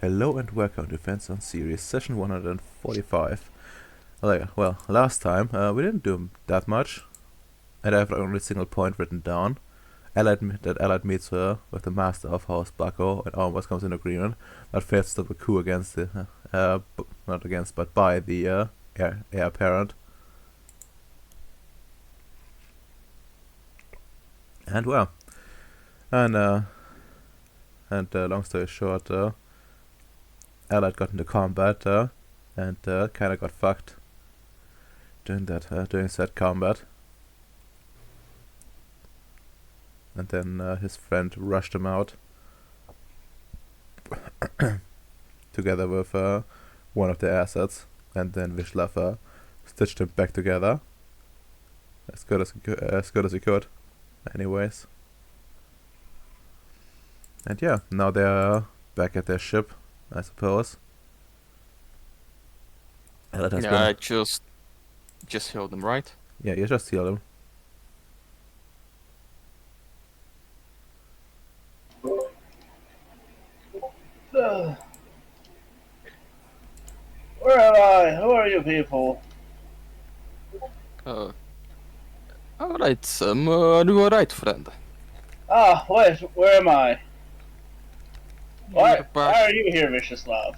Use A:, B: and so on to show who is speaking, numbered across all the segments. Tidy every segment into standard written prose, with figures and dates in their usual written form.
A: Hello and welcome to Fans on Ceres, session 145. Well, last time we didn't do that much, and I have only a single point written down. Allied meets her with the master of House Bucko and almost comes in agreement, but fails to stop a coup against not against, but by the heir apparent. And well, and long story short, Allied got into combat and kind of got fucked during said combat. And then his friend rushed him out together with one of their assets, and then Vishlav stitched him back together as good as he could. Anyways, and yeah, now they're back at their ship, I suppose.
B: Yeah, I just healed them, right?
A: Yeah, you just healed him.
C: Where am I? Who are you people?
B: Uh, alright, Sam. Are you alright, friend?
C: Wait, where am I?
B: You're
C: Why
B: back.
C: are you here, Vishislav?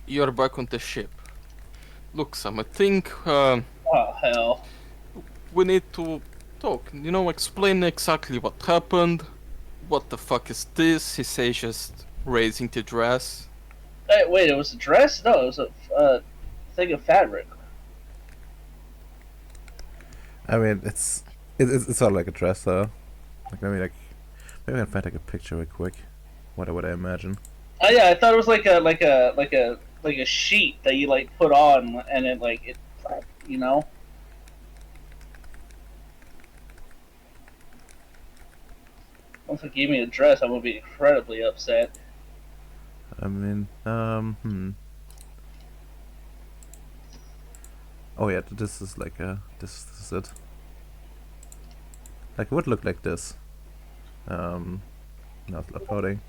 B: You're back on the ship. Look, Sam. I think
C: Oh, hell.
B: we need to talk. Explain exactly what happened. What the fuck is this? He says just raising the dress.
C: Hey, wait, it was a dress? No, it was a thing of fabric.
A: I mean, it's sort of like a dress, though. Maybe I can find a picture real quick. What would I imagine?
C: Oh yeah, I thought it was like a sheet that you put on and it you know. Once they gave me a dress, I'm gonna be incredibly upset.
A: I mean, Oh yeah, this is this is it. It would look like this. Now it's uploading.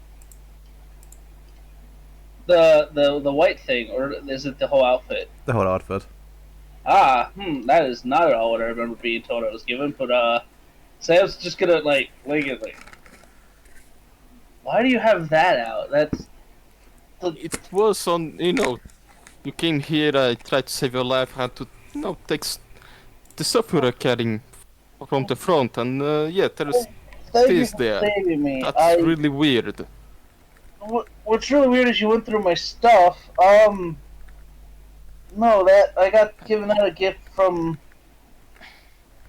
C: The white thing, or is it the whole outfit?
A: The whole outfit.
C: That is not at all what I remember being told I was given, but Sam's just gonna like it like. Why do you have that out? That's
B: It was on. You came here. I tried to save your life. Had to, take the stuff you were carrying from the front, and yeah, there's
C: thank you
B: this
C: for
B: there.
C: saving me.
B: That's really weird.
C: What's really weird is you went through my stuff. No, that I got given that a gift from.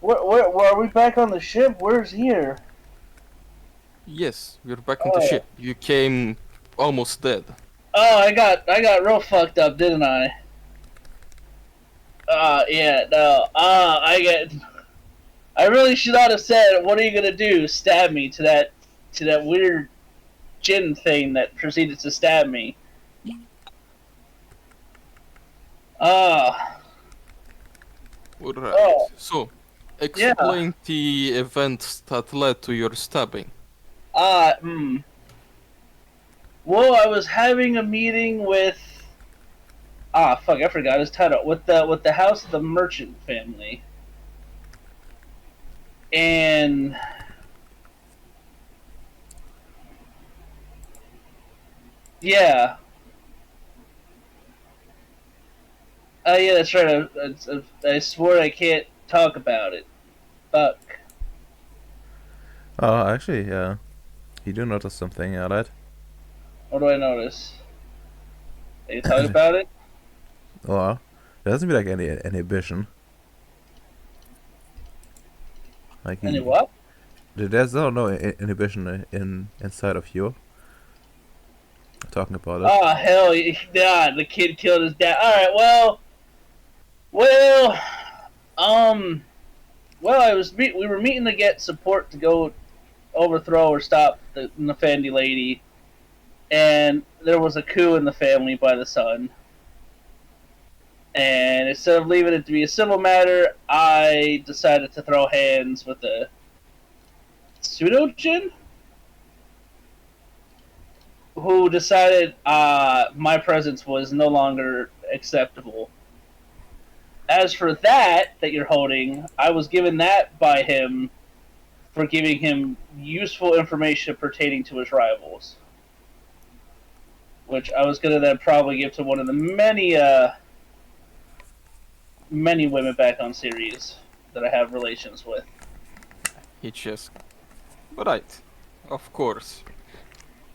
C: Where are we back on the ship? Where's here?
B: Yes, we're back on the ship. You came almost dead.
C: Oh, I got real fucked up, didn't I? Yeah, no. I really should not have said, "What are you gonna do? Stab me?" to that weird gin thing that proceeded to stab me. Ah.
B: Alright.
C: Oh.
B: So, explain the events that led to your stabbing.
C: Well, I was having a meeting with. Fuck! I forgot his title. With the House of the Merchant family, and yeah. Oh yeah, that's right. I swore I can't talk about it. Fuck.
A: Oh, actually, you do notice something, Allied.
C: What do I notice? Are you talking about it?
A: Oh, there doesn't be any inhibition.
C: Any what?
A: There's no inhibition inside of you. Talking about it.
C: Oh hell, yeah! The kid killed his dad. All right, um, we were meeting to get support to go overthrow or stop the Nafandi lady, and there was a coup in the family by the son. And instead of leaving it to be a civil matter, I decided to throw hands with the pseudo-jin. who decided my presence was no longer acceptable. As for that you're holding, I was given that by him for giving him useful information pertaining to his rivals, which I was gonna then probably give to one of the many women back on Ceres that I have relations with.
B: He just... Right. Of course.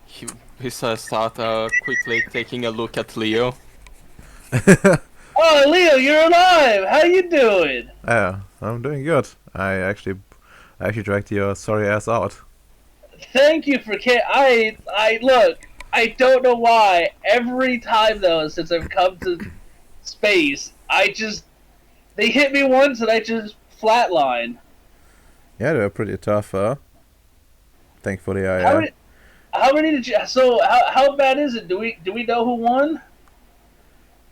B: He says that, quickly taking a look at Leo.
C: Oh, Leo, you're alive! How you doing?
A: Yeah, I'm doing good. I actually dragged your sorry ass out.
C: Thank you for I look. I don't know why. Every time though, since I've come to space, they hit me once and I just flatline.
A: Yeah, they were pretty tough. Thankfully,
C: How many? How many did you? So how bad is it? Do we know who won?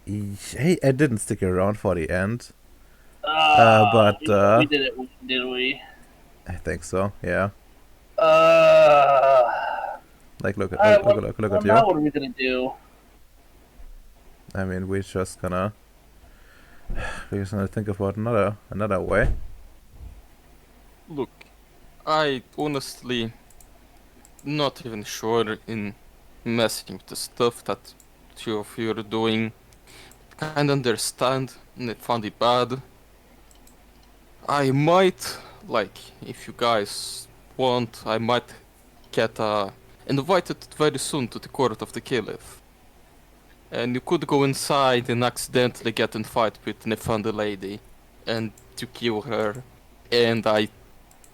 A: I didn't stick around for the end. But
C: We did it, did we?
A: I think so. Yeah. Like look at
C: Alright,
A: look
C: well
A: at
C: now
A: you.
C: what are we gonna do?
A: I mean, we're just gonna think about another way.
B: Look, I honestly not even sure in messing with the stuff that two of you are doing. Kinda understand and I found it bad. I might, like, if you guys want, I might get invited very soon to the court of the Caliph. And you could go inside and accidentally get in fight with Nefandi lady and to kill her, and I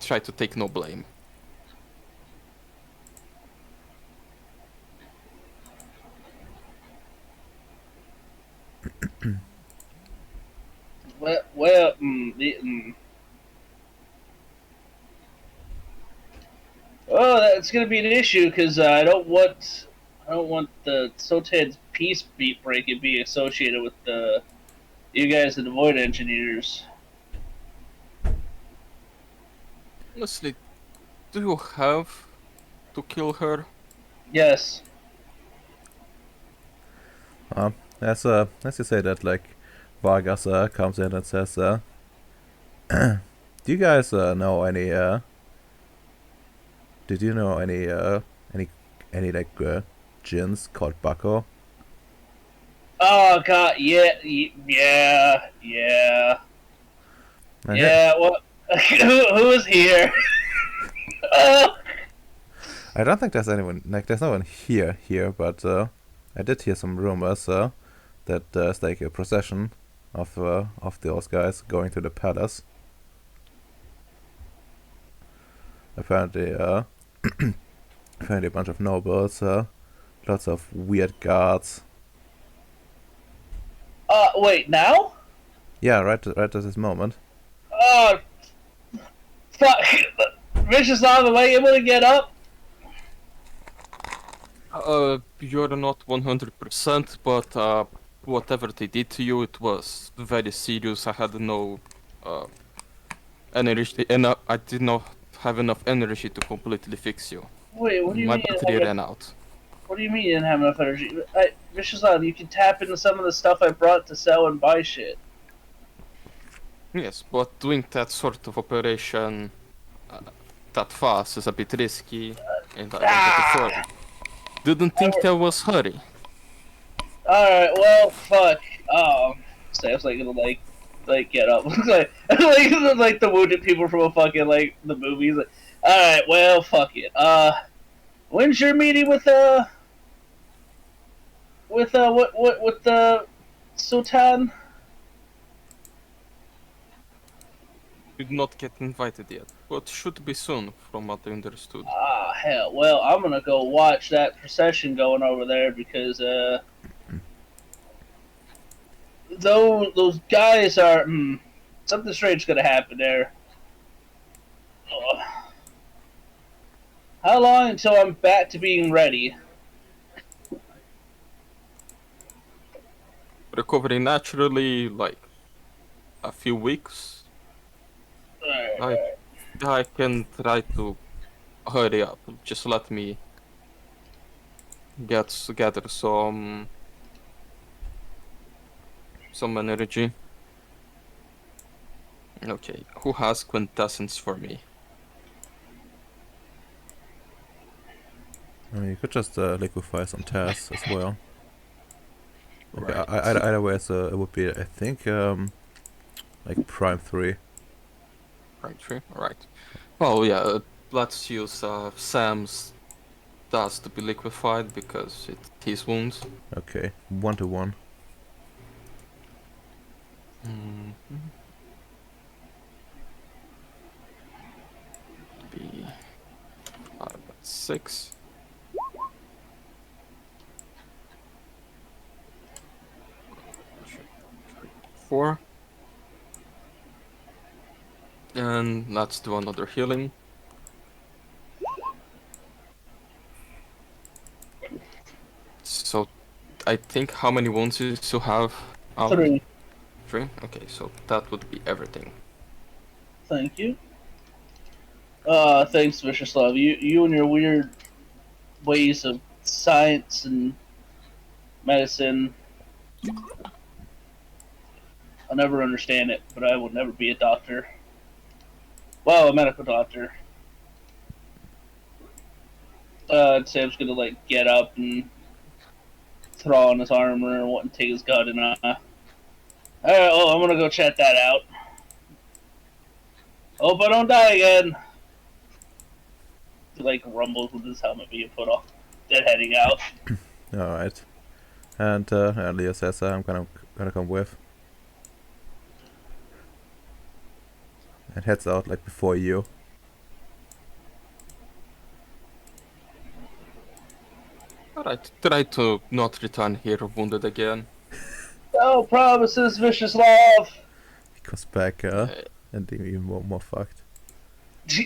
B: try to take no blame.
C: Well, that's gonna be an issue because I don't want the Sotan's peace beat breaking being associated with the you guys, the Void Engineers.
B: Honestly, do you have to kill her?
C: Yes.
A: As you say that, like Vargas comes in and says, "Do you guys know any? Did you know any like gins called Bucko?"
C: Oh God, yeah, yeah.
A: And
C: Well, who is here? Oh,
A: I don't think there's anyone like there's no one here, but I did hear some rumors that there's like a procession of those guys going to the palace. Apparently, apparently a bunch of nobles, lots of weird guards.
C: wait, now?
A: Yeah, right at this moment.
C: Oh, fuck! Vicious on the way able to get up.
B: You're not 100%, but whatever they did to you, it was very serious. I had no energy, and I did not have enough energy to completely fix you.
C: Wait, what do you
B: My
C: mean?
B: battery ran out.
C: What do you mean you didn't have enough energy? Vicious on, you can tap into some of the stuff I brought to sell and buy shit.
B: Yes, but doing that sort of operation that fast is a bit risky, and I wanted to follow. Didn't think there was hurry.
C: Alright, well, fuck. Sam's like gonna like get up. like the wounded people from a fucking like the movies. Like, alright, well, fuck it. When's your meeting with with the Sultan?
B: Did not get invited yet, but should be soon, from what I understood.
C: Ah, hell. Well, I'm gonna go watch that procession going over there because those guys are something strange gonna happen there. Ugh. How long until I'm back to being ready?
B: Recovering naturally, like a few weeks. I can try to hurry up. Just let me gather some energy. Okay, who has quintessence for me?
A: I mean, you could just liquefy some tasks as well. Okay,
B: Right.
A: either way, so it would be, I think, like Prime 3.
B: Prime 3? Alright. Well, yeah, let's use Sam's dust to be liquefied because it's his wounds.
A: Okay, 1-to-1.
B: Mm, be 6. 4. And let's do another healing. So, I think how many wounds you still have out?
C: 3.
B: 3? Okay, so that would be everything.
C: Thank you. Thanks, Vicious Love. You and your weird ways of science and medicine. I'll never understand it, but I will never be a doctor. Well, a medical doctor. Sam's gonna like get up and throw on his armor and take his gun and Alright, well, I'm gonna go check that out. Hope I don't die again. He like rumbles with his helmet being put off. They're heading out.
A: Alright. And Leo says I'm gonna come with. And heads out like before you.
B: Alright, try to not return here wounded again.
C: No promises, Vicious Love.
A: He comes back and even more fucked.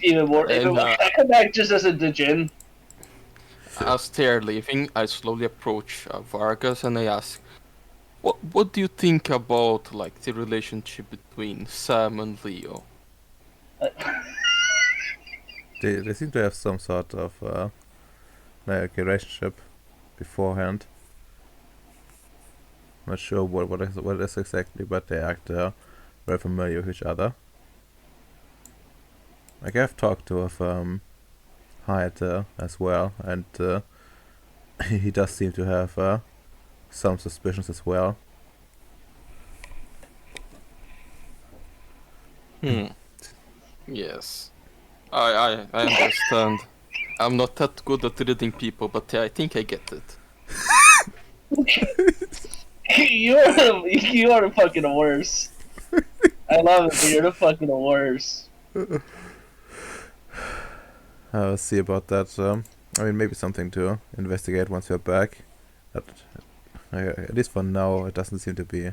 C: Even more. I come back just as a djinn.
B: As they're leaving, I slowly approach Vargas and I ask, "What do you think about like the relationship between Sam and Leo?"
A: They seem to have some sort of like a relationship beforehand. Not sure what it is exactly, but they act very familiar with each other. Like I've talked to Hyde as well, and he does seem to have some suspicions as well.
B: Yes. I understand. I'm not that good at reading people, but I think I get it.
C: you are the fucking worst. I love it, but you're the fucking worst.
A: I'll see about that. I mean, maybe something to investigate once we're back. But at least for now, it doesn't seem to be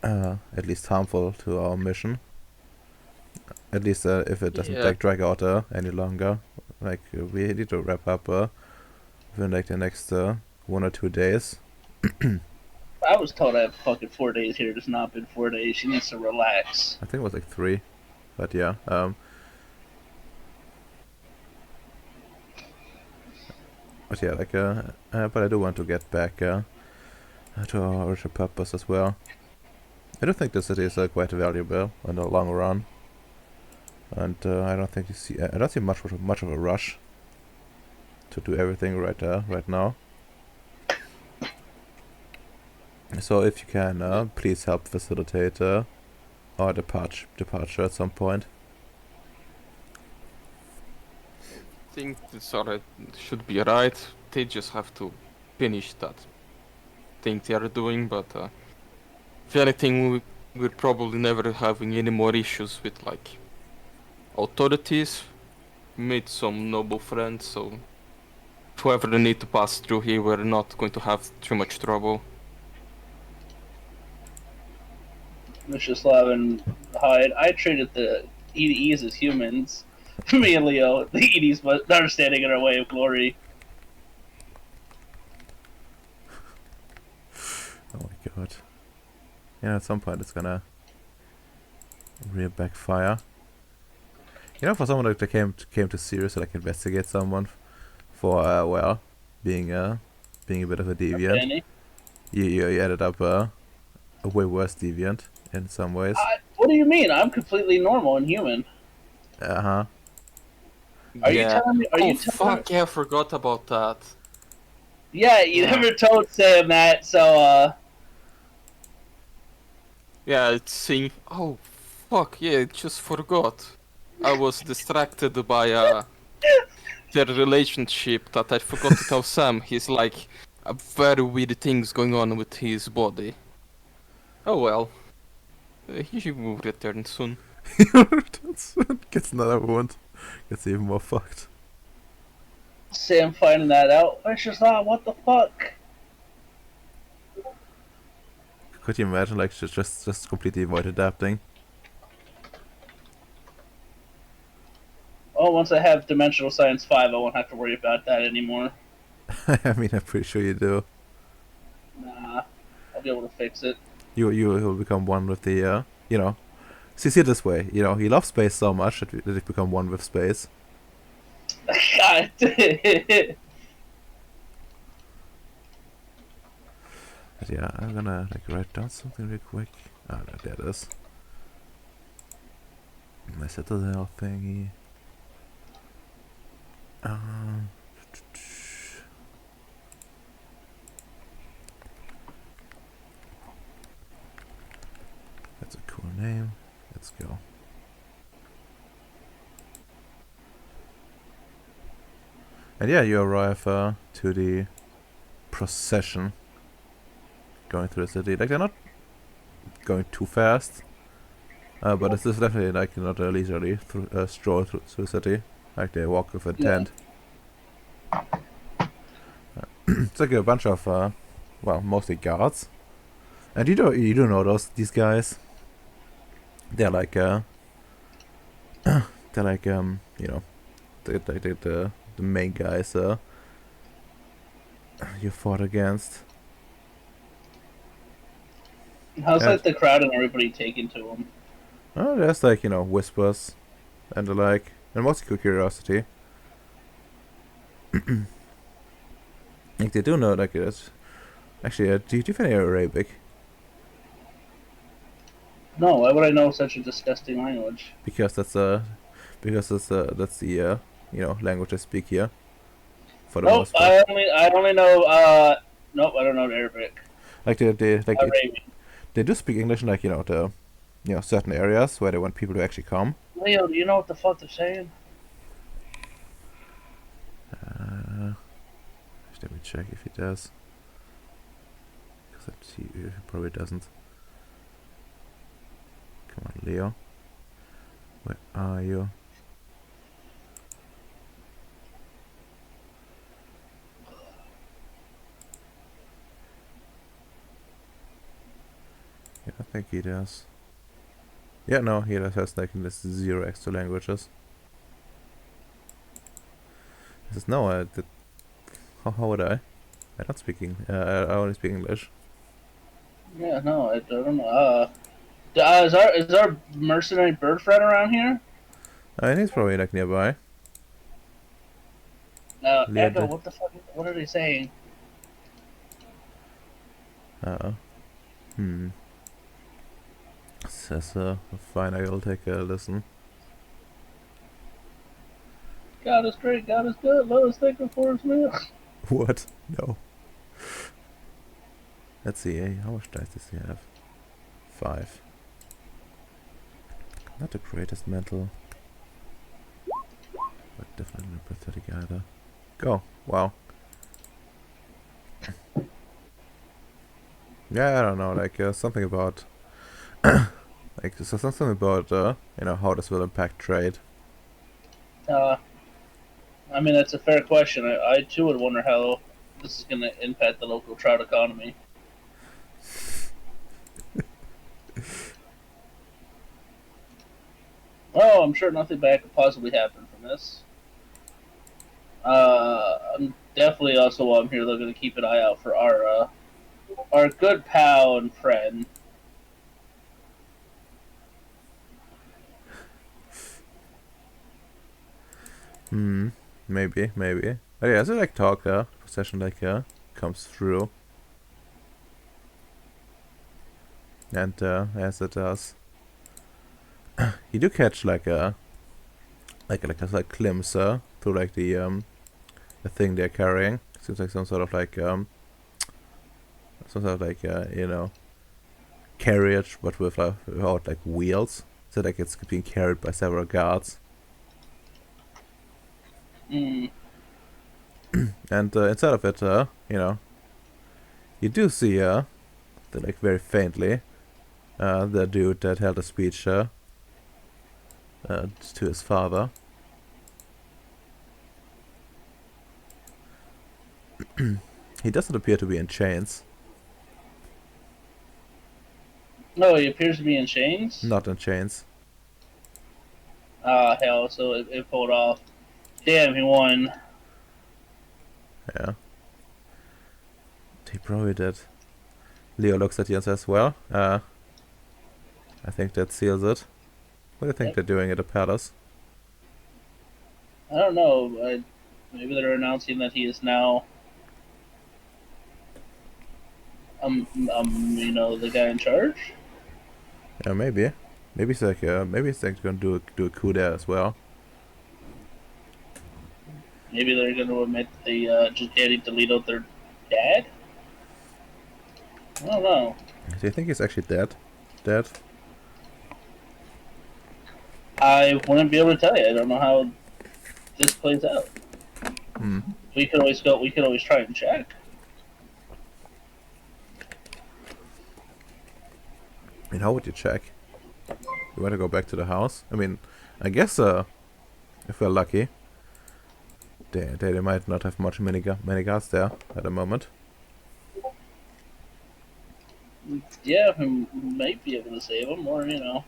A: at least harmful to our mission. At least if it doesn't like drag out any longer. Like we need to wrap up within like the next 1 or 2 days.
C: I was told I have fucking 4 days here. It's not been 4 days. She needs to relax.
A: I think it was like 3, but yeah. But yeah, like but I do want to get back to our original purpose as well. I do think the city is quite valuable in the long run, and I don't see much of a rush to do everything right now. So if you can, please help facilitate our departure at some point.
B: I think it's alright. Should be right. They just have to finish that thing they are doing, but if anything, we're probably never having any more issues with like authorities. Made some noble friends, so if whoever they need to pass through here, we're not going to have too much trouble.
C: Viciouslav and Hyde. I treated the EDEs as humans. Me and Leo, the EDEs, but they're standing in our way of glory.
A: Oh my god. Yeah, at some point it's gonna really backfire. You know, for someone that came to Ceres to like investigate someone for well, being a bit of a deviant.
C: Penny.
A: You ended up a way worse deviant in some ways.
C: What do you mean? I'm completely normal and human.
A: Uh huh.
C: Are you
B: Yeah.
C: telling me? Are
B: Oh
C: you telling me?
B: fuck! Yeah, I forgot about that.
C: Yeah, you
B: Yeah.
C: never told Sam that, so
B: Yeah, it's saying. Oh fuck! Yeah, I just forgot. I was distracted by their relationship that I forgot to tell Sam. He's like a very weird things going on with his body. Oh well. He will return soon.
A: Gets another wound. Gets even more fucked.
C: Sam finding that out. I just thought, what the fuck?
A: Could you imagine, like, just completely avoid adapting?
C: Oh, once I have Dimensional Science 5, I won't have to worry about that anymore.
A: I mean, I'm pretty sure you do.
C: Nah, I'll be able to fix it.
A: You will become one with the, you know. See it this way, you know, you love space so much that you become one with space.
C: God.
A: But yeah, I'm gonna, like, write down something real quick. Oh, no, there it is. My citadel thingy. Um, that's a cool name. Let's go. And yeah, you arrive to the procession going through the city. Like, they're not going too fast, but it's just definitely like not a leisurely stroll through the city. Like, they walk with intent. It's like a bunch of well, mostly guards. And you do know these guys. They're like they're like you know, the main guys you fought against.
C: How's
A: Yeah.
C: like the crowd and everybody taking to him?
A: Oh, there's like, you know, whispers and the like, and mostly curiosity. Like, they do know, like, it's actually do you think they're Arabic?
C: No, why would I know such a disgusting language?
A: Because that's that's the you know, language I speak here for the
C: Nope,
A: most part.
C: I only know nope, I don't know Arabic.
A: Like, they like it,
C: Arabian.
A: they do speak English in, like, you know, the, you know, certain areas where they want people to actually come.
C: Leo, do you know what the fuck they're saying?
A: Let me check if he does. Because he probably doesn't. Come on, Leo. Where are you? Yeah, I think he does. Yeah, no, he has like this 0 extra languages. He says, no, how would I? I don't speak I only speak English.
C: Yeah, no, I don't know. Is our mercenary bird friend around here?
A: And he's probably like nearby.
C: Echo,
A: Lead.
C: what the fuck? What are they saying?
A: Uh-oh. Says, fine, I'll take a listen.
C: God is great, God is good. Let us thank him for his meal.
A: What? No. Let's see, how much dice does he have? 5. Not the greatest mental, but definitely not pathetic either. Go. Wow. Yeah, I don't know, like, something about like, so something about you know, how this will impact trade.
C: I mean, that's a fair question. I too would wonder how this is going to impact the local trout economy. Oh, I'm sure nothing bad could possibly happen from this. I'm definitely also while I'm here looking to keep an eye out for our good pal and friend.
A: Maybe. Oh, yeah, so like talk procession like comes through, and as it does, you do catch like a like a slight glimpse through like the thing they're carrying. Seems like some sort of like you know, carriage, but without like wheels. So like it's being carried by several guards.
C: Mm.
A: And inside of it, you know, you do see like very faintly, the dude that held a speech to his father. He doesn't appear to be in chains.
C: No, he appears to be in chains.
A: Not in chains.
C: Ah, hell! So it pulled off. Damn, he won.
A: Yeah. He probably did. Leo looks at you and says, well, I think that seals it. What do you think
C: Yep.
A: they're doing at the palace?
C: I don't know. Maybe they're announcing that he is now, you know, the guy in charge.
A: Yeah, maybe. Maybe it's like gonna do a coup there as well.
C: Maybe they're going to admit that they just Danny DeLito their dad. I don't know.
A: Do you think he's actually dead? Dead?
C: I wouldn't be able to tell you. I don't know how this plays out.
A: Hmm.
C: We could always go. We could always try and check.
A: I mean, how would you check? You want to go back to the house? I mean, I guess if we're lucky, they might not have many guards there at the moment.
C: Yeah, we might be able to save him, or you know,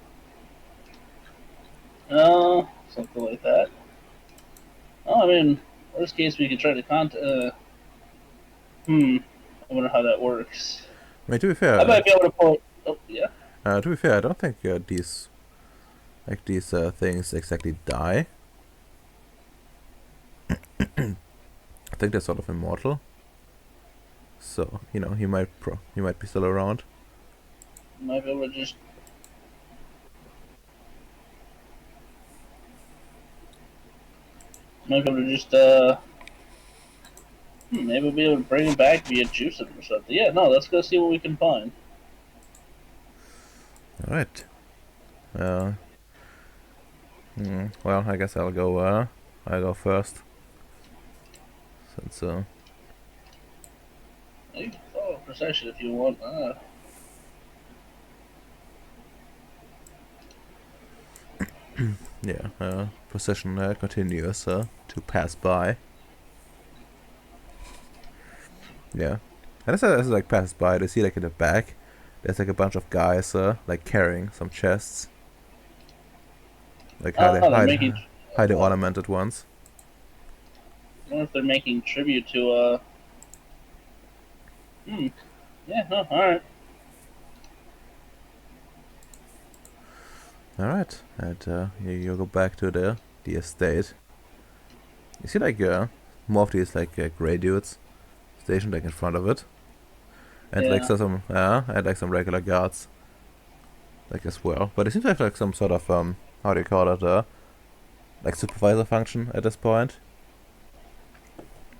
C: something like that. Oh, I mean, worst case we could try to I wonder how that works.
A: I mean, to be
C: I
A: fair,
C: might be able to pull. Oh, yeah.
A: I don't think these things exactly die. I think they're sort of immortal. So you know, he might be still around.
C: Might be able to just. Might be able to just. Maybe we'll be able to bring him back via juicing or something. Yeah, no, let's go see what we can find.
A: All right. Well, I guess I'll go. I go first. Since
C: You can follow procession if you want.
A: yeah, procession continues to pass by. Yeah, and as it like passes by, they see like in the back, there's like a bunch of guys like carrying some chests, like
C: they're making.
A: highly ornamented ones.
C: I wonder if they're making tribute to. Yeah. No. All right.
A: All right, and you go back to the estate. You see like more of these like gray dudes stationed like in front of it, and like
C: Yeah.
A: some regular guards like as well. But it seems to have like some sort of how do you call it like supervisor function at this point.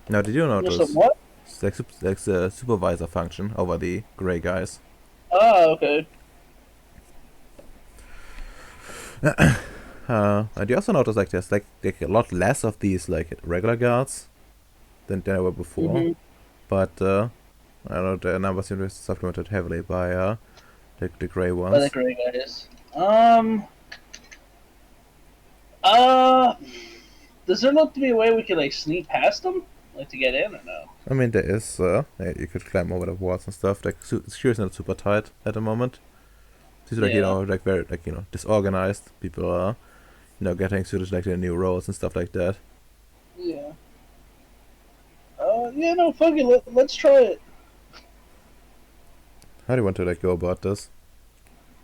A: Now, did you
C: There's
A: notice
C: some what?
A: it's like the supervisor function over the gray guys?
C: Oh, okay.
A: And you also notice like there's like a lot less of these like regular guards than there were before.
C: Mhm.
A: But I don't know, the numbers seem to be supplemented heavily by the gray
C: By the
A: ones.
C: gray guys. Uh. Does there look to be a way we could like sneak past them, like to get in or no?
A: I mean, there is you could climb over the walls and stuff. Like security's not super tight at the moment. It's like
C: Yeah.
A: like very like disorganized. People are getting to like their new roles and stuff like that.
C: Yeah. Yeah. No. Fuck it. Let's try it.
A: How do you want to like go about this?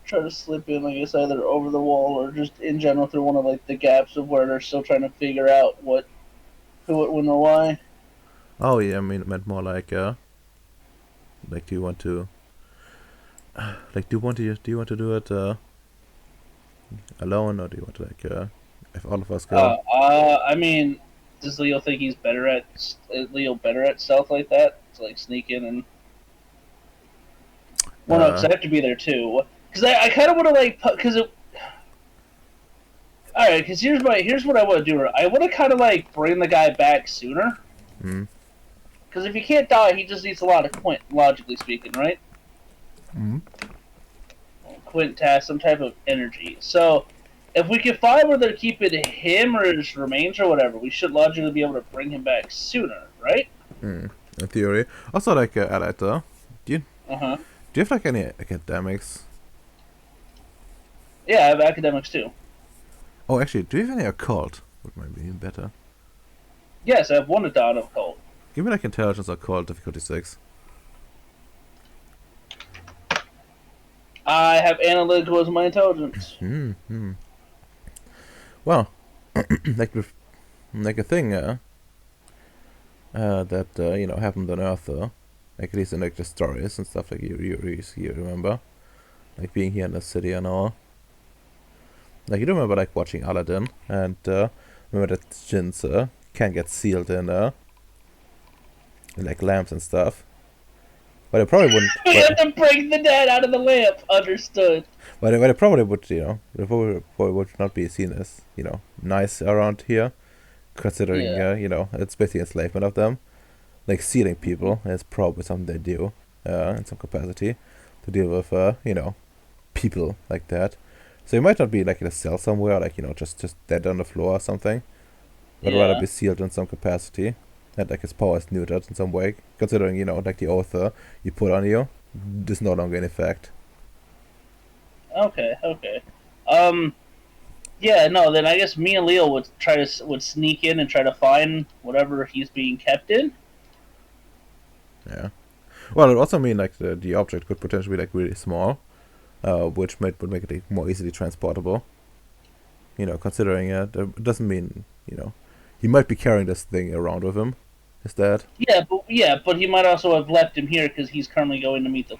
C: Try to slip in, I guess, either over the wall or just in general through one of like the gaps of where they're still trying to figure out who, what, when, or why.
A: Oh yeah, I mean, meant more like do you want to, do you want to do it alone, or do you want to if all of us go?
C: I mean, does Leo think he's better at is Leo better at stealth like that? To like sneak in and well, no, because
A: Uh,
C: I have to be there too. Because I kind of want to like because all right. Because here's what I want to do. I want to kind of like bring the guy back sooner.
A: hmm.
C: Because if he can't die, he just needs a lot of quint, logically speaking, right?
A: Hmm.
C: Quint task, some type of energy. So if we can find whether to keep it him or his remains or whatever, we should logically be able to bring him back sooner, right?
A: Hmm. In theory. Also, Allied,
C: Uh huh.
A: do you have like any academics?
C: Yeah, I have academics too.
A: Oh, actually, do you have any occult? Would might be even better.
C: Yes, I have one Adon of cult.
A: Give me like intelligence occult difficulty 6.
C: I have analytical as my intelligence.
A: Hmm. Hmm. Well, like with like a thing that happened on Earth, like at least in like the stories and stuff like you remember, like being here in the city and all. Like you remember like watching Aladdin and remember that jinns can get sealed in like lamps and stuff. But it probably wouldn't.
C: We have to break the dead out of the lamp. Understood.
A: But it probably would, it probably would not be seen as nice around here, considering
C: Yeah.
A: it's basically enslavement of them. Like sealing people is probably something they do in some capacity to deal with people like that. So you might not be like in a cell somewhere, like just dead on the floor or something, but rather
C: Yeah.
A: be sealed in some capacity, and like his power is neutered in some way, considering like the oath you put on you is no longer in effect.
C: Okay. Okay. Um. Yeah. No. Then I guess me and Leo would sneak in and try to find whatever he's being kept in.
A: Yeah. Well, it also mean like the object could potentially be like really small, which would make it like, more easily transportable. Considering it doesn't mean he might be carrying this thing around with him. Is that?
C: But he might also have left him here because he's currently going to meet the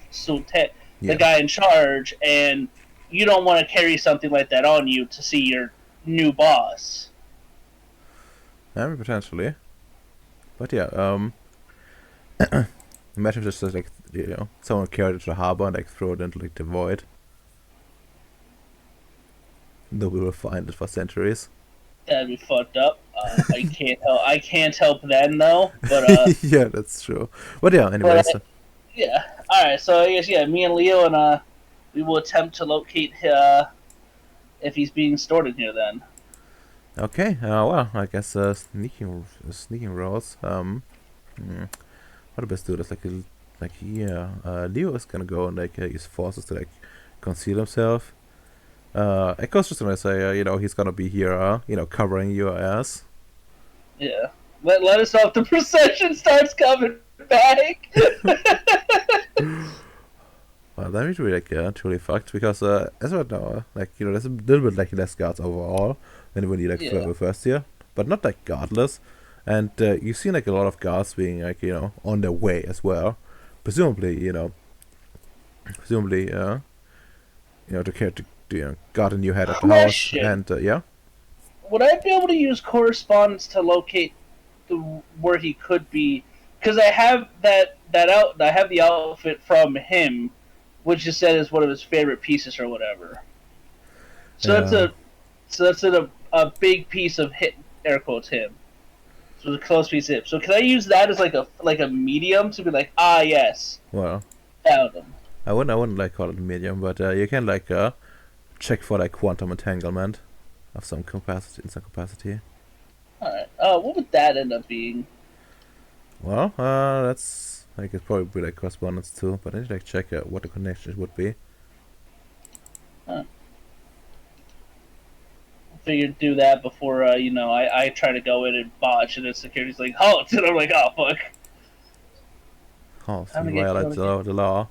A: Yeah.
C: guy in charge, and you don't want to carry something like that on you to see your new boss.
A: I mean, potentially. But yeah, imagine just like someone carried it to the harbor and like throw it into like the void. Nobody will find it for centuries.
C: That'd be fucked up. I can't help then though.
A: Yeah, that's true. But yeah,
C: But
A: anyways.
C: yeah. All right. So I guess me and Leo and we will attempt to locate if he's being stored in here. Then.
A: Okay. Well, I guess sneaking rolls. How do best do this? Yeah. Leo is gonna go and like use forces to like conceal himself. Echo's just gonna say, he's gonna be here, covering your ass.
C: Yeah. Let us know if the procession starts coming back.
A: Well, that is really like truly fucked because as right now, like there's a little bit like less guards overall than when you like
C: Yeah.
A: first year, but not like guardless. And you've seen like a lot of guards being like on their way as well, presumably to care to guard a new head at the house.
C: Question.
A: And yeah.
C: Would I be able to use correspondence to locate where he could be? Because I have I have the outfit from him, which is said is one of his favorite pieces or whatever. So
A: Yeah.
C: that's a big piece of hit air quotes him. So it's a close piece of him. So can I use that as like a medium to be like, ah yes,
A: Well,
C: found him.
A: I wouldn't like call it medium, but you can like check for like quantum entanglement of some capacity in some capacity.
C: Alright. What would that end up being?
A: Well, that's like it's probably be like correspondence too, but I need to like check what the connection would be.
C: Figured do that before I try to go in and botch and then security's like halt and I'm like, oh fuck.
A: Oh, if
C: I'm
A: you
C: gonna get
A: violate
C: killed
A: the law,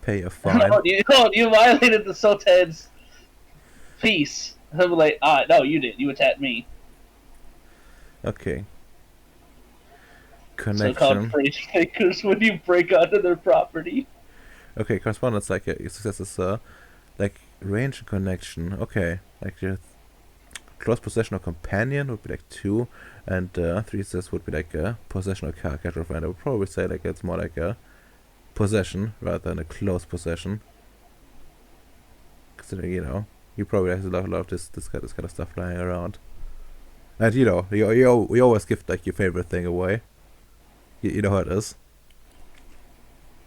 A: pay a fine.
C: You violated the Sultan's peace. I'm like, no, you did. You attacked me.
A: Okay.
C: So called
A: connection.
C: phrase fakers when you break onto their property.
A: Okay, correspondence like success is like range and connection. Okay, like your close possession or companion would be like 2, and 3 success would be like a possession or casual friend. I would probably say like it's more like a possession rather than a close possession. Considering you probably have a lot of this kind of stuff lying around, and you always give like your favorite thing away. You know how it is.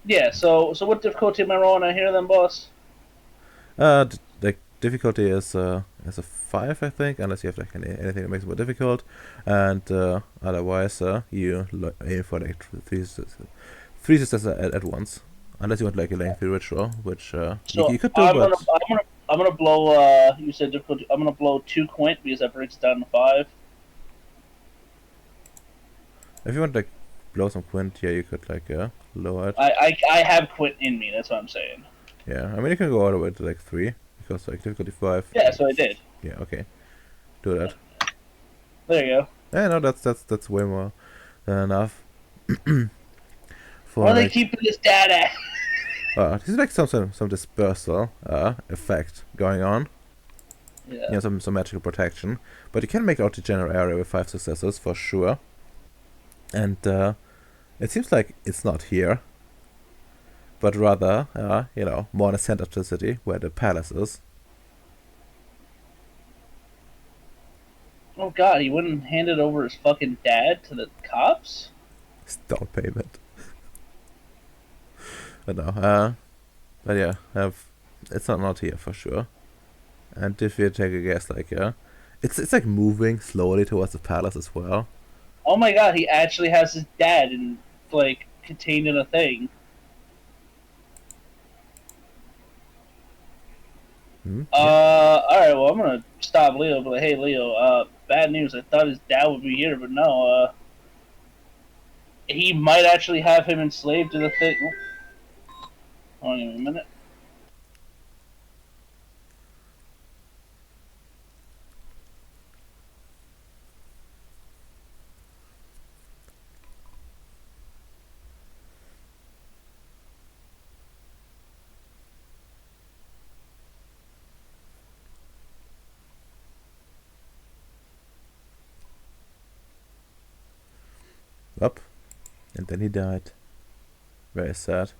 C: Yeah. So what difficulty am I rolling at here, then, boss?
A: Like difficulty is a 5, I think, unless you have like anything that makes it more difficult, and otherwise you aim for like three successes at once, unless you want like a lengthy ritual, which
C: So
A: you could do, but
C: I'm gonna blow. You said difficulty. I'm gonna blow 2 quint because that breaks it down to 5.
A: if you want like blow some quint, yeah, you could like lower it.
C: I have quint in me. That's what I'm saying.
A: Yeah, I mean you can go all the way to like 3 because like difficulty 5.
C: Yeah, so I did.
A: Yeah, okay, do that.
C: There you go.
A: Yeah, no, that's way more than enough. For
C: Where are they
A: like,
C: keeping this data?
A: there's like some dispersal effect going on.
C: Yeah.
A: Some magical protection, but you can make out the general area with 5 successes for sure. And it seems like it's not here, but rather more in the center of the city where the palace is.
C: Oh god, he wouldn't hand it over his fucking dad to the cops?
A: It's down payment. But no, but yeah, it's not here for sure. And if you take a guess, like it's like moving slowly towards the palace as well.
C: Oh my god, he actually has his dad like contained in a thing. Alright, well I'm gonna stop Leo, but like, hey Leo, bad news, I thought his dad would be here, but no, he might actually have him enslaved to the thing. Hold on a minute.
A: Up, and then he died. Very sad.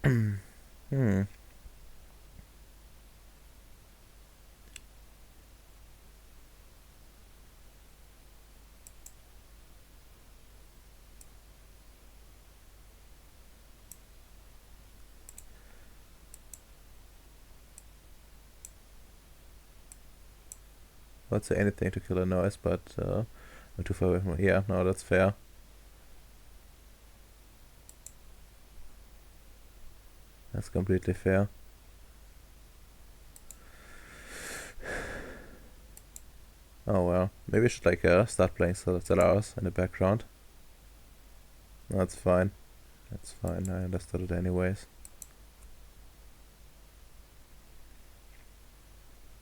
A: Hmm. I'd say anything to kill a noise, but I'm too far away from it. Yeah, no, that's fair. That's completely fair. Oh well, maybe I should like start playing Ceres in the background. That's fine. That's fine. I understood it anyways.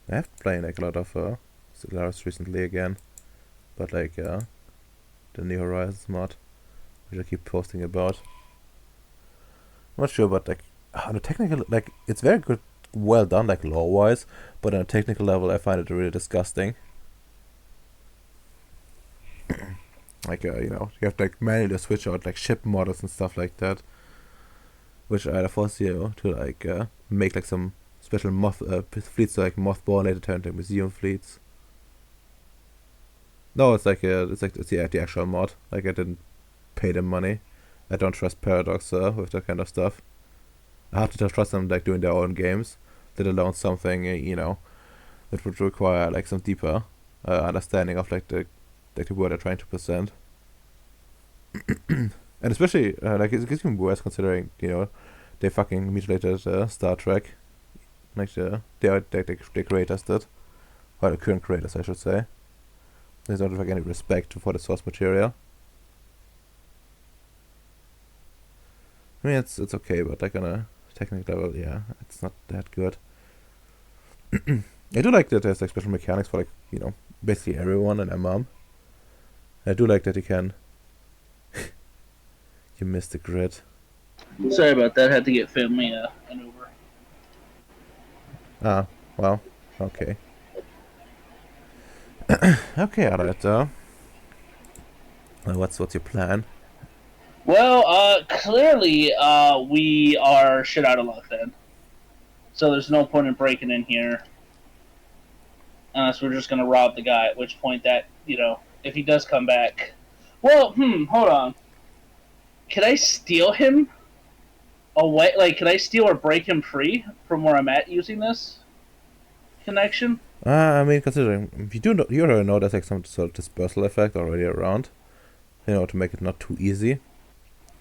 A: I have been playing like a lot of Ceres recently again, but like the New Horizons mod, which I keep posting about. I'm not sure, but like on a technical, like it's very good, well done, like lore-wise, but on a technical level, I find it really disgusting. Like you have to like manually switch out like ship models and stuff like that, which either force you to like make like some special fleets like mothball later turn into museum fleets. No, it's the actual mod. Like I didn't pay them money. I don't trust Paradox with that kind of stuff. I have to trust them like doing their own games, let alone something that would require like some deeper understanding of like the word they're trying to present. And especially like it's even worse considering they fucking mutilated Star Trek, like the creators did, or the current creators I should say. They don't have like any respect for the source material. I mean, it's okay, but like on a technical level, yeah, it's not that good. I do like that there's like special mechanics for like basically everyone and their mom. I do like that you can. You missed the grid.
C: Sorry about that. Had to get family an Uber.
A: Ah, well, okay. Okay, alright. What's your plan?
C: Well, clearly, we are shit out of luck then. So there's no point in breaking in here unless we're just gonna rob the guy. At which point, that if he does come back, well, hold on. Can I steal him away? Like, can I steal or break him free from where I'm at using this connection?
A: I mean, considering you already know there's like some sort of dispersal effect already around, to make it not too easy.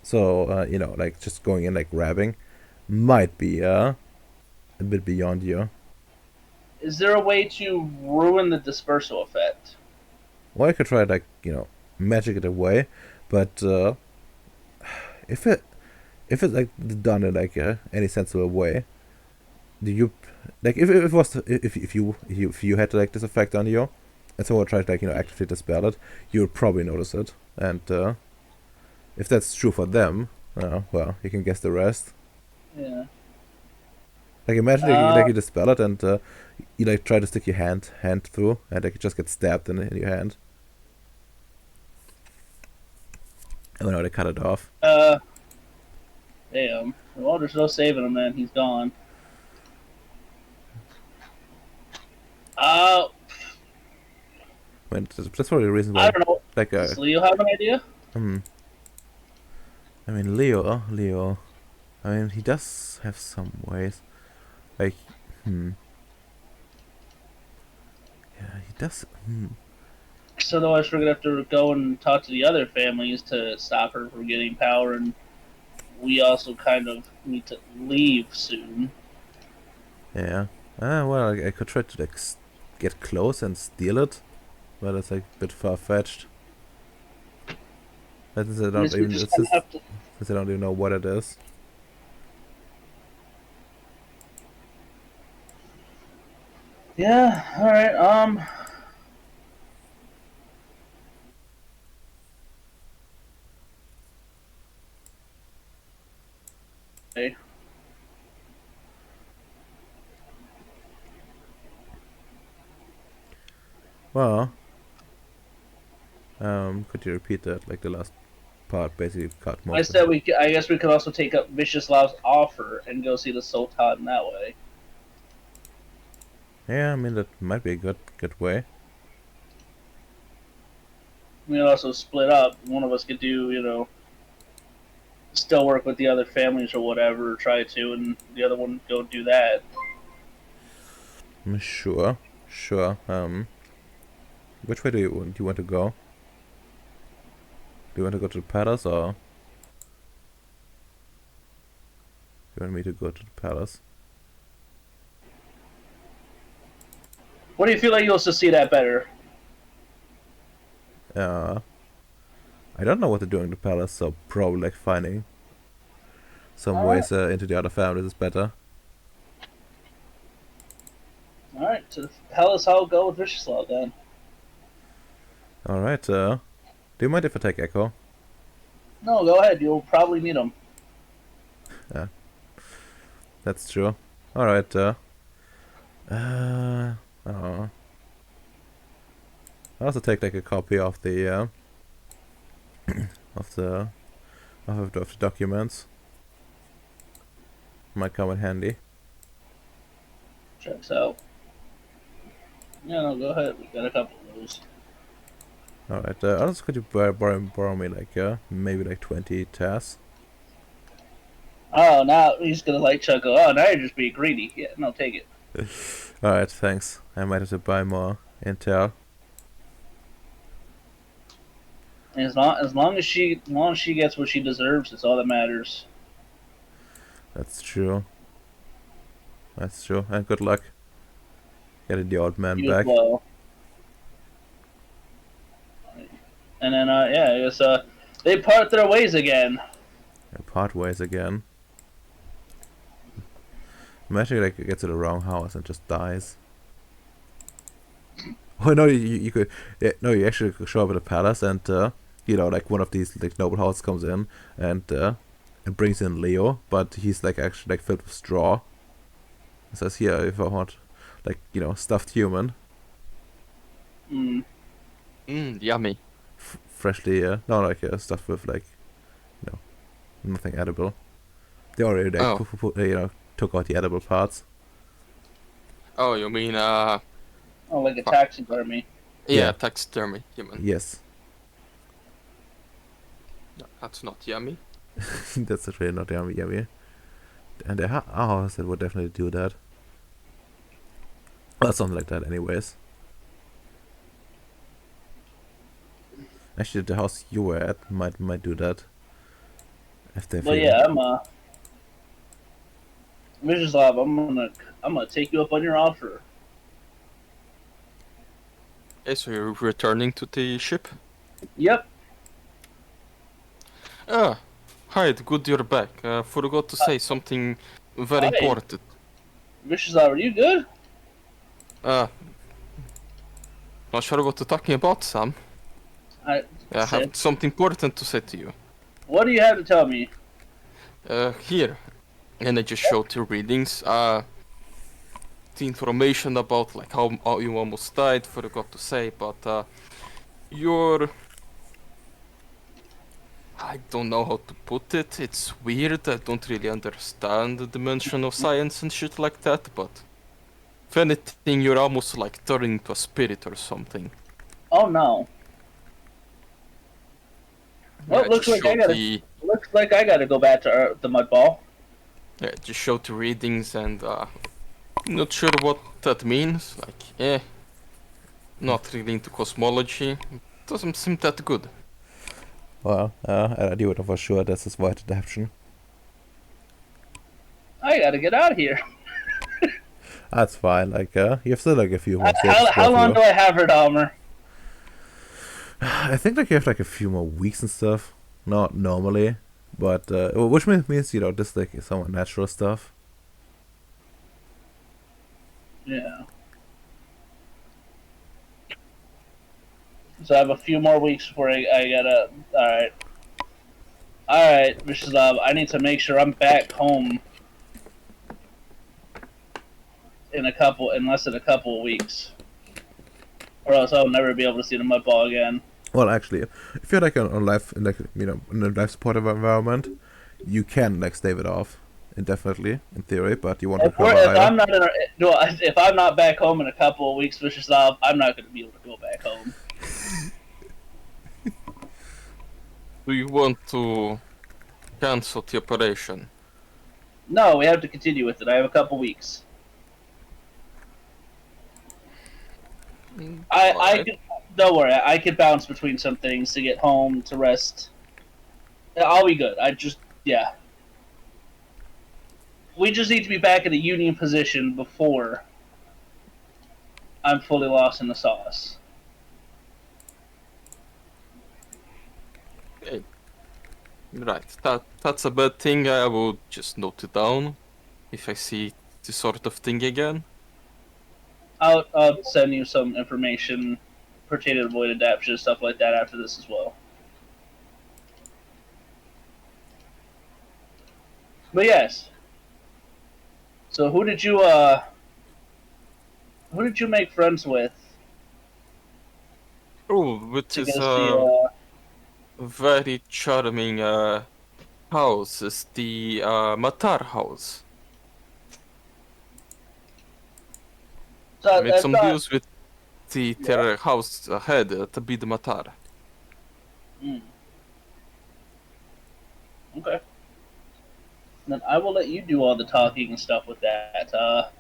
A: So like just going in like grabbing might be a bit beyond you.
C: Is there a way to ruin the dispersal effect?
A: Or I could try like magic it away, but if it's like done in like any sensible way, do you like if it was if you had like this effect on you, and someone tried to like actively dispel it, you would probably notice it, and if that's true for them, well, you can guess the rest.
C: Yeah.
A: Like imagine you dispel it and you like try to stick your hand through and like you just get stabbed in your hand. Oh no, they cut it off.
C: Damn. Well, there's no saving him then. He's gone.
A: I mean, that's probably the reason why.
C: I don't know.
A: Like
C: Does Leo have an idea?
A: I mean, Leo. I mean, he does have some ways. Like, Yeah, he does.
C: So otherwise, we're gonna have to go and talk to the other families to stop her from getting power, and we also kind of need to leave soon.
A: Yeah. Well, I could try to like get close and steal it, but it's like a bit far fetched. Since I don't even since I don't even know what it is.
C: Yeah. All right. Okay.
A: Well, could you repeat that? Like the last part, basically cut most.
C: I said I guess we could also take up Viciouslav's offer and go see the Sultan that way.
A: Yeah, I mean that might be a good way.
C: We could also split up. One of us could do, still work with the other families or whatever, or try to, and the other one go do that.
A: Sure. Which way do you want to go? Do you want to go to the palace or? You want me to go to the palace?
C: What do you feel like you'll see that better?
A: I don't know what to do in the palace, so probably like finding some ways into the other families is better.
C: Alright, to the palace I'll go with Vicioslav then.
A: Alright, do you mind if I take Echo?
C: No, go ahead, you'll probably meet him.
A: Yeah. That's true. Alright, oh. I'll also take like a copy of the of the documents. Might come in handy.
C: Checks out. Yeah, no, go ahead. We got a couple of those.
A: Alright, also could you borrow me like maybe like 20 tasks?
C: Oh, now he's gonna like chuckle. Oh, now you're just being greedy. Yeah, no, take it.
A: Alright, thanks. I might have to buy more intel.
C: And as long as she gets what she deserves, it's all that matters.
A: That's true. And good luck getting the old man
C: You
A: back.
C: as well. And then yeah, I guess they part their ways again.
A: And part ways again. Imagine like gets to the wrong house and just dies. Oh no, you could no, you actually could show up at the palace and you know, like one of these like noble houses comes in and brings in Leo, but he's like actually like filled with straw. It says here if I want like, you know, stuffed human,
C: Mm.
B: Yummy.
A: freshly no like stuffed with like, you know, nothing edible. They already like
B: Oh.
A: you know, took out the edible parts.
B: Oh, you mean
C: Oh, like a
B: Fuck.
C: taxidermy.
B: yeah, taxidermy human.
A: Yes.
B: No, that's not yummy.
A: That's really not yummy. And there are houses that would definitely do that. Well, something like that, anyways. Actually, the house you were at might do that. If they
C: Well,
A: feel
C: yeah, Mrs. I'm gonna take you up on your offer.
B: Okay, so you're returning to the ship?
C: Yep.
B: Ah, hi, good you're back. Forgot to say something very
C: Hi.
B: important.
C: Mrs. Are you good?
B: Not sure what you're talking about, Sam. I
C: Say-
B: have something important to say to you.
C: What do you have to tell me?
B: Here. And I just showed your readings. The information about like how you almost died, forgot to say, but you're... I don't know how to put it. It's weird. I don't really understand the dimension of science and shit like that, but if anything, you're almost like turning into a spirit or something.
C: Oh no. Well,
B: Yeah,
C: looks
B: just
C: like I gotta go back to the mud ball.
B: Yeah, just showed the readings and not sure what that means. Like, not really into cosmology. Doesn't seem that good.
A: well, I do know for sure that's his white adaptation.
C: I gotta get out of here.
A: That's fine. Like, you have still like a few more days to
C: How
A: go
C: long do
A: through.
C: I have her, Dahmer?
A: I think like you have like a few more weeks and stuff. Not normally, but which means you know this like is some natural stuff.
C: Yeah. So I have a few more weeks before I gotta. Alright. Alright, Mrs. I need to make sure I'm back home in less than a couple of weeks. Or else I'll never be able to see the mud ball again.
A: Well, actually, if you're like on life in like you know in a life supportive environment, you can like stave it off indefinitely in theory, but you won't recover
C: If
A: either.
C: I'm not if I'm not back home in a couple of weeks, Mrs. I'm not gonna be able to go back home.
B: Do you want to cancel the operation?
C: No, we have to continue with it. I have a couple weeks. I
B: Alright.
C: can, don't worry. I can bounce between some things to get home to rest. I'll be good. Yeah. We just need to be back in a union position before I'm fully lost in the sauce.
B: Okay. Right, that's a bad thing. I will just note it down if I see this sort of thing again.
C: I'll send you some information pertaining to void adaptation and stuff like that after this as well. But yes. So who did you make friends with
B: Oh, which
C: to
B: is
C: get us the
B: very charming house is the Matar house. I made
C: that's
B: some
C: not,
B: deals with their house head to be the Matar.
C: mm. Okay. Then I will let you do all the talking and stuff with that. At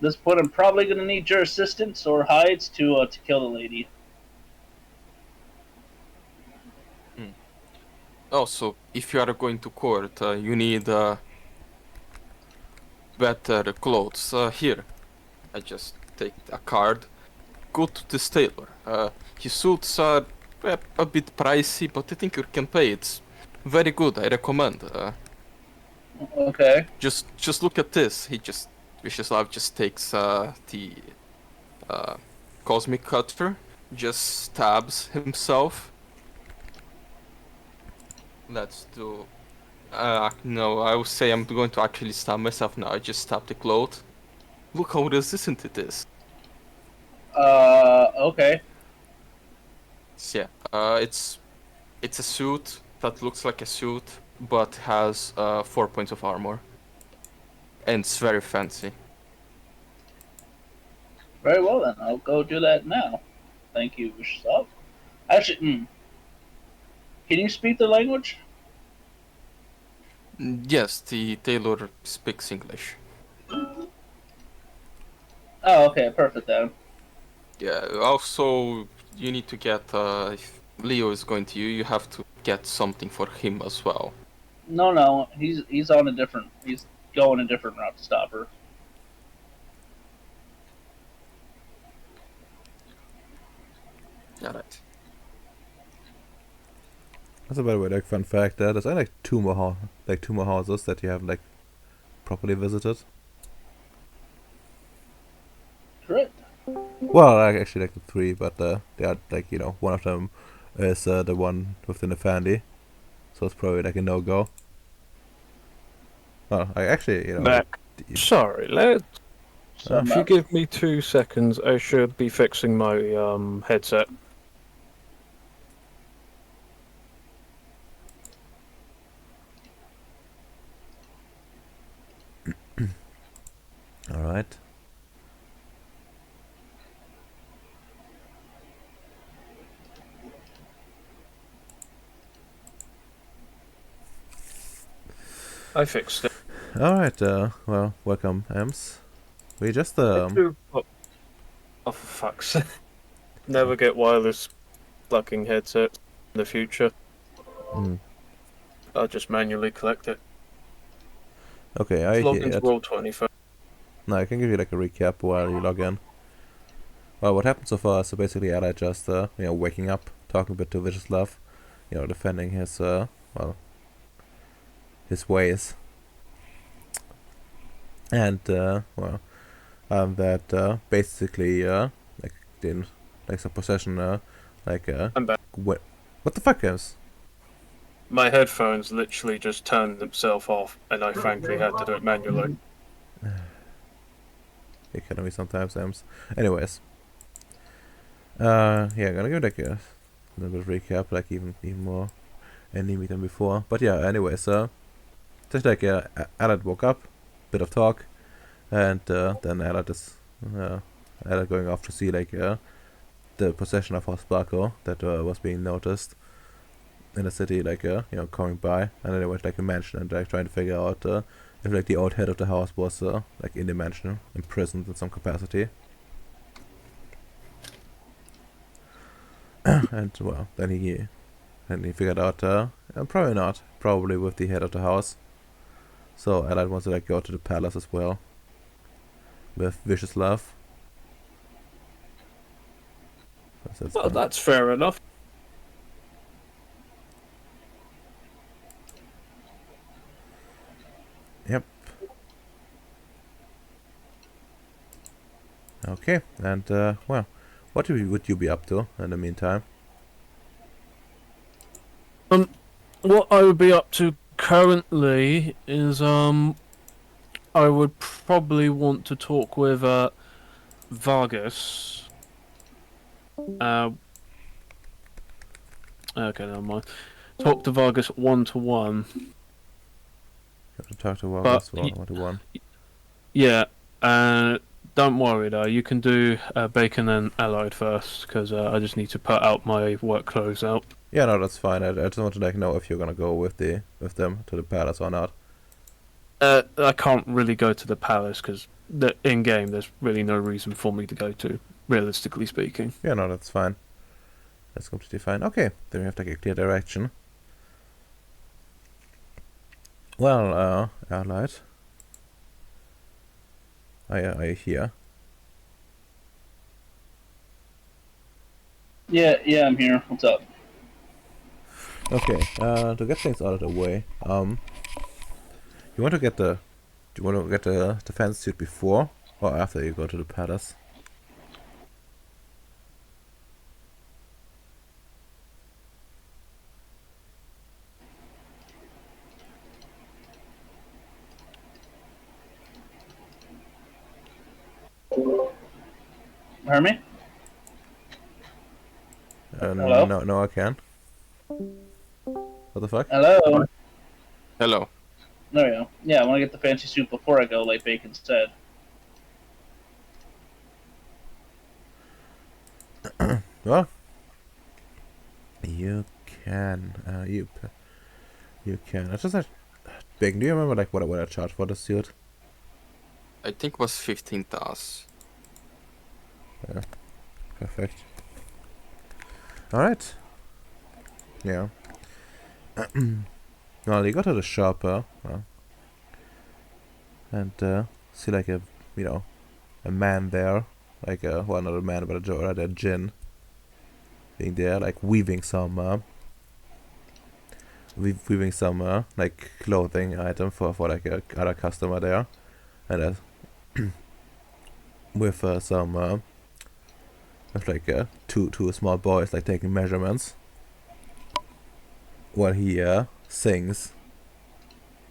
C: this point, I'm probably going to need your assistance or hides to kill the lady.
B: Also, if you are going to court, you need better clothes. Here, I just take a card. Go to this tailor. His suits are a bit pricey, but I think you can pay it. very good. I recommend.
C: Okay.
B: Just look at this. Vicious just takes the uh, cosmic cutter, just stabs himself. Let's do. No, I would say I'm going to actually stab myself now. I just stabbed the cloth. Look how resistant it is.
C: Okay.
B: So yeah, it's a suit that looks like a suit, but has 4 points of armor, and it's very fancy.
C: Very well then. I'll go do that now. Thank you, Vishal. Actually, can you speak the language?
B: Yes, the tailor speaks English.
C: Oh, okay, perfect then.
B: Yeah. Also, you need to get. If Leo is going to you, you have to get something for him as well.
C: No, he's on a different. He's going a different route to stop her.
B: Alright.
A: That's a by the way, like fun fact. There's only like two more houses that you haven't like properly visited.
C: Correct.
A: Well, like, actually like the three, but they are like one of them is the one within the family, so it's probably like a no go. Well, I actually
D: Back. Sorry, lads.
C: So
D: If you give me 2 seconds, I should be fixing my headset.
A: all right.
D: I fixed it.
A: All right. Well, welcome, Ems. We just
D: Oh, for fuck's sake. Never get wireless plugging headsets in the future.
A: mm,
D: I'll just manually collect it.
A: okay. I
D: Log
A: hear
D: into
A: it.
D: Roll20
A: No, I can give you like a recap while you log in. Well, what happened so far? So basically, Ally just waking up, talking a bit to Vicious Love, defending his his ways, and that basically like in like some possession
D: I'm back.
A: what the fuck is?
D: My headphones literally just turned themselves off, and I frankly had to do it manually.
A: You're kidding me sometimes, Ems. Anyways, yeah, I'm gonna give like a little bit of recap, like even more anime than before. But yeah, anyways, just like Alad woke up, bit of talk, and then Alad going off to see like the possession of Hosplarco that was being noticed in the city, like coming by, and then they went like a mansion and like trying to figure out if like the old head of the house was like in the mansion, imprisoned in some capacity. And well, then he figured out probably not, probably with the head of the house. So Allied wants to like go to the palace as well with Vicious Love.
D: Well, that's fair enough.
A: Yep. Okay, and well, what would you be up to in the meantime?
D: What I would be up to currently is I would probably want to talk with Vargas. Okay, never mind. Talk to Vargas 1-to-1.
A: You have to talk to
D: But
A: Vargas one to one.
D: Yeah, don't worry though. You can do Bacon and Allied first, because I just need to put out my work clothes out.
A: Yeah, no, that's fine. I just want to like know if you're gonna go with them to the palace or not.
D: I can't really go to the palace because in game there's really no reason for me to go to, realistically speaking.
A: Yeah, no, that's fine. That's completely fine. Okay, then we have like a clear direction. Well, Allied. I hear.
C: Yeah, I'm here. What's up?
A: Okay, to get things out of the way, you want to get the, do you want to get the defense suit before or after you go to the palace?
C: Hear me? Hello?
A: No, I can. What the fuck?
C: Hello?
B: Hello.
C: There we go. Yeah, I want to get the fancy suit before I go, like Bacon said.
A: Well, you can. You can. I just like, Big. Do you remember like what I charged for the suit?
B: I think it was 15,000.
A: Perfect. All right. Yeah. Well, you go to the shop, and see like a a man there, like well, not a man but a djinn being there, like weaving some like clothing item for like a other customer there, and with some with like two small boys like taking measurements while he sings,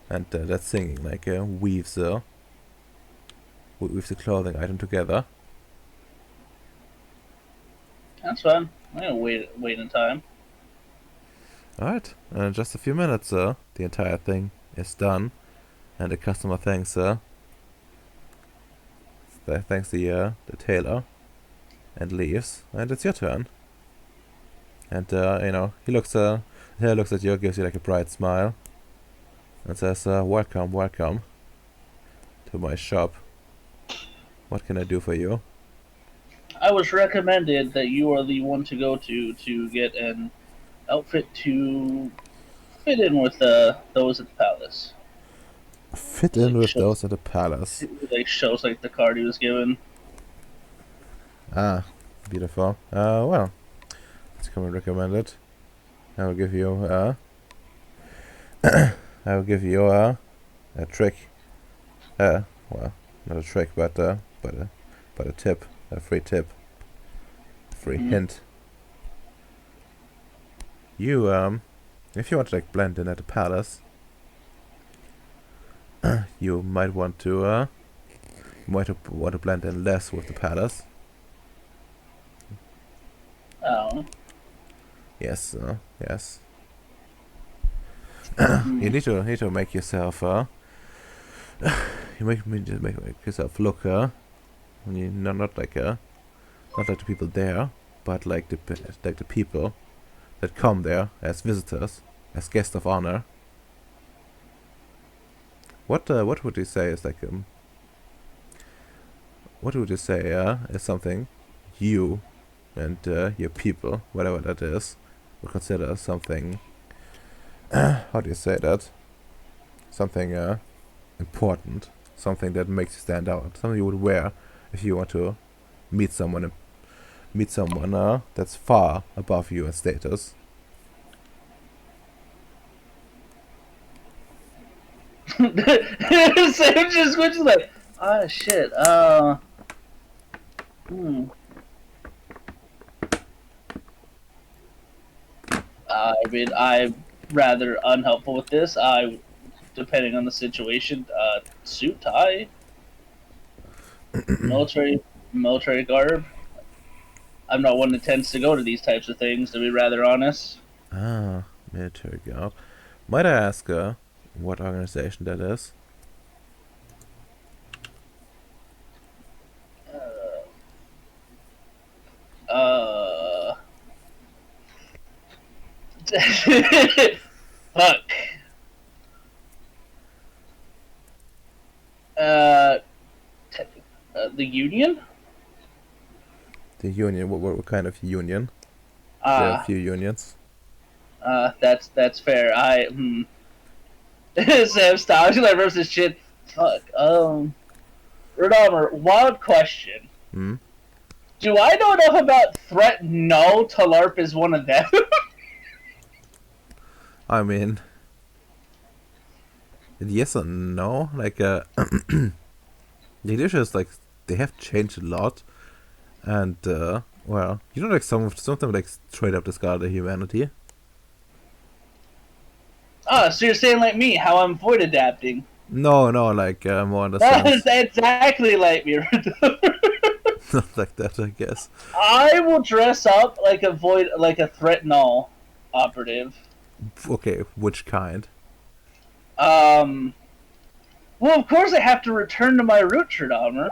A: and that singing like weaves the clothing item together.
C: That's fine. I'm gonna wait in time.
A: Alright, in just a few minutes, the entire thing is done, and the customer thanks the tailor, and leaves, and it's your turn. And he looks at you, gives you like a bright smile, and says, "Welcome, welcome to my shop. What can I do for you?"
C: I was recommended that you are the one to go to get an outfit to fit in with those at the palace.
A: Fit in with those at the palace.
C: Like shows like the card he was given.
A: Ah, beautiful. Well, it's coming recommended. I will give you I will give you a trick. Well, not a trick, but a tip, a free tip, free hint. You if you want to like blend in at the palace, you might want to blend in less with the palace.
C: Oh.
A: Yes, yes. You need to make yourself you make yourself look you not like the people there, but like the people that come there as visitors, as guests of honor. What would you say is like what would you say is something you and your people, whatever that is, would consider something how do you say that? Something important, something that makes you stand out, something you would wear if you want to meet someone that's far above you in status.
C: Sam just which is like, ah shit. I mean, I'm rather unhelpful with this. Depending on the situation, suit, tie, military garb. I'm not one that tends to go to these types of things, to be rather honest.
A: Ah, military guard. Might I ask what organization that is?
C: Uh, fuck. The Union?
A: The union. What kind of union? There are a few unions.
C: That's fair. Sam stops. He like rips his shit. Fuck. Redomer, wild question.
A: Hmm?
C: Do I know enough about Threat No to LARP is one of them?
A: I mean, yes and no. Like, the issue is like they have changed a lot, and well, you know, like some of them like straight up discarded humanity.
C: Oh, so you're saying like me, how I'm void adapting?
A: No, like more in the
C: That is
A: sense,
C: exactly like me.
A: not like that, I guess.
C: I will dress up like a void, like a threat null operative.
A: Okay, which kind?
C: Um. Well, of course I have to return to my root shirt armor.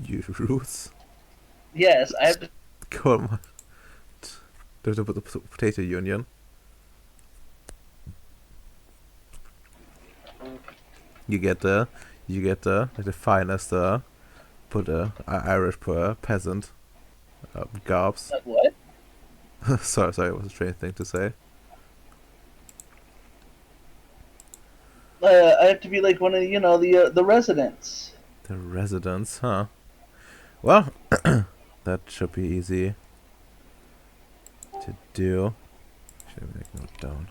A: You roots.
C: Yes, I have to.
A: Come on. There's the potato union. You get like the finest put Irish peasant garbs.
C: What?
A: sorry, it was a strange thing to say.
C: I have to be like one of the residents.
A: The residents, huh? Well, that should be easy to do. Should make note down.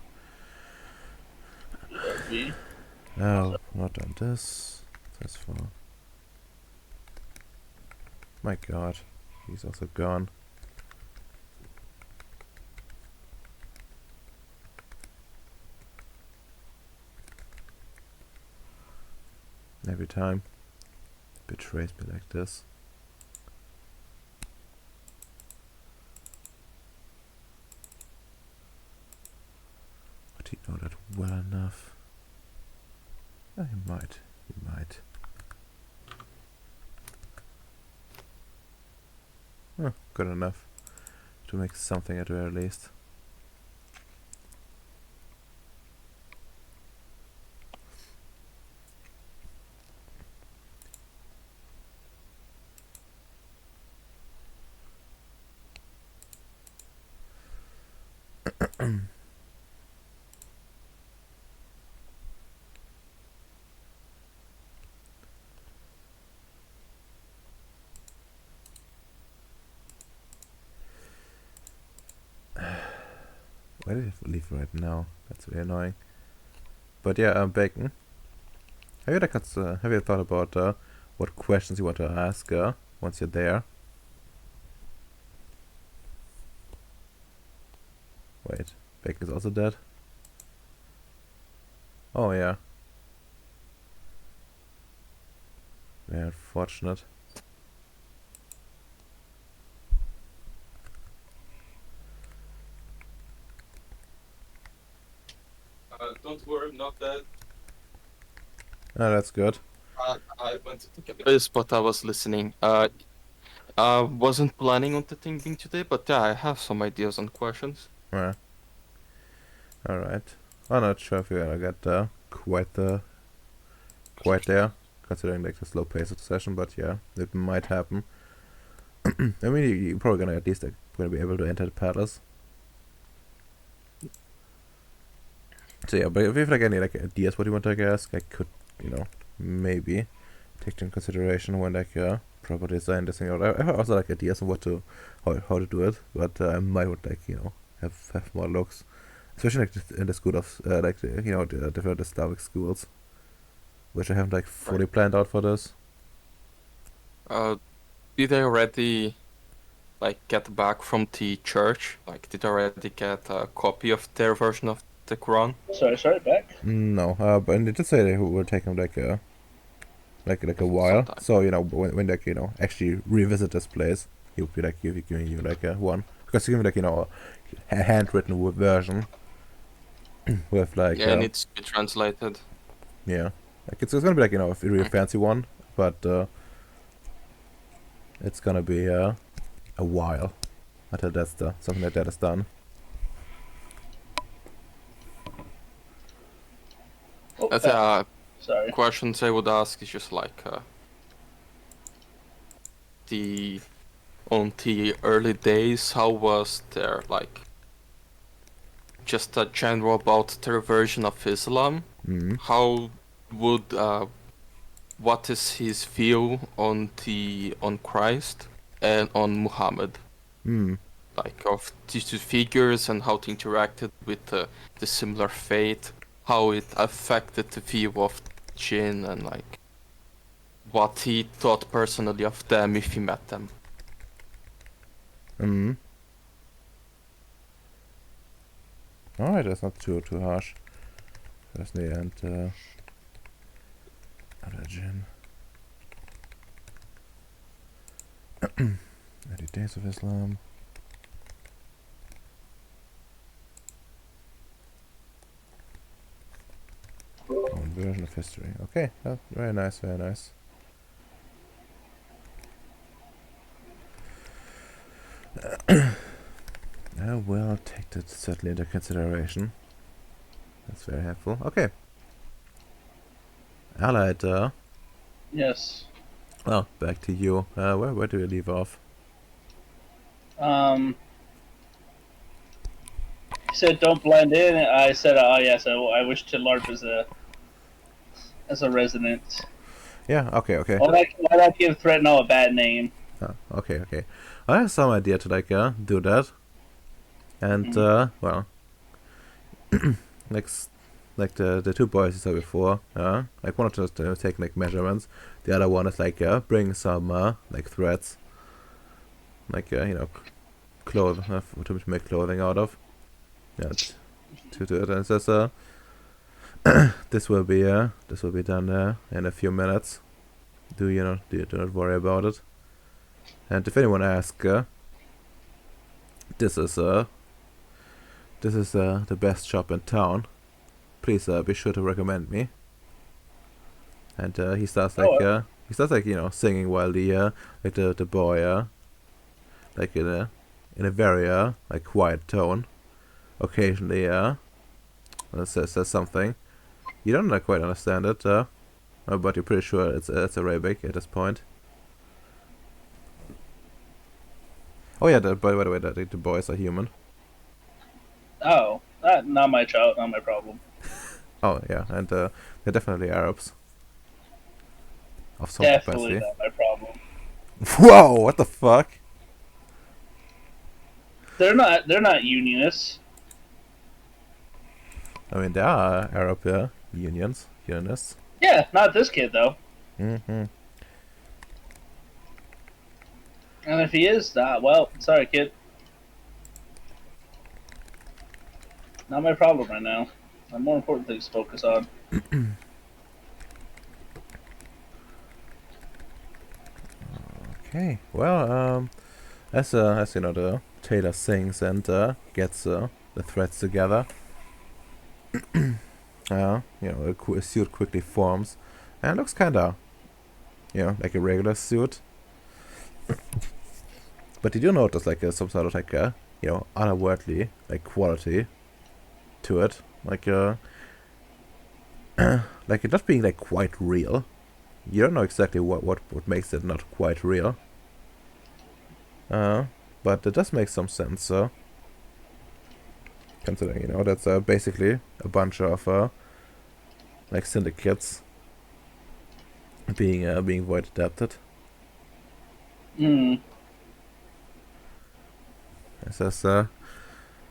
A: Oh, not on this. This far. My God, he's also gone. Every time betrays me like this. But he know that well enough. Yeah, he might. Good enough to make something at the very least. Why did I leave right now? That's very annoying. But yeah, Bacon. Have you thought about what questions you want to ask once you're there? Wait, Bacon is also dead? Oh yeah. Very unfortunate.
B: Don't worry, I'm not dead.
A: Oh, that's good.
B: I went to take a piss, but I was listening. I wasn't planning on the thinking today, but yeah, I have some ideas and questions.
A: Yeah. Alright. I'm not sure if you're gonna get quite there, considering like the slow pace of the session, but yeah, it might happen. I mean, you're probably gonna at least like, gonna be able to enter the palace. So yeah, but if you have like any like ideas what you want to ask, I could, maybe take into consideration when like proper design this thing out. I have also like ideas on how to do it, but I might would like have more looks, especially like in the school of like the different Slavic schools, which I haven't like fully planned out for this.
B: Did I already get back from the church? Like, did I already get a copy of their version of the Quran?
C: Sorry, back.
A: No, but they did say they were taking like a while.
B: Sometime.
A: So when like actually revisit this place, he would be like giving you like a one, because he give me like a handwritten version with like
B: Yeah, it needs to be translated.
A: yeah, like it's gonna be like a really fancy one, but it's gonna be a while until that's something like that is done.
C: Oh,
B: That's
C: sorry.
B: questions I would ask is just like on the early days, how was their just a general about their version of Islam?
A: Mm.
B: How would what is his view on Christ and on Muhammad?
A: Mm.
B: like of these two figures and how they interacted with the similar fate, how it affected the view of Jin, and like what he thought personally of them if he met them.
A: Mm. Alright, that's not too harsh. First the end, Jin. 90 Days of Islam. One version of history. Okay, very nice, very nice. I will take that certainly into consideration. That's very helpful. Okay. Alright,
C: Yes.
A: well, back to you. Where do we leave off?
C: He said don't blend in. I said, oh yes, I wish to LARP as a resident.
A: Yeah, okay.
C: Why not give Threatno a bad name?
A: Okay. I have some idea to like do that. And well, like the two boys you saw before, like one of them is taking like measurements, the other one is like bring some like threads, like cloth to make clothing out of. Yeah, to do it, and it says this will be done in a few minutes. Do not worry about it. And if anyone asks, this is the best shop in town. Please be sure to recommend me. And he starts singing while the boy like in a very like quiet tone occasionally says something. You don't quite understand it, but you're pretty sure it's Arabic at this point. Oh yeah, by the way, the boys are human.
C: Oh, not my problem.
A: Oh yeah, and they're definitely Arabs. Of some
C: Definitely
A: capacity.
C: not my problem.
A: Whoa! What the fuck?
C: They're not unionists.
A: I mean, there are Arab unionists.
C: Yeah, not this kid though.
A: Mm-hmm.
C: And if he is, well, sorry, kid. Not my problem right now. I have more important things to focus on.
A: Okay. Well, as you know, the tailor sings and gets the threads together. A suit quickly forms, and looks kinda, like a regular suit. But you do notice like some sort of like otherworldly like quality to it, like like it not being like quite real. You don't know exactly what makes it not quite real. But it does make some sense. Considering that's basically a bunch of like syndicates being void adapted.
C: Hmm.
A: It says,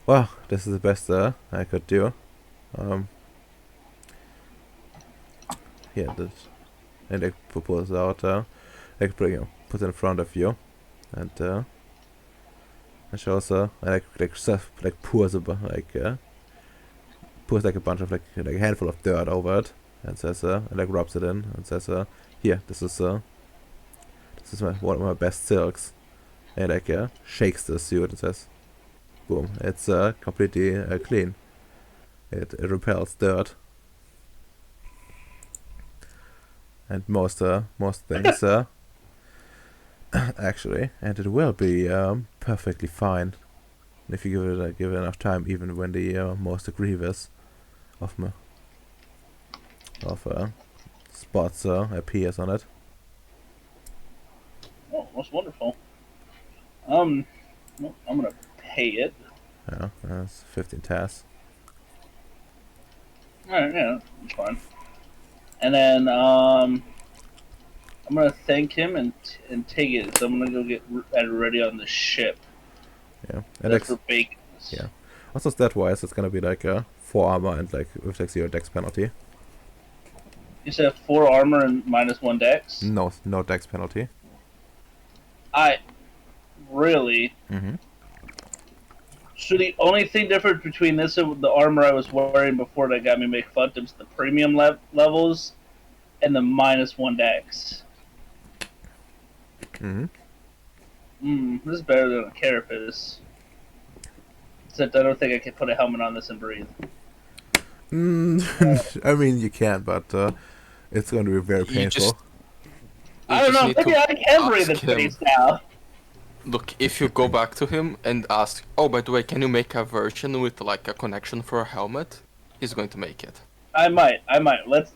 A: well, this is the best I could do. Yeah, and they propose out, like put in front of you, and shows pours pours like a bunch of like a handful of dirt over it, and says, and like rubs it in, and says, here, this is one of my best silks, and like shakes the suit and says, boom, it's completely clean. It repels dirt. And most things actually, and it will be perfectly fine if you give it enough time, even when the most grievous of spots appears on it.
C: Oh, most wonderful. Well, I'm gonna pay it.
A: Yeah, that's 15 tasks.
C: Alright, yeah, it's fine. And then I'm gonna thank him and take it. So I'm gonna go get ready on the ship.
A: Yeah. And
C: That's for bacon.
A: yeah. Also stat wise, it's gonna be like 4 armor and like with like 0 dex penalty.
C: You said 4 armor and -1 dex?
A: No dex penalty.
C: I really.
A: Mm-hmm.
C: So the only thing different between this and the armor I was wearing before that got me make fun is the premium levels and the -1 dex.
A: Mm-hmm.
C: This is better than a carapace. Except I don't think I can put a helmet on this and breathe.
A: I mean, you can, but it's going to be very
B: You just,
A: painful.
C: I don't know,
B: need
C: maybe
B: to
C: I can breathe in
B: ask him.
C: space now.
B: Look, if you go back to him and ask, oh, by the way, can you make a version with like a connection for a helmet? He's going to make it.
C: I might.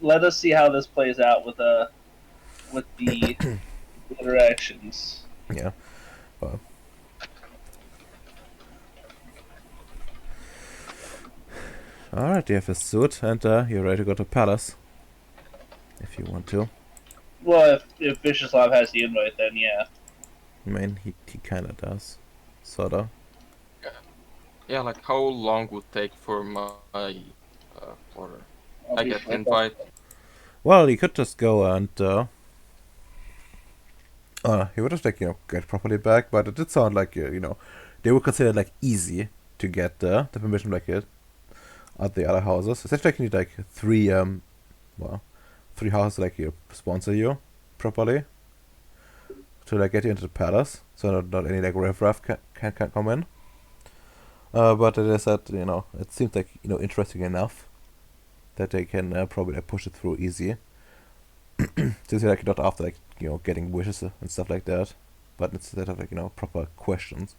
C: Let us see how this plays out with the interactions.
A: Yeah. Well. Alright, you have a suit and you're ready to go to Palace. If you want to.
C: Well, if Vishislav has the invite, then yeah.
A: I mean, he kinda does. Sorta.
B: Yeah, like how long would take for my order?
C: I'll
B: I
C: be
B: get
C: sure.
B: invite.
A: Well, you could just go and he would have like get properly back, but it did sound like they would consider it like easy to get the permission like it at the other houses. Essentially, like, you need like 3 houses like sponsor you properly to like get you into the palace, so not any like riffraff can come in. But it is that it seems like interesting enough that they can probably like, push it through easy. Since you're like not after like getting wishes and stuff like that, but instead of like proper questions.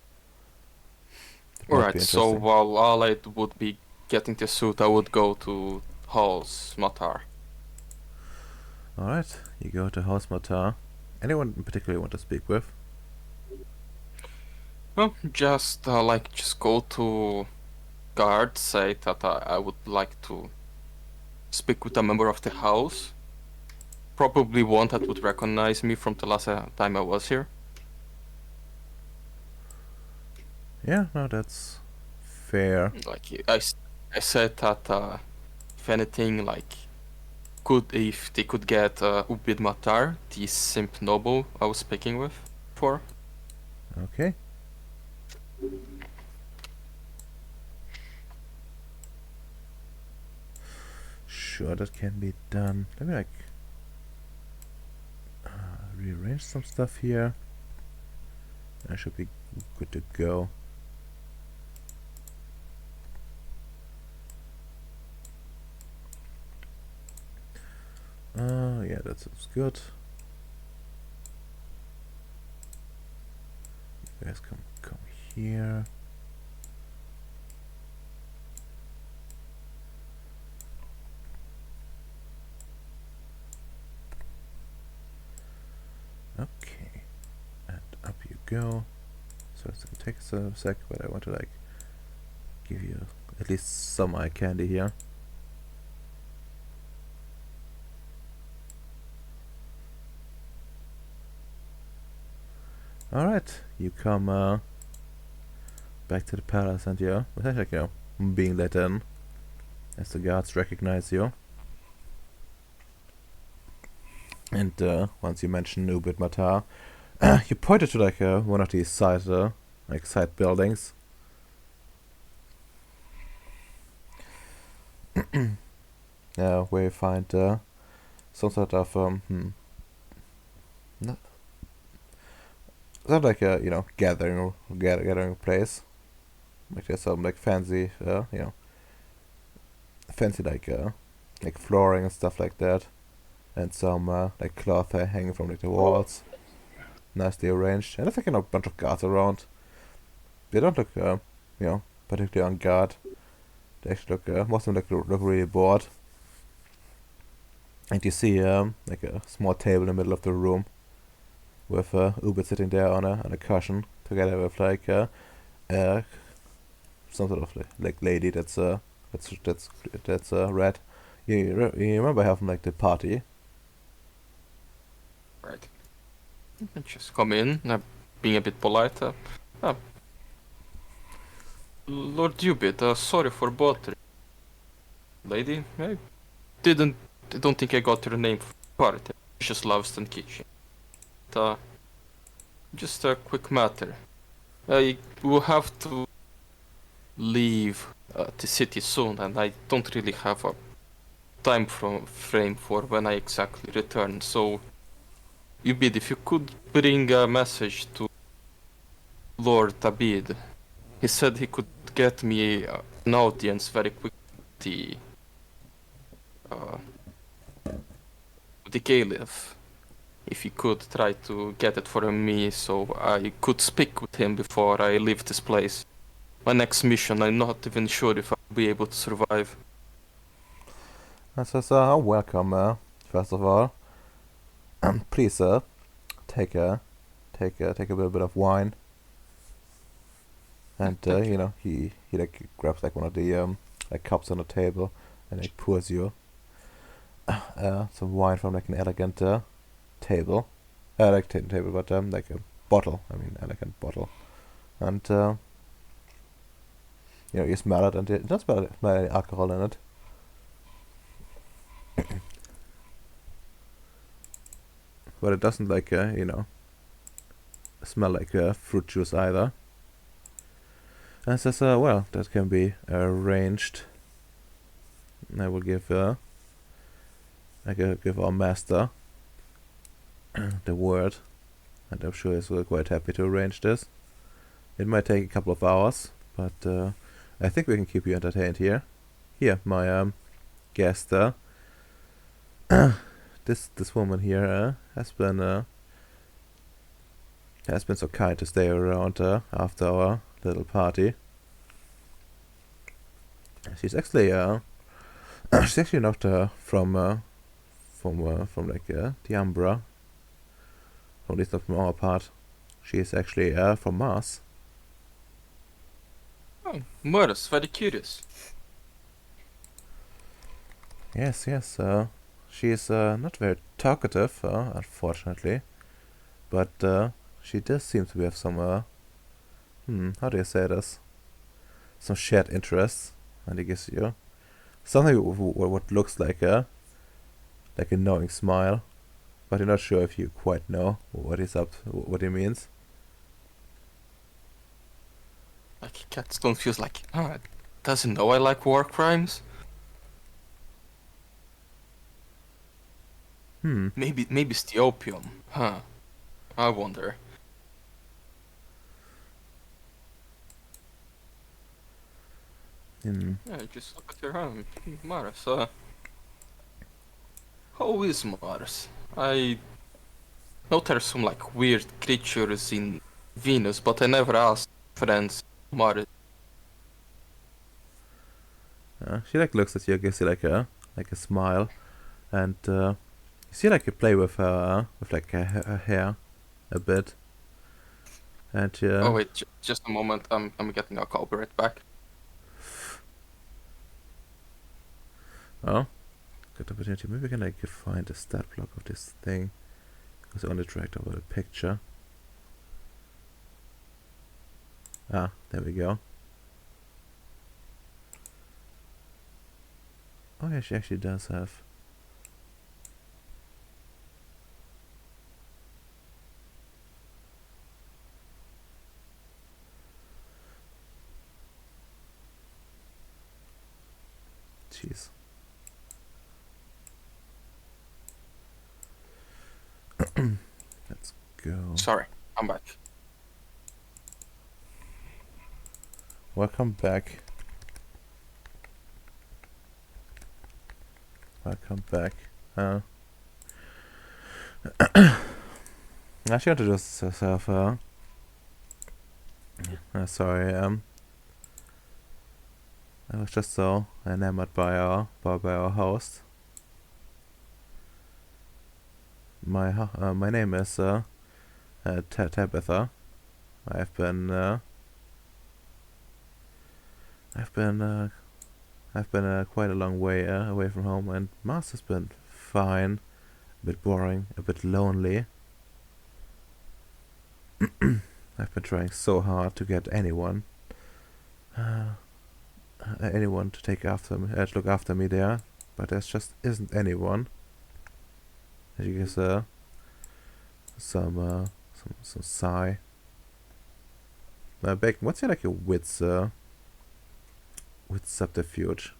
A: That might be
B: Alright, so
A: interesting.
B: while Allied would be getting the suit, I would go to Hall's Matar.
A: Alright, you go to House Matar. Anyone in particular you want to speak with?
B: Well, just just go to guard, say that I would like to speak with a member of the house. Probably one that would recognize me from the last time I was here.
A: Yeah, no, that's fair.
B: Like I said that if anything, like if they could get Ubid Matar, the simp noble I was speaking with, for.
A: Okay. Sure, that can be done. Let me like rearrange some stuff here. I should be good to go. Yeah, that sounds good. You guys come here. Okay, and up you go. So it's gonna take us a sec, but I want to like give you at least some eye candy here. Alright, you come back to the palace and you're like, being let in as the guards recognize you. And once you mention Ubid Matar, you pointed to like one of these side buildings. Where you find some sort of not like a gathering place. Like there's some like fancy fancy like flooring and stuff like that, and some like cloth hanging from like the walls, nicely arranged. And there's like a bunch of guards around. They don't look particularly on guard. They actually look most of them look really bored. And you see like a small table in the middle of the room with Ubid sitting there on a cushion together with like some sort of like lady that's red. You remember her from like the party?
B: Right. Just come in, being a bit polite. Lord Ubid, sorry for bothering. Lady, didn't I don't think I got your name for party. Just loves in kitchen. Uh, just a quick matter. I will have to leave the city soon, and I don't really have a frame for when I exactly return. So, Ubid, if you could bring a message to Lord Abid, he said he could get me an audience very quickly. Uh, the Caliph, if he could try to get it for me so I could speak with him before I leave this place. My next mission, I'm not even sure if I'll be able to survive.
A: I says, welcome, first of all. Please, take a take a little bit of wine. And
B: Thank
A: you know, he like grabs like one of the like cups on the table and like pours you some wine from like an elegant table, like table, but like a bottle. I mean, elegant bottle. And you know, you smell it, and it does smell any alcohol in it. But it doesn't like you know, smell like fruit juice either. And says, well, that can be arranged. I will give I can give our master the word, and I'm sure he's quite happy to arrange this. It might take a couple of hours, but I think we can keep you entertained here. Here, my guest. This woman here has been so kind to stay around after our little party. She's actually she's actually not from like the Umbra. At least not from our part. She is actually from Mars.
B: Oh, Mars, very curious.
A: Yes, yes. She is not very talkative, unfortunately, but she does seem to have some how do you say this? Some shared interests, and it gives you something what looks like a knowing smile, but you're not sure if you quite know what he's up, what he means.
B: Like, Catstone feels like, doesn't know I like war crimes? Maybe it's the opium, huh? I wonder.
A: Hmm.
B: Yeah, just look at your hand, Mars. How is Mars? I know there's some like weird creatures in Venus, but I never asked friends Mars.
A: She like looks at you, gives you like a smile, and you see like you play with her her hair a bit, and
B: Oh wait, just a moment. I'm getting a call. Be right back.
A: oh, good opportunity. Maybe we can like find the stat block of this thing, because I only dragged over the picture. Ah, there we go. Oh yeah, she actually does have. Jeez. Let's go.
B: Sorry, I'm back.
A: Welcome back. Welcome back. She introduces herself. Sorry. I was just so enamored by our host. My name is Tabitha. I've been quite a long way away from home, and Mars has been fine. A bit boring, a bit lonely. I've been trying so hard to get anyone anyone to take after me, to look after me there, but there's just isn't anyone. As you can see, some sigh. Bacon, what's your like your wits with subterfuge?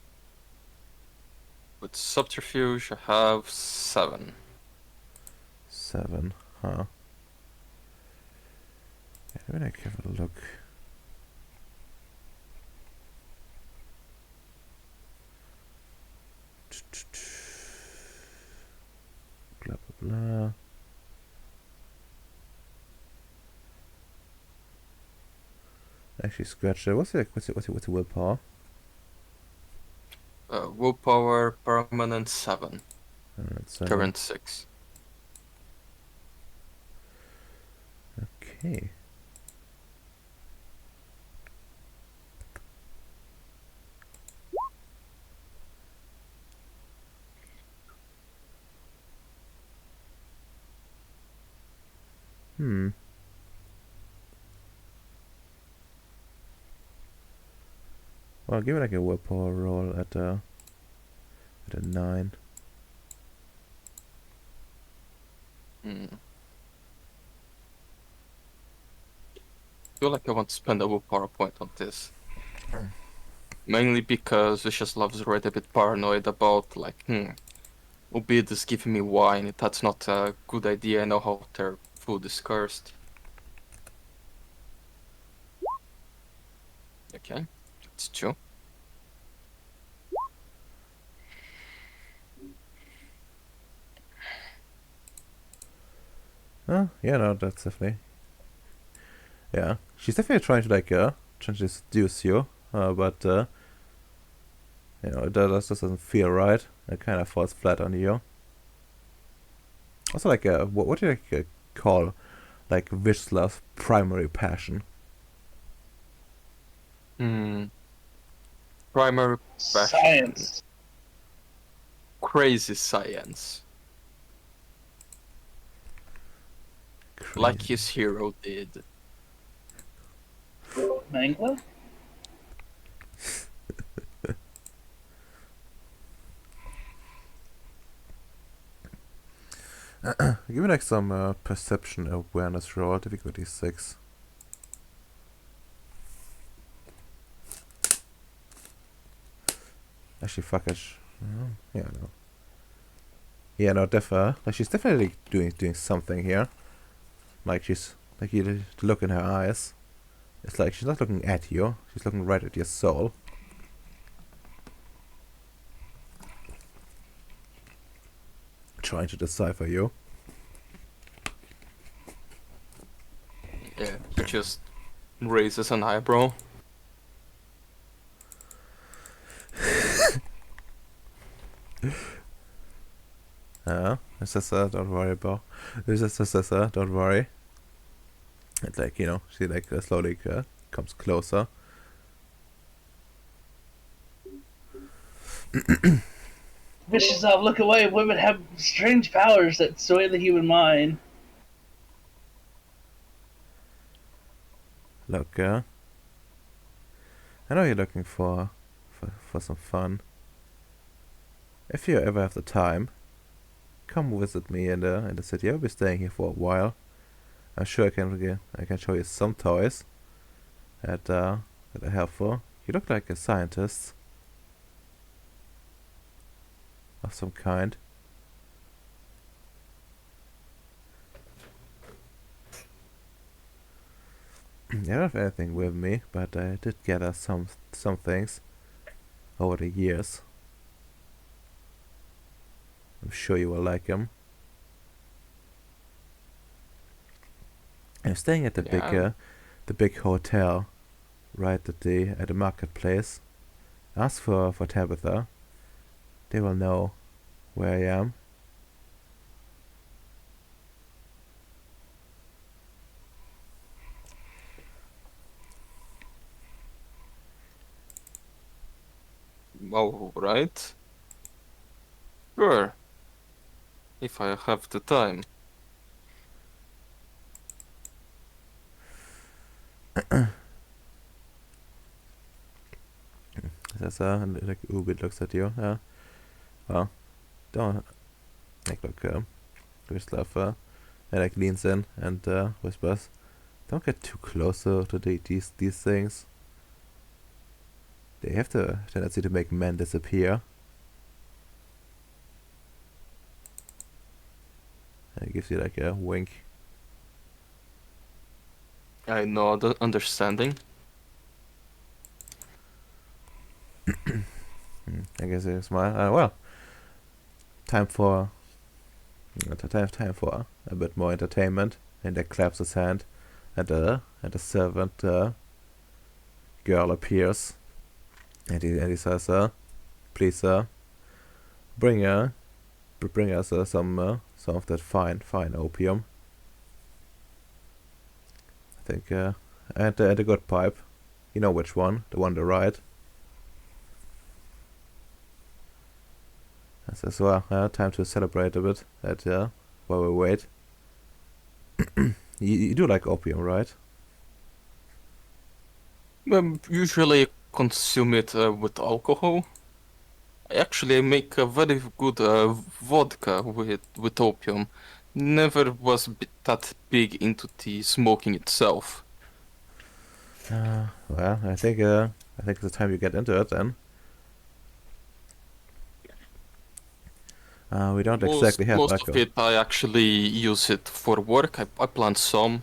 B: With subterfuge, I have 7.
A: 7, huh? Yeah, let me like have a look. Blah blah blah. Actually, scratch it. What's your willpower?
B: Willpower permanent 7.
A: That's
B: Current 6.
A: Okay. Hmm. Well, give it like a willpower roll at a 9.
B: Feel like I want to spend a willpower point on this. Mainly because Vicious is already a bit paranoid about, like, Ubid is giving me wine. That's not a good idea. I know how their food is cursed. Okay, that's 2.
A: Oh, yeah, no, that's definitely. Yeah, she's definitely trying to like trying to seduce you, but you know, that just doesn't feel right. It kind of falls flat on you. Also, like what do you like call like Vishlav's primary passion?
B: Primary passion.
C: Science.
B: Crazy science.
A: Crazy.
B: Like his hero did.
C: Mangler?
A: Give me like some perception awareness roll, difficulty 6. Actually, fuck it. Yeah, no. Yeah, no, like she's definitely doing something here. Like she's like you look in her eyes. It's like she's not looking at you. She's looking right at your soul. Trying to decipher you.
B: Yeah, he just raises an eyebrow.
A: Don't worry about. Don't worry. It's like, you know, she like slowly comes closer.
C: Vicious look away. Women have strange powers that sway the human mind.
A: Look, I know you're looking for some fun. If you ever have the time, come visit me in the city. I'll be staying here for a while. I'm sure I can show you some toys that are helpful. You look like a scientist of some kind. I don't have anything with me, but I did gather some things over the years. I'm sure you will like them. I'm staying at the big hotel, right at the marketplace. Ask for Tabitha. They will know where I am.
B: Alright. Sure. If I have the time.
A: Says, and like Ubid looks at you. Well, don't like look. Gustav, and like leans in and whispers, "Don't get too close to these things. They have the tendency to make men disappear." And he gives you like a wink.
B: I know the understanding.
A: I guess you smile. Well, time for time for a bit more entertainment. And he claps his hand, and a servant girl appears, and he says, "Please, bring us some of that fine opium. I think and a good pipe. You know which one? The one on the right." I says, "Well, time to celebrate a bit. While we wait." You do like opium, right?
B: Usually consume it with alcohol. Actually, I make a very good vodka with opium. Never was that big into the smoking itself.
A: Well, I think it's the time you get into it then. We don't exactly have
B: Most
A: alcohol.
B: of it, I actually use it for work. I plant some.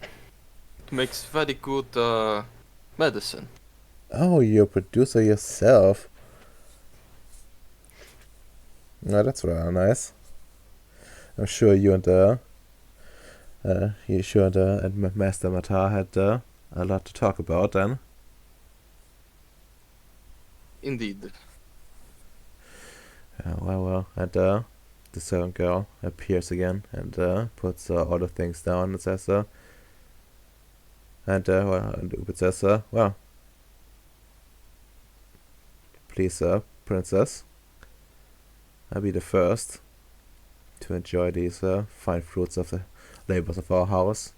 B: It makes very good medicine.
A: Oh, you're a producer yourself. No, that's rather nice. I'm sure you and Master Matar had a lot to talk about then.
B: Indeed.
A: Well, and the servant girl appears again and puts all the things down and says, and Ubid says, "Well, please, princess, I'll be the first to enjoy these fine fruits of the labors of our house."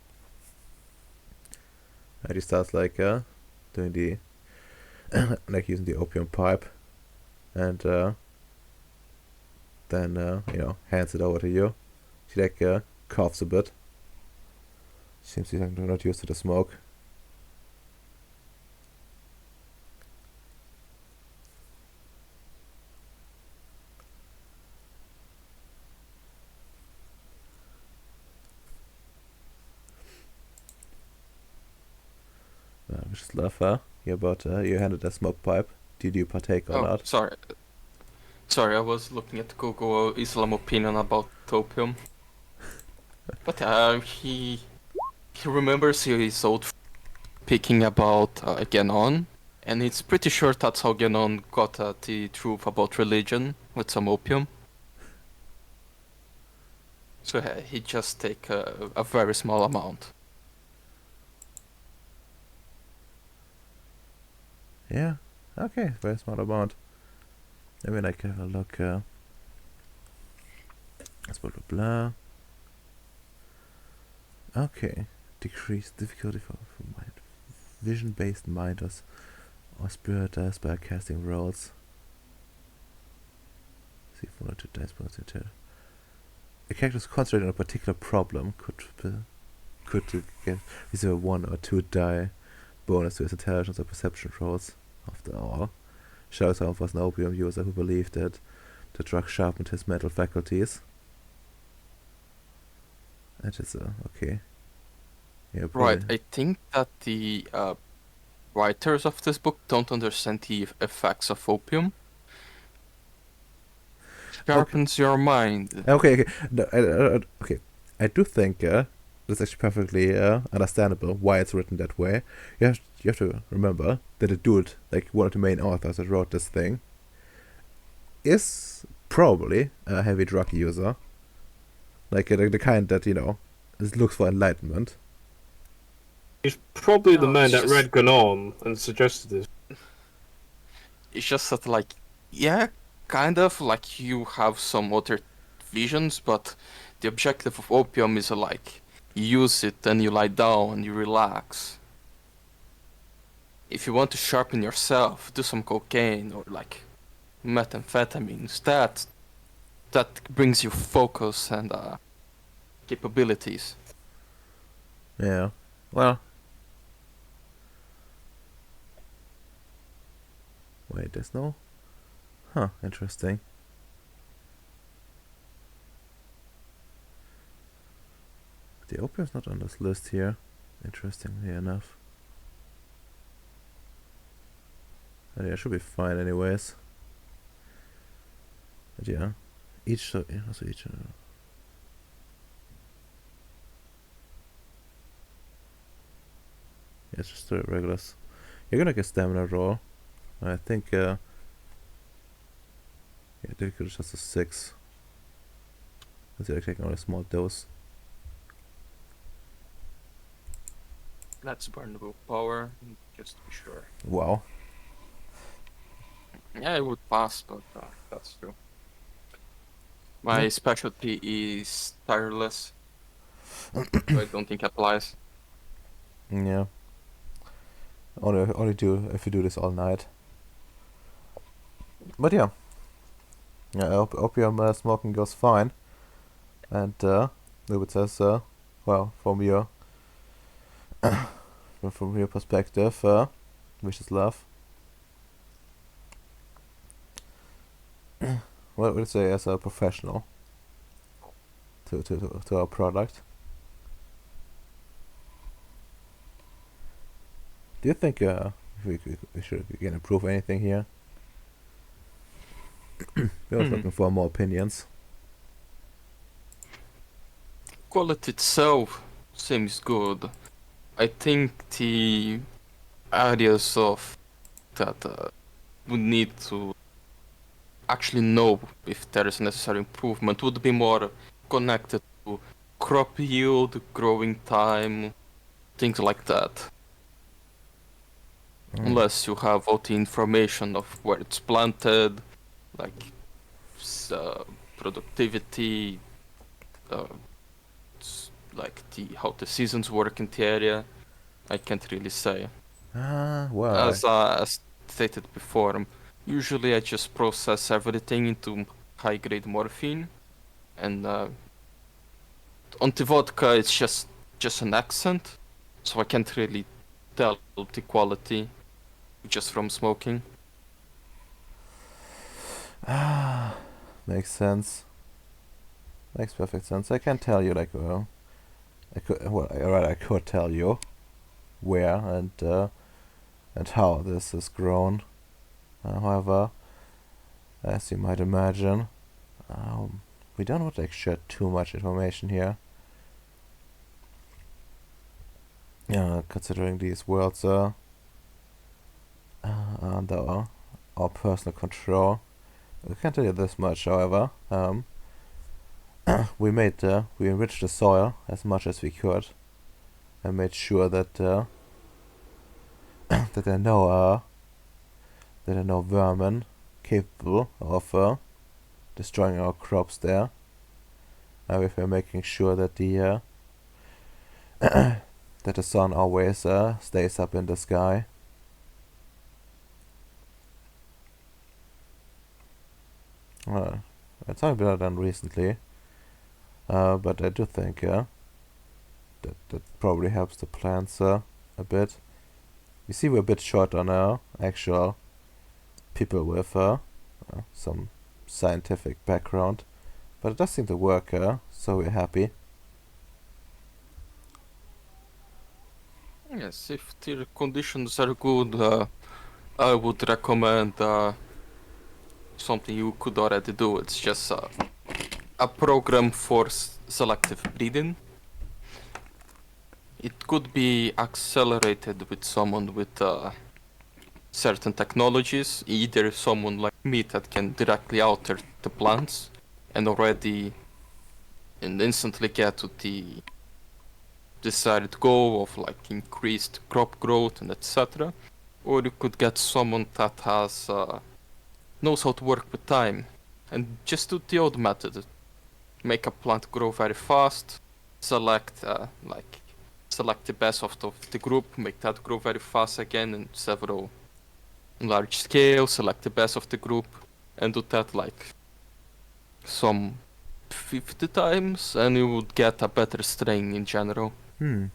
A: And he starts like doing the like using the opium pipe, and then hands it over to you. She like coughs a bit. Seems to be not used to the smoke. Vishslav, you handed a smoke pipe. Did you partake or
B: Oh,
A: not?
B: sorry. Sorry, I was looking at Google Islam opinion about opium. But he remembers his old speaking about Genon, and it's pretty sure that's how Genon got the truth about religion with some opium. So he just take a very small amount.
A: Yeah. Okay, very small amount. Let me like have a look. Blah blah blah. Okay. Decrease difficulty for mind. Vision-based minders or spirit spell casting rolls. See if one or two dice points into. A character is concentrating on a particular problem could get receive a 1 or 2 die bonus to his intelligence or perception rolls. After all, Shalom was an opium user who believed that the drug sharpened his mental faculties. That is okay. Yeah,
B: Right, I think that the writers of this book don't understand the effects of opium. Sharpens your mind.
A: Okay. No, okay. I do think that's actually perfectly understandable why it's written that way. You have to remember that the dude, like one of the main authors that wrote this thing, is probably a heavy drug user. Like the kind that looks for enlightenment.
D: He's probably the
B: No,
D: man
B: it's
D: that
B: just-
D: read Gnom and suggested this.
B: It's just that, like, yeah, kind of like you have some other visions, but the objective of opium is like you use it, then you lie down and you relax. if you want to sharpen yourself, do some cocaine or like methamphetamines. That brings you focus and capabilities.
A: Yeah. Well. Wait, there's no. Huh. Interesting. The opium's not on this list here. Interestingly enough. Yeah, it should be fine anyways. But yeah, each also each. Yeah, it's just the regulars. You're gonna get stamina roll. I think. Yeah, difficulty is just a 6. Let's see, I'm taking only a small dose.
B: Let's burn the willpower, just to be sure.
A: Wow.
B: Yeah, I would pass, but that's true. My specialty is tireless, so I don't think applies.
A: Yeah. Only do if you do this all night. But yeah. Yeah, opium smoking goes fine. And Lubit says, well, from your from your perspective, wishes love. What would you say as a professional to our product? Do you think we should again improve anything here? We're also looking for more opinions.
B: Quality itself seems good. I think the areas of that we need to actually know if there is necessary improvement would be more connected to crop yield, growing time, things like that. Unless you have all the information of where it's planted, like productivity, like how the seasons work in the area, I can't really say.
A: Well.
B: As stated before, usually I just process everything into high-grade morphine, and on the vodka it's just an accent, so I can't really tell the quality just from smoking.
A: Makes sense. Makes perfect sense. I can tell you, like, I could tell you where and how this is grown. However, as you might imagine, we don't want to share too much information here. Considering these worlds are under our personal control. We can't tell you this much, however. We enriched the soil as much as we could, and made sure that that there are no vermin capable of destroying our crops there. We're making sure that the that the sun always stays up in the sky. It's only been done recently, but I do think that probably helps the plants a bit. You see, we're a bit short on actual people with some scientific background, but it does seem to work, so we're happy.
B: Yes, if the conditions are good, I would recommend something you could already do. It's just a program for selective breeding. It could be accelerated with someone with certain technologies, either someone like me that can directly alter the plants and instantly get to the desired goal of like increased crop growth and etc. Or you could get someone that has knows how to work with time and just do the old method. Make a plant grow very fast, select select the best of the group, make that grow very fast again in several large scale, select the best of the group, and do that like some 50 times, and you would get a better strain in general.
A: Hmm.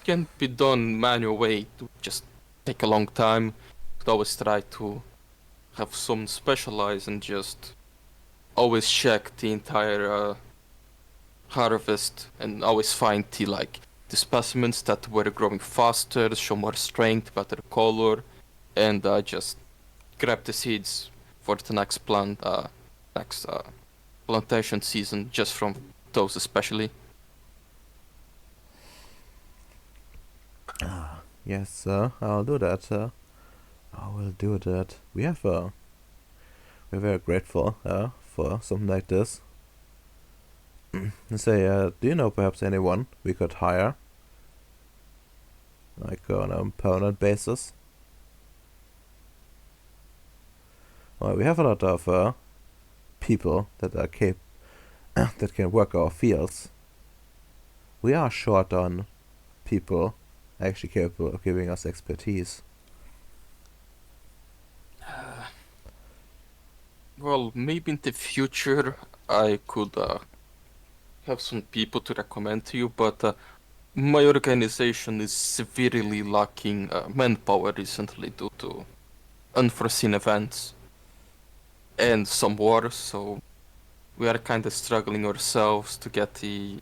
B: Can be done manual way to just take a long time. Could always try to have some specialize and just always check the entire harvest and always find the specimens that were growing faster, show more strength, better color, and just grab the seeds for the next plantation season just from those especially.
A: Yes, sir. I'll do that, sir. I will do that. We're very grateful for something like this. Say, do you know perhaps anyone we could hire? Like on a permanent basis? Well, we have a lot of people that are that can work our fields. We are short on people actually capable of giving us expertise.
B: Well, maybe in the future I could have some people to recommend to you, but my organization is severely lacking manpower recently due to unforeseen events and some wars, so we are kind of struggling ourselves to get the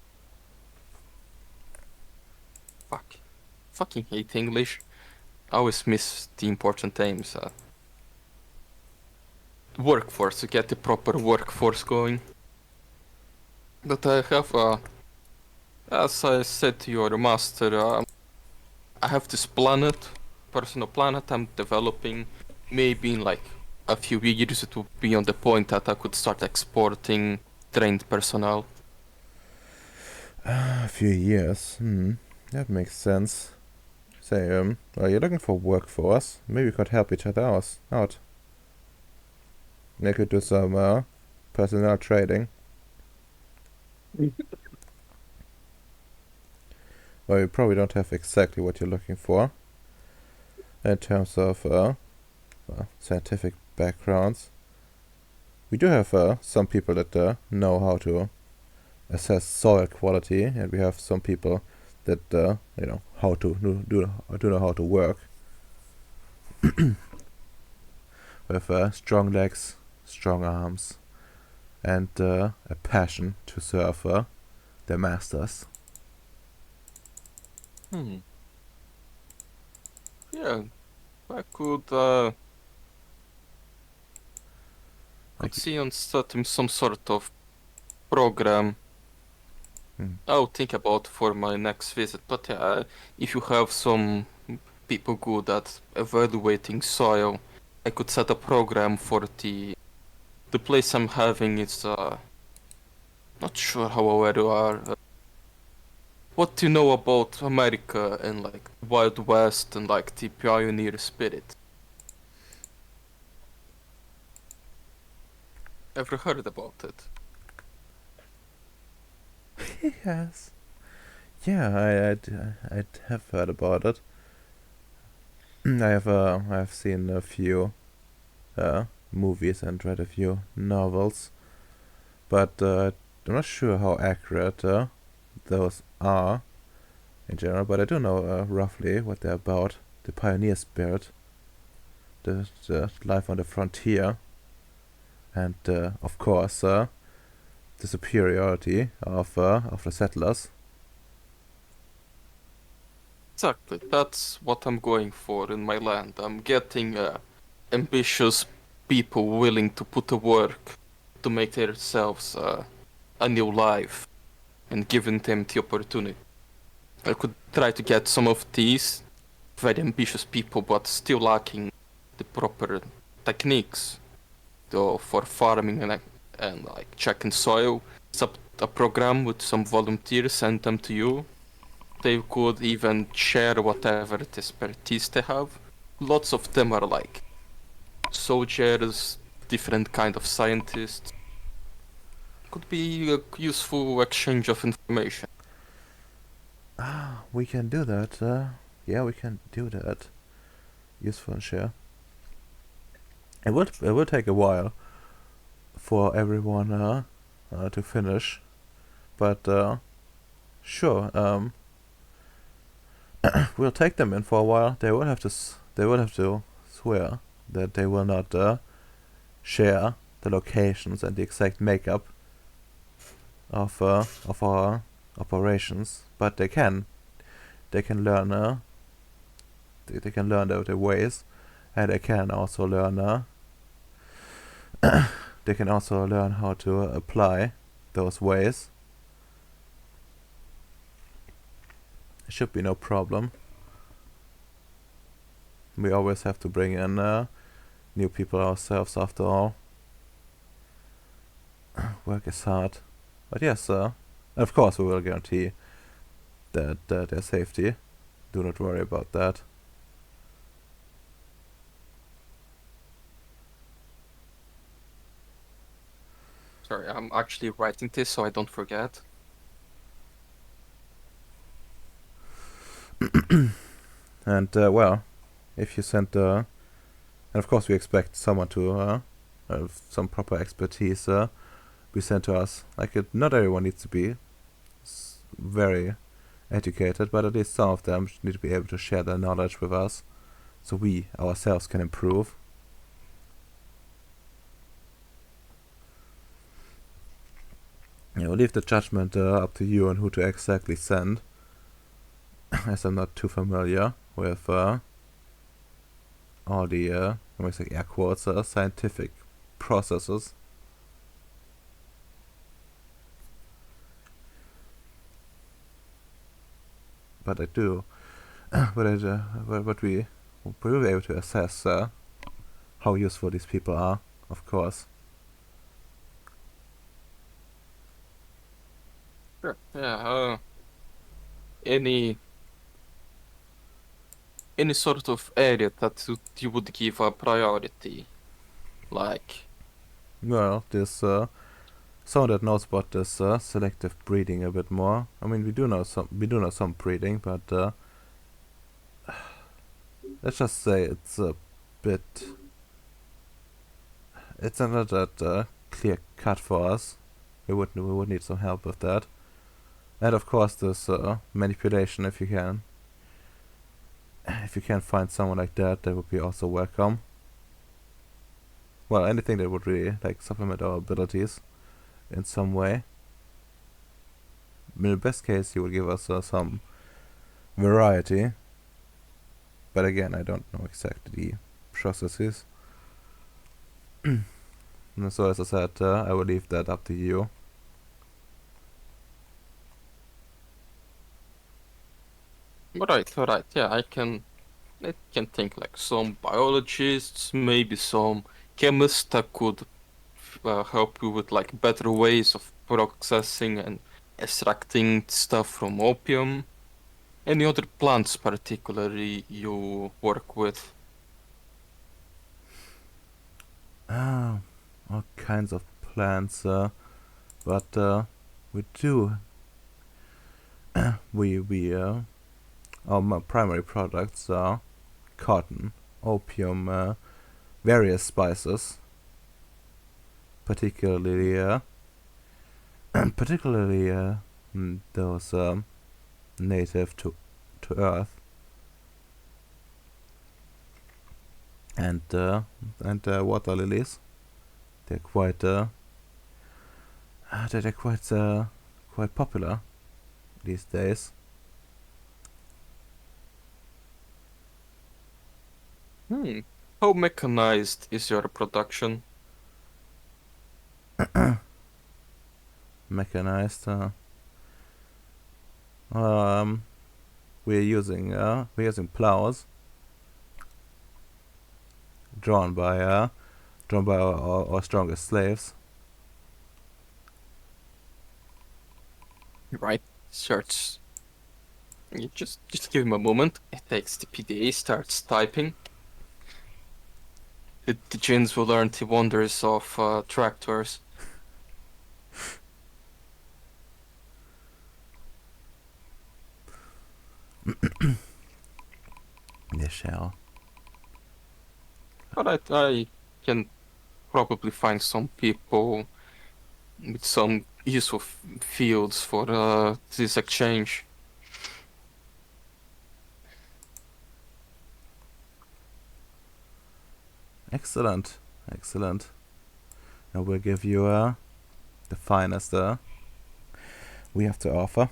B: fucking hate English. I always miss the important names. Workforce, to get the proper workforce going. But I have, as I said to your master, I have this personal planet I'm developing. Maybe in like a few years it will be on the point that I could start exporting trained personnel.
A: A few years. That makes sense. Say, well, you're looking for workforce. Maybe we could help each other out. They could do some personnel trading. Well, you probably don't have exactly what you're looking for in terms of scientific backgrounds. We do have some people that know how to assess soil quality, and we have some people that how to know how to work. With strong legs, strong arms, and a passion to serve their masters.
B: Yeah, I could see on starting some sort of program. I'll think about for my next visit, but if you have some people good at evaluating soil, I could set a program for the place I'm having. It's not sure how aware you are. What do you know about America and like Wild West and like the pioneer spirit? Ever heard about it?
A: Yes. Yeah, I'd have heard about it. I've seen a few movies and read a few novels, but I'm not sure how accurate those are in general. But I do know roughly what they're about: the pioneer spirit, the life on the frontier, and of course the superiority of the settlers.
B: Exactly, that's what I'm going for in my land. I'm getting ambitious people willing to put the work to make themselves a new life and giving them the opportunity. I could try to get some of these very ambitious people but still lacking the proper techniques for farming and like checking soil. Set up a program with some volunteers, send them to you. They could even share whatever expertise they have. Lots of them are like soldiers, different kind of scientists. Could be a useful exchange of information.
A: we can do that. Yeah, we can do that. Useful and share. It will take a while for everyone to finish, but sure. We'll take them in for a while. They will have to. They will have to swear that they will not share the locations and the exact makeup of our operations, but they can. They can learn. They can learn their ways, and they can also learn. They can also learn how to apply those ways. It should be no problem. We always have to bring in new people ourselves after all. Work is hard. But yes, of course we will guarantee that their safety. Do not worry about that.
B: Sorry, I'm actually writing this so I don't forget.
A: And well, if you send and of course we expect someone to have some proper expertise be sent to us. Like not everyone needs to be very educated, but at least some of them need to be able to share their knowledge with us, so we ourselves can improve. We'll leave the judgment up to you on who to exactly send, as I'm not too familiar with all the, let me say air quotes, scientific processes. But I do, but we will be able to assess how useful these people are, of course.
B: Sure. Yeah. Any sort of area that you would give a priority, like.
A: Well, this someone that knows about this selective breeding a bit more. I mean, we do know some breeding, but let's just say it's a bit. It's not that clear cut for us. We would need some help with that, and of course this manipulation. If you can find someone like that, that would be also welcome. Well, anything that would really like supplement our abilities in some way. In the best case, he would give us some variety. But again, I don't know exactly the processes. And so as I said, I will leave that up to you.
B: Alright, yeah, I can think like some biologists, maybe some chemists that could help you with like better ways of processing and extracting stuff from opium. Any other plants particularly you work with?
A: All kinds of plants, but we do. Our primary products are cotton, opium, various spices, particularly those native to Earth, and water lilies. They're quite quite popular these days.
B: How mechanized is your production?
A: Mechanized. We're using plows drawn by our strongest slaves.
B: Right, search. You just give him a moment. It takes the PDA, starts typing. The gins will learn the wonders of tractors.
A: They shall.
B: Alright, I can probably find some people with some useful fields for this exchange.
A: Excellent, excellent. I will give you the finest we have to offer.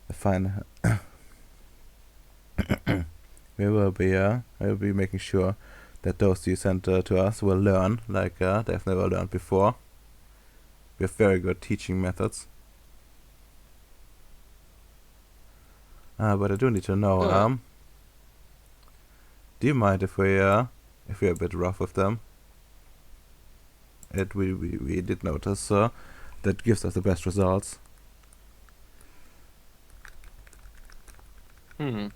A: The fine. we will be making sure that those you sent to us will learn like they've never learned before. We have very good teaching methods. But I do need to know. Do you mind if we're a bit rough with them? We did notice that gives us the best results.
B: Hmm.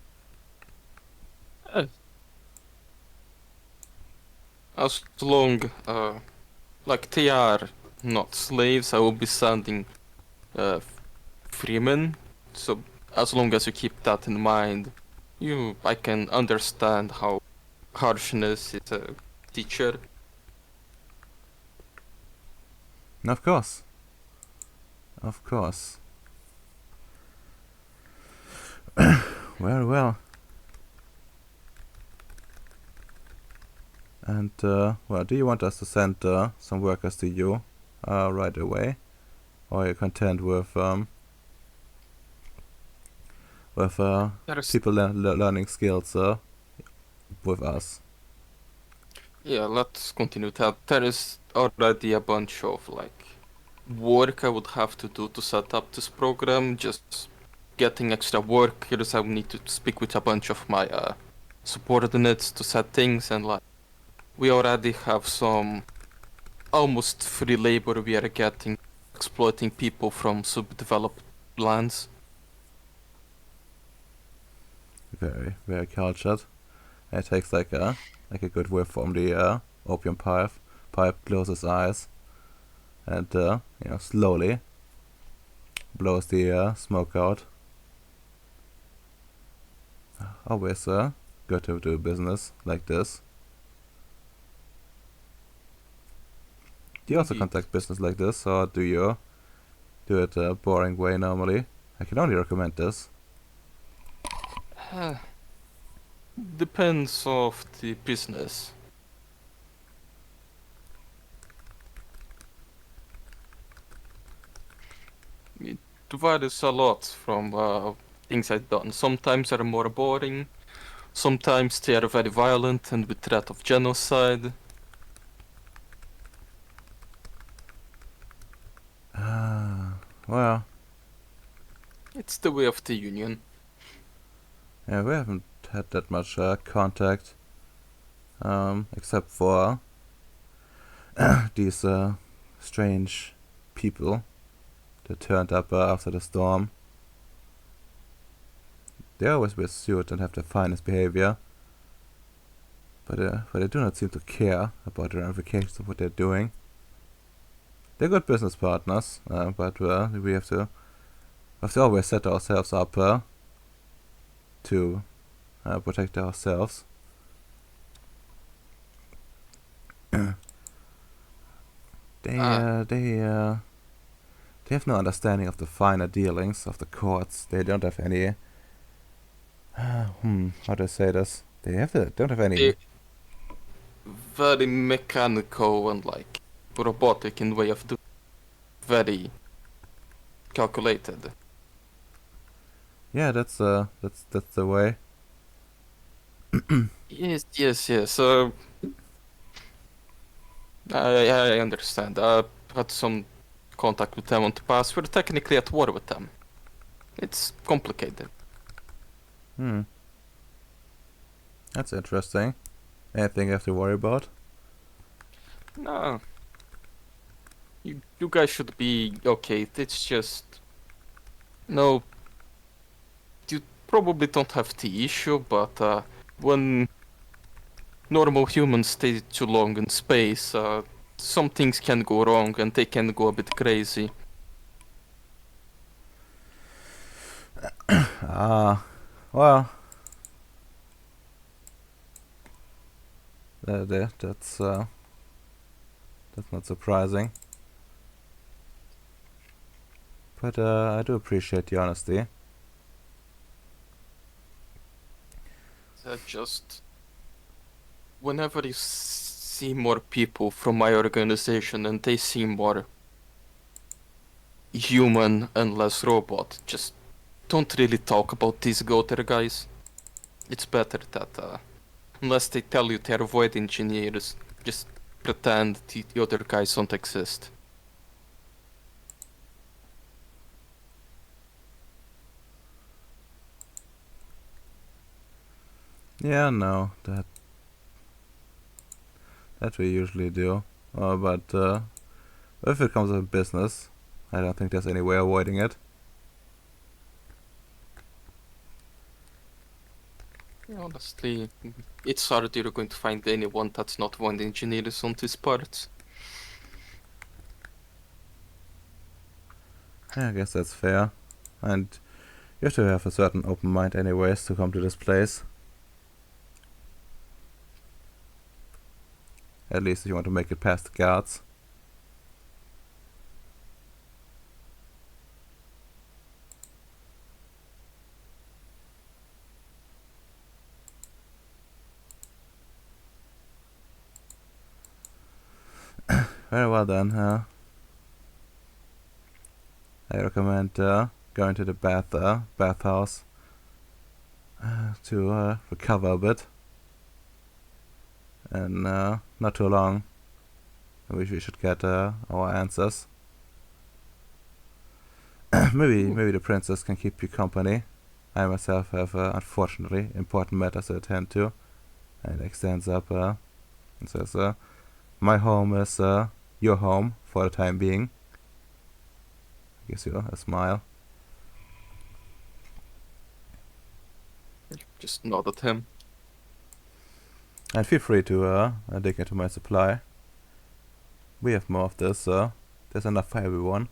B: As long, like they are not slaves, I will be sending freemen. So as long as you keep that in mind, I can understand how harshness is a teacher.
A: Of course. Of course. Well. And, well, do you want us to send some workers to you right away? Or are you content with people learning skills with us?
B: Yeah, let's continue that. There is already a bunch of like work I would have to do to set up this program. Just getting extra workers, I would need to speak with a bunch of my subordinates to set things, and like we already have some almost free labor we are getting, exploiting people from subdeveloped lands.
A: Very, very cultured. It takes like a good whiff from the opium pipe. Closes eyes, and slowly blows the smoke out. Always good to do business like this. Do you also
B: Indeed.
A: conduct business like this, or do you do it a boring way normally? I can only recommend this.
B: Depends of the business. It varies a lot from things I've done. Sometimes they're more boring, sometimes they are very violent and with threat of genocide.
A: Well,
B: It's the way of the Union.
A: yeah, we haven't had that much contact, except for these strange people that turned up after the storm. They always wear suits and have the finest behavior, but they do not seem to care about the ramifications of what they're doing. They're good business partners, but we have to always set ourselves up to protect ourselves. They have no understanding of the finer dealings of the courts. They don't have any. How do I say this? Don't have any.
B: They very mechanical and like robotic in way of doing. Very calculated.
A: Yeah, that's the way.
B: Yes. I understand. I had some contact with them on the past. We're technically at war with them. It's complicated.
A: That's interesting. Anything you have to worry about?
B: No. You guys should be okay. It's just no. You probably don't have the issue, but when normal humans stay too long in space, some things can go wrong and they can go a bit crazy.
A: Well, that's not surprising. But I do appreciate the honesty.
B: That just whenever you see more people from my organization and they seem more human and less robot, just don't really talk about these Goter guys. It's better that unless they tell you they're void engineers, just pretend the other guys don't exist.
A: Yeah, no, that we usually do. But if it comes to business, I don't think there's any way avoiding it.
B: Honestly, it's hard you're going to find anyone that's not void engineers on these parts.
A: Yeah, I guess that's fair. And you have to have a certain open mind anyways to come to this place. At least if you want to make it past the guards. Very well then. I recommend going to the bathhouse to recover a bit. And not too long, we should get our answers. maybe the princess can keep you company. I myself have unfortunately important matters to attend to. And extends up and says, "My home is your home for the time being." Gives you a smile.
B: Just nod at him.
A: And feel free to dig into my supply. We have more of this. There's enough for everyone.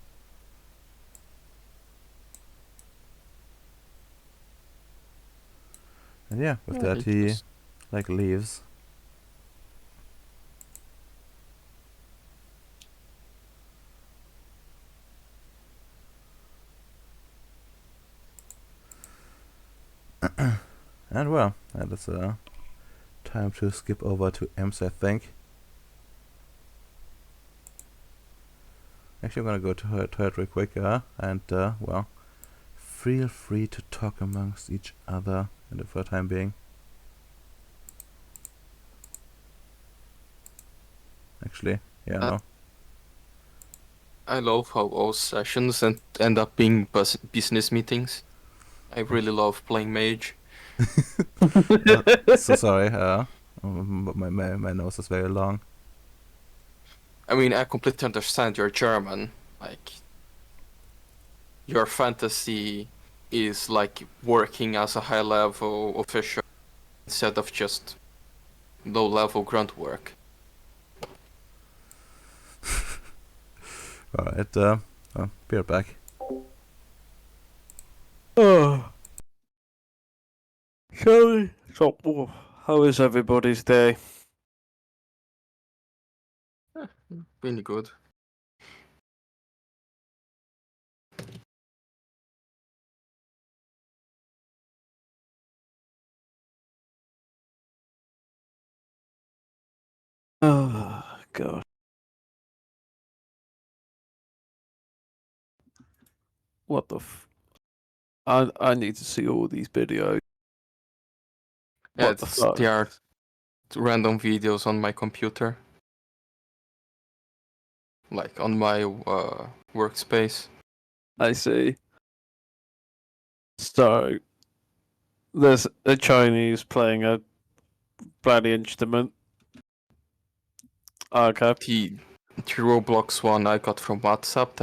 A: And yeah, with that he like leaves. And well, that is time to skip over to Ems, I think. Actually, I'm gonna go to her real quick, and well, feel free to talk amongst each other for the time being. Actually, yeah, no.
B: I love how all sessions end up being business meetings. I really love playing mage.
A: So sorry, but my nose is very long.
B: I mean, I completely understand you're German. Like, your fantasy is like working as a high-level official instead of just low-level grunt work.
A: Alright, be right back.
D: Oh. Sorry. So, how is everybody's day?
B: Really good.
D: Oh, God. What the I need to see all these videos.
B: Yeah,
D: What the fuck?
B: they are random videos on my computer. Like, on my workspace.
D: I see. So, there's a Chinese playing a bloody instrument. Okay.
B: The Roblox one I got from WhatsApp,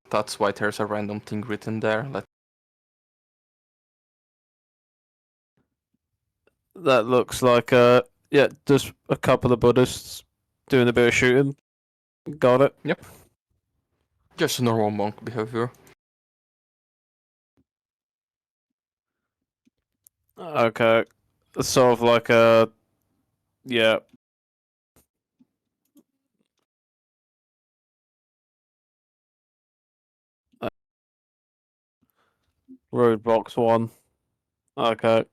B: that's why there's a random thing written there.
D: That looks like yeah, just a couple of Buddhists doing a bit of shooting. Got it.
B: Yep. Just normal monk behavior.
D: Okay. Sort of like a yeah. Roadblocks 1. Okay.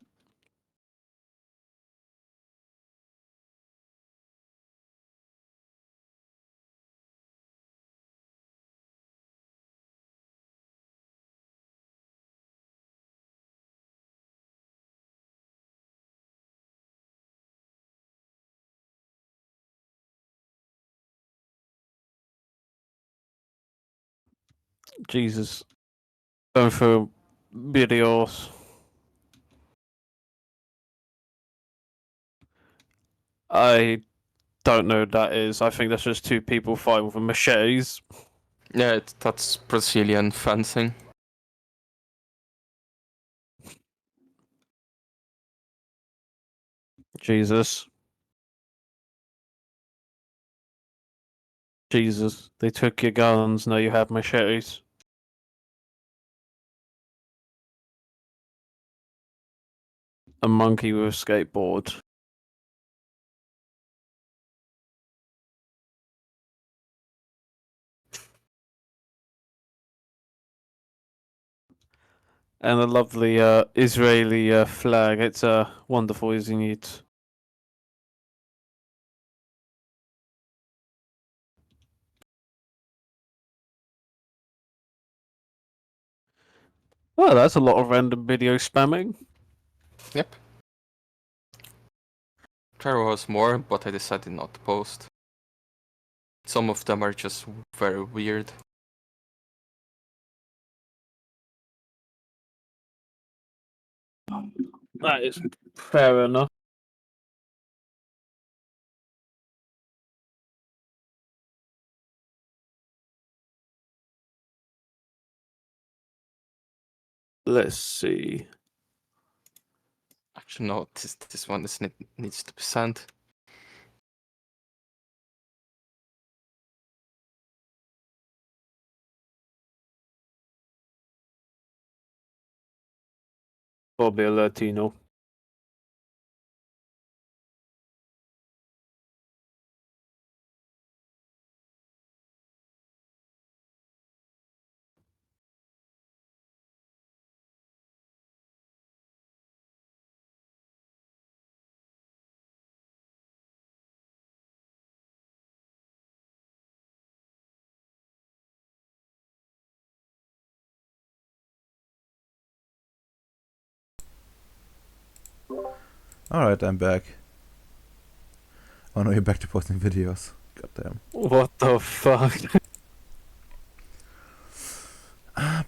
D: Jesus. Going through videos. I don't know who that is. I think that's just two people fighting with machetes.
B: Yeah, that's Brazilian fencing.
D: Jesus. Jesus. They took your guns, now you have machetes. A monkey with a skateboard. And a lovely Israeli flag. It's wonderful, isn't it? Well, that's a lot of random video spamming.
B: Yep. There was more, but I decided not to post. Some of them are just very weird.
D: That is fair enough. Let's see.
B: Actually, no, this one needs to be sent.
D: Probably a Latino.
A: Alright, I'm back. Oh no, you're back to posting videos. Goddamn.
D: What the fuck?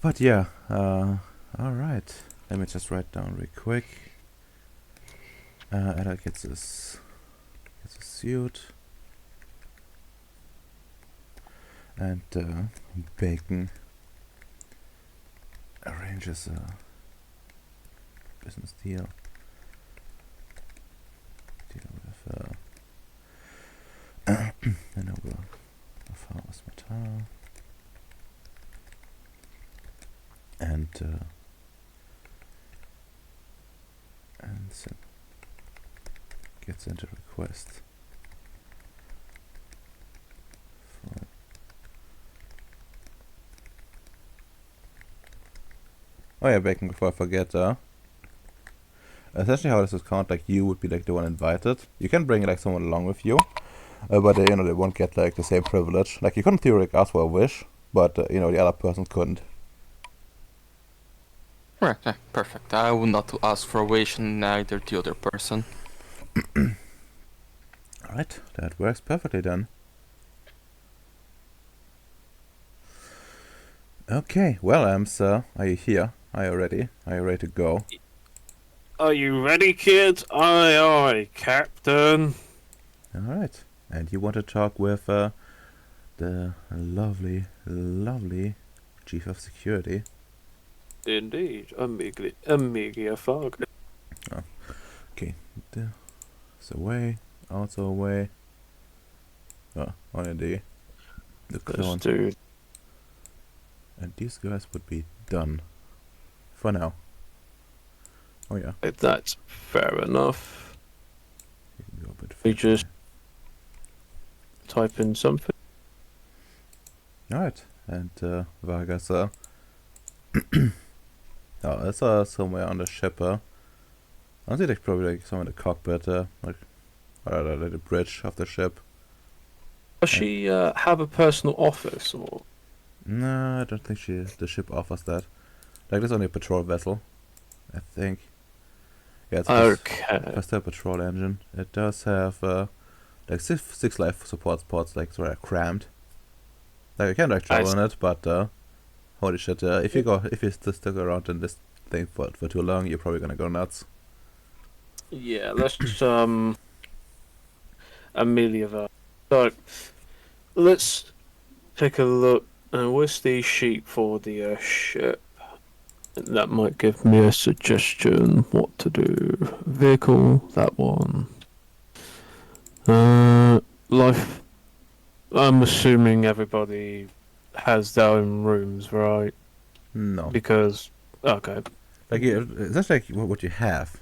A: But yeah, alright. Let me just write down real quick. Ella gets a suit. And Bacon arranges a business deal. With then I will Farmers Mataro. And so gets into request for oh yeah, Bacon, before I forget, essentially how this is count, like you would be like the one invited. You can bring like someone along with you, but you know, they won't get like the same privilege. Like you couldn't theoretically ask for a wish, but you know, the other person couldn't.
B: Right, yeah, perfect. I will not ask for a wish, and neither the other person.
A: Alright, that works perfectly then. Okay, well, Ems, are you here? Are you ready? Are you ready to go?
D: Are you ready, kids? Aye, aye, Captain.
A: Alright, and you want to talk with the lovely, lovely Chief of Security.
D: Indeed, Amiga Fog.
A: Okay, it's away, also away. Oh, only the clone.
D: Dude.
A: And these guys would be done. For now. Oh yeah.
D: That's fair enough.
A: You can go a bit
D: We
A: faster.
D: just type in something.
A: Alright, and Vargas, oh, it's somewhere on the ship, I think like probably like somewhere in the cockpit, like, or like the bridge of the ship.
D: Does she have a personal office or?
A: No, I don't think the ship offers that. Like, there's only a patrol vessel, I think. Yeah, it's
D: Okay.
A: just a patrol engine. It does have, like six life support pods, like, sort of crammed. Like, you can like travel in it, but, holy shit, if you stick around in this thing for too long, you're probably gonna go nuts.
D: Yeah, let's Amelia that. So let's take a look. Where's the sheet for the ship? That might give me a suggestion what to do. Vehicle, that one. Life. I'm assuming everybody has their own rooms, right?
A: No.
D: Because okay,
A: Like, that's like what you have.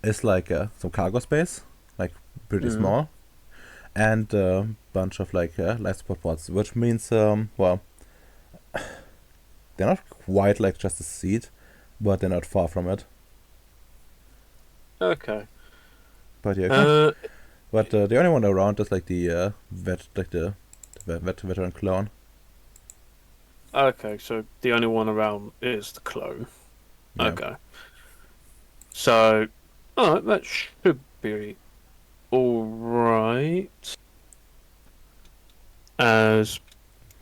A: It's like some cargo space, like pretty
D: Mm.
A: small, and a bunch of like life support pods, which means, well, they're not quite like just a seat, but they're not far from it.
D: Okay.
A: But yeah,
D: Uh,
A: but the only one around is like the veteran clone.
D: okay. So the only one around is the clone.
A: Yeah.
D: Okay. So, alright, that should be alright. As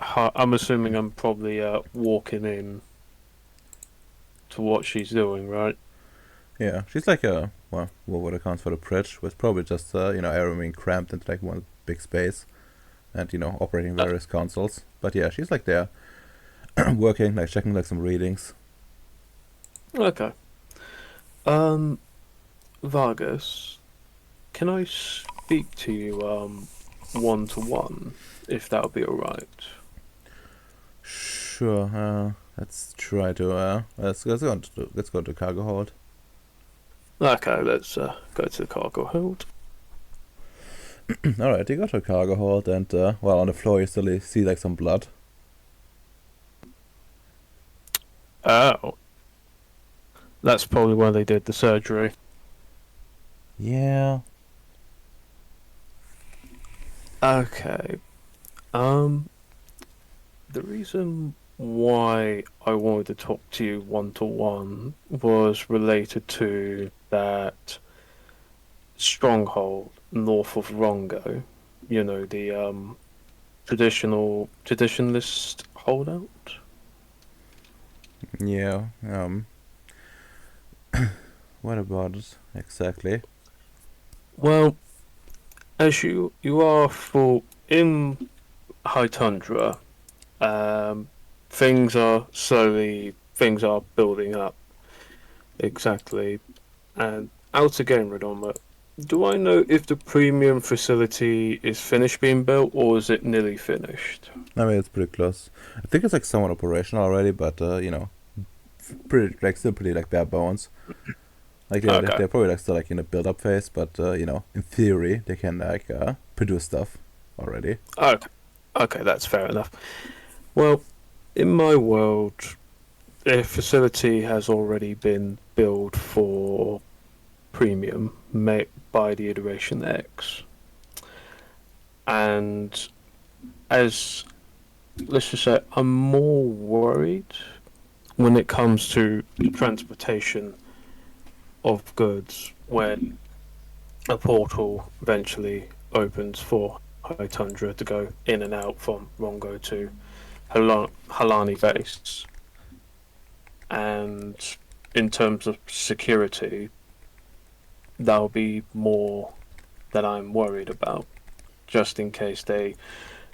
D: I'm assuming I'm probably walking in to what she's doing, right?
A: Yeah, she's like a, well, what accounts for the bridge, with probably just everything cramped into like one big space, and operating various consoles. But yeah, she's like there, working, like checking like some readings.
D: Okay. Vargas, can I speak to you one to one, if that would be alright?
A: Sure. Let's try to let's go to cargo hold.
D: Okay, let's go to the cargo hold.
A: All right, you go to cargo hold, and well, on the floor you still see like some blood.
D: Oh. That's probably where they did the surgery.
A: Yeah.
D: Okay. The reason why I wanted to talk to you one to one was related to that stronghold north of Rongo. You know, the traditionalist holdout.
A: Yeah. What about it exactly?
D: Well, as you are for in high tundra, things are building up exactly, and outer game Redoma. Do I know if the premium facility is finished being built or is it nearly finished?
A: I mean, it's pretty close. I think it's like somewhat operational already, but pretty like still pretty like bare bones. Like they're probably like still like in the build up phase, but in theory they can like produce stuff already.
D: Okay, that's fair enough. Well, in my world, a facility has already been built for premium made by the iteration X, and as let's just say, I'm more worried when it comes to transportation of goods when a portal eventually opens for High Tundra to go in and out from Rongo to Halani base. And in terms of security, that'll be more that I'm worried about, just in case they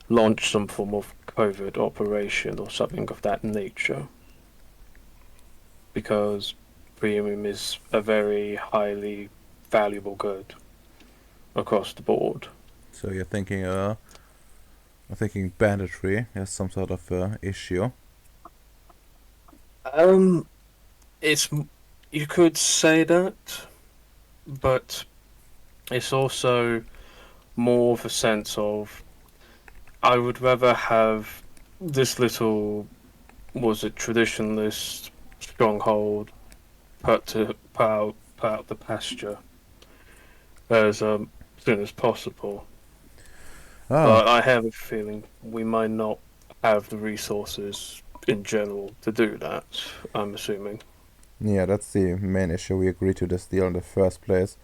D: launch some form of covert operation or something of that nature. Because premium is a very highly valuable good across the board.
A: So you're thinking I'm thinking banditry has some sort of issue.
D: It's You could say that, but it's also more of a sense of I would rather have this little, was it traditionalist stronghold put out the pasture as soon as possible.
A: Oh,
D: But I have a feeling we might not have the resources in general to do that. I'm assuming.
A: yeah, that's the main issue. We agreed to this deal in the first place.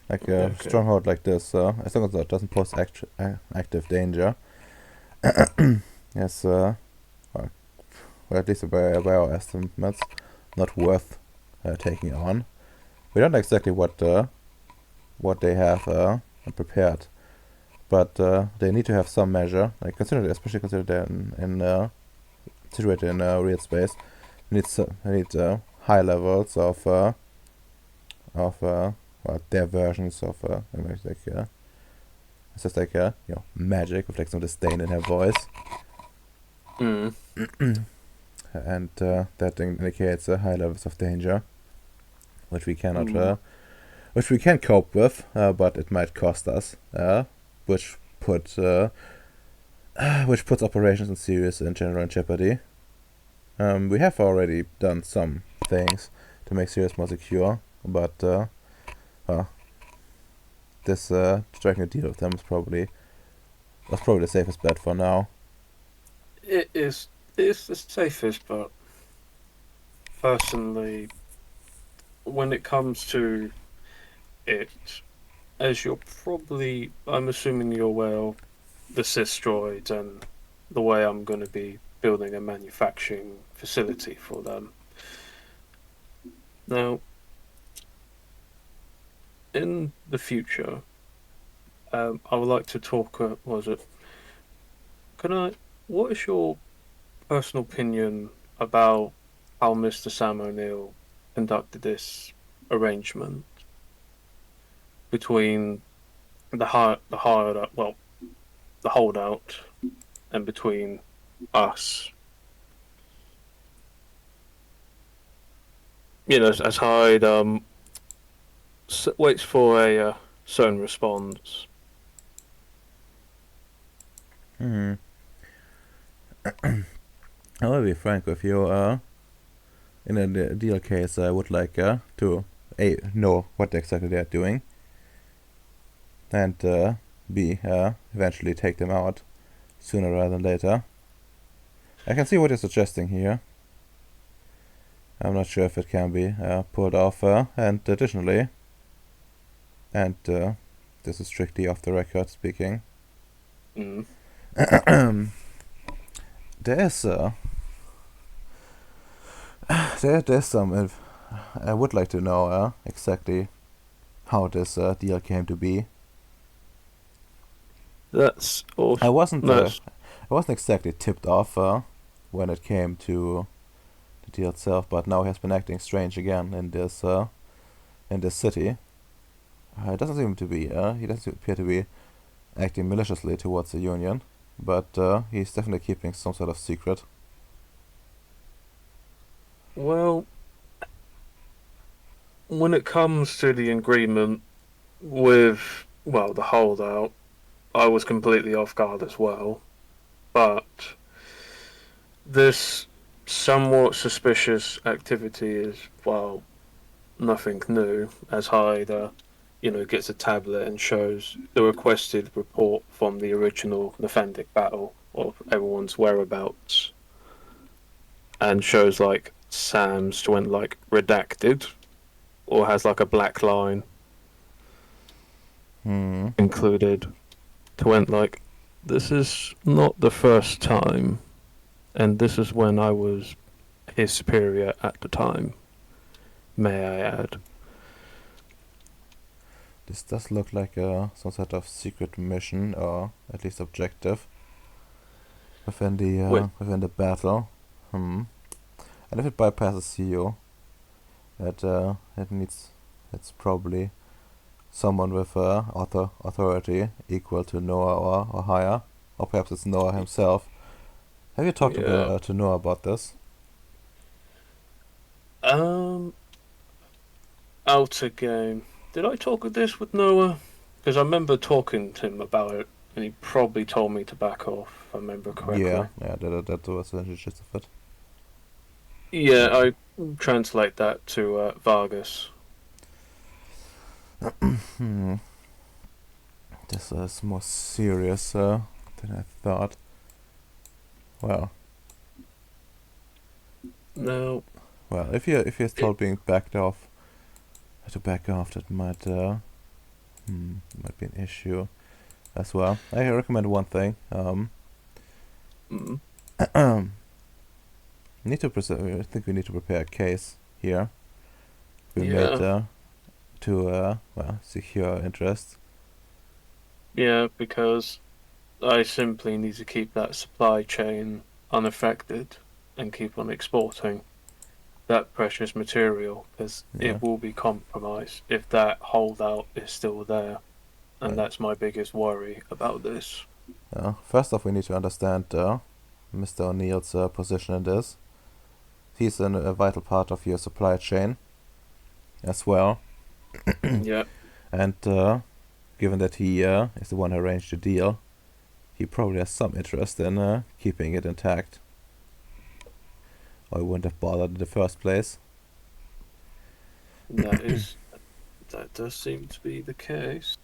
A: Like a
D: Okay.
A: stronghold like this, as long as it doesn't pose active danger, yes, or at least by our estimates, not worth taking on. We don't know exactly what they have prepared, but they need to have some measure. Like especially consider they're situated in real space. They need high levels of well, their versions of like it's just like magic with like some disdain in her voice,
D: Mm.
A: and that indicates high levels of danger, which we cannot
D: Mm.
A: which we can cope with, but it might cost us, which put which puts operations in Ceres in general in jeopardy. We have already done some things to make Ceres more secure, but well, this striking a deal with them was probably the safest bet for now.
D: It is. It's the safest, but personally, when it comes to it, as you're probably, I'm assuming you're aware of the Sistroids and the way I'm going to be building a manufacturing facility for them. Now, in the future, I would like to talk. Was it? Can I? What is your personal opinion about how Mr. Sam O'Neill conducted this arrangement between the holdout, and between us? As Hyde waits for a certain response.
A: Hmm. I will be frank with you. In a deal case, I would like to know what exactly they are doing, and b eventually take them out sooner rather than later. I can see what you're suggesting here. I'm not sure if it can be pulled off. And additionally, and this is strictly off the record speaking,
D: Mm.
A: there is there's some. I would like to know exactly how this deal came to be.
D: That's
A: I
D: also
A: wasn't
D: that's
A: I wasn't exactly tipped off when it came to the deal itself, but now he has been acting strange again in this city. It doesn't seem to be. He doesn't appear to be acting maliciously towards the Union, but he's definitely keeping some sort of secret.
D: well. When it comes to the agreement with the holdout, I was completely off guard as well. But this somewhat suspicious activity is nothing new. As Hyde, gets a tablet and shows the requested report from the original Nephandic battle of everyone's whereabouts, and shows like Sam's went like redacted or has like a black line
A: Hmm.
D: included to went like this is not the first time, and this is when I was his superior at the time, may I add.
A: This does look like some sort of secret mission, or at least objective
D: Wait,
A: within the battle. Hmm. And if it bypasses you, it's probably someone with authority equal to Noah or higher, or perhaps it's Noah himself. Have you talked
D: yeah.
A: to Noah about this?
D: Um, outer game. Did I talk of this with Noah? Because I remember talking to him about it, and he probably told me to back off, if I remember correctly.
A: Yeah, that was the gist of it.
D: Yeah, I translate that to Vargas.
A: Hmm. This is more serious than I thought. Well,
D: No,
A: if you're told being backed off, to back off, that might be an issue as well. I recommend one thing.
D: mm,
A: Need to I think we need to prepare a case here. We made
D: yeah,
A: to secure interest.
D: yeah, because I simply need to keep that supply chain unaffected and keep on exporting that precious material because
A: Yeah.
D: it will be compromised if that holdout is still there, and
A: Right.
D: that's my biggest worry about this.
A: First off, we need to understand Mr. O'Neill's position in this. He's a vital part of your supply chain as well,
D: Yeah,
A: and given that he is the one who arranged the deal, he probably has some interest in keeping it intact, or he wouldn't have bothered in the first place.
D: that does seem to be the case.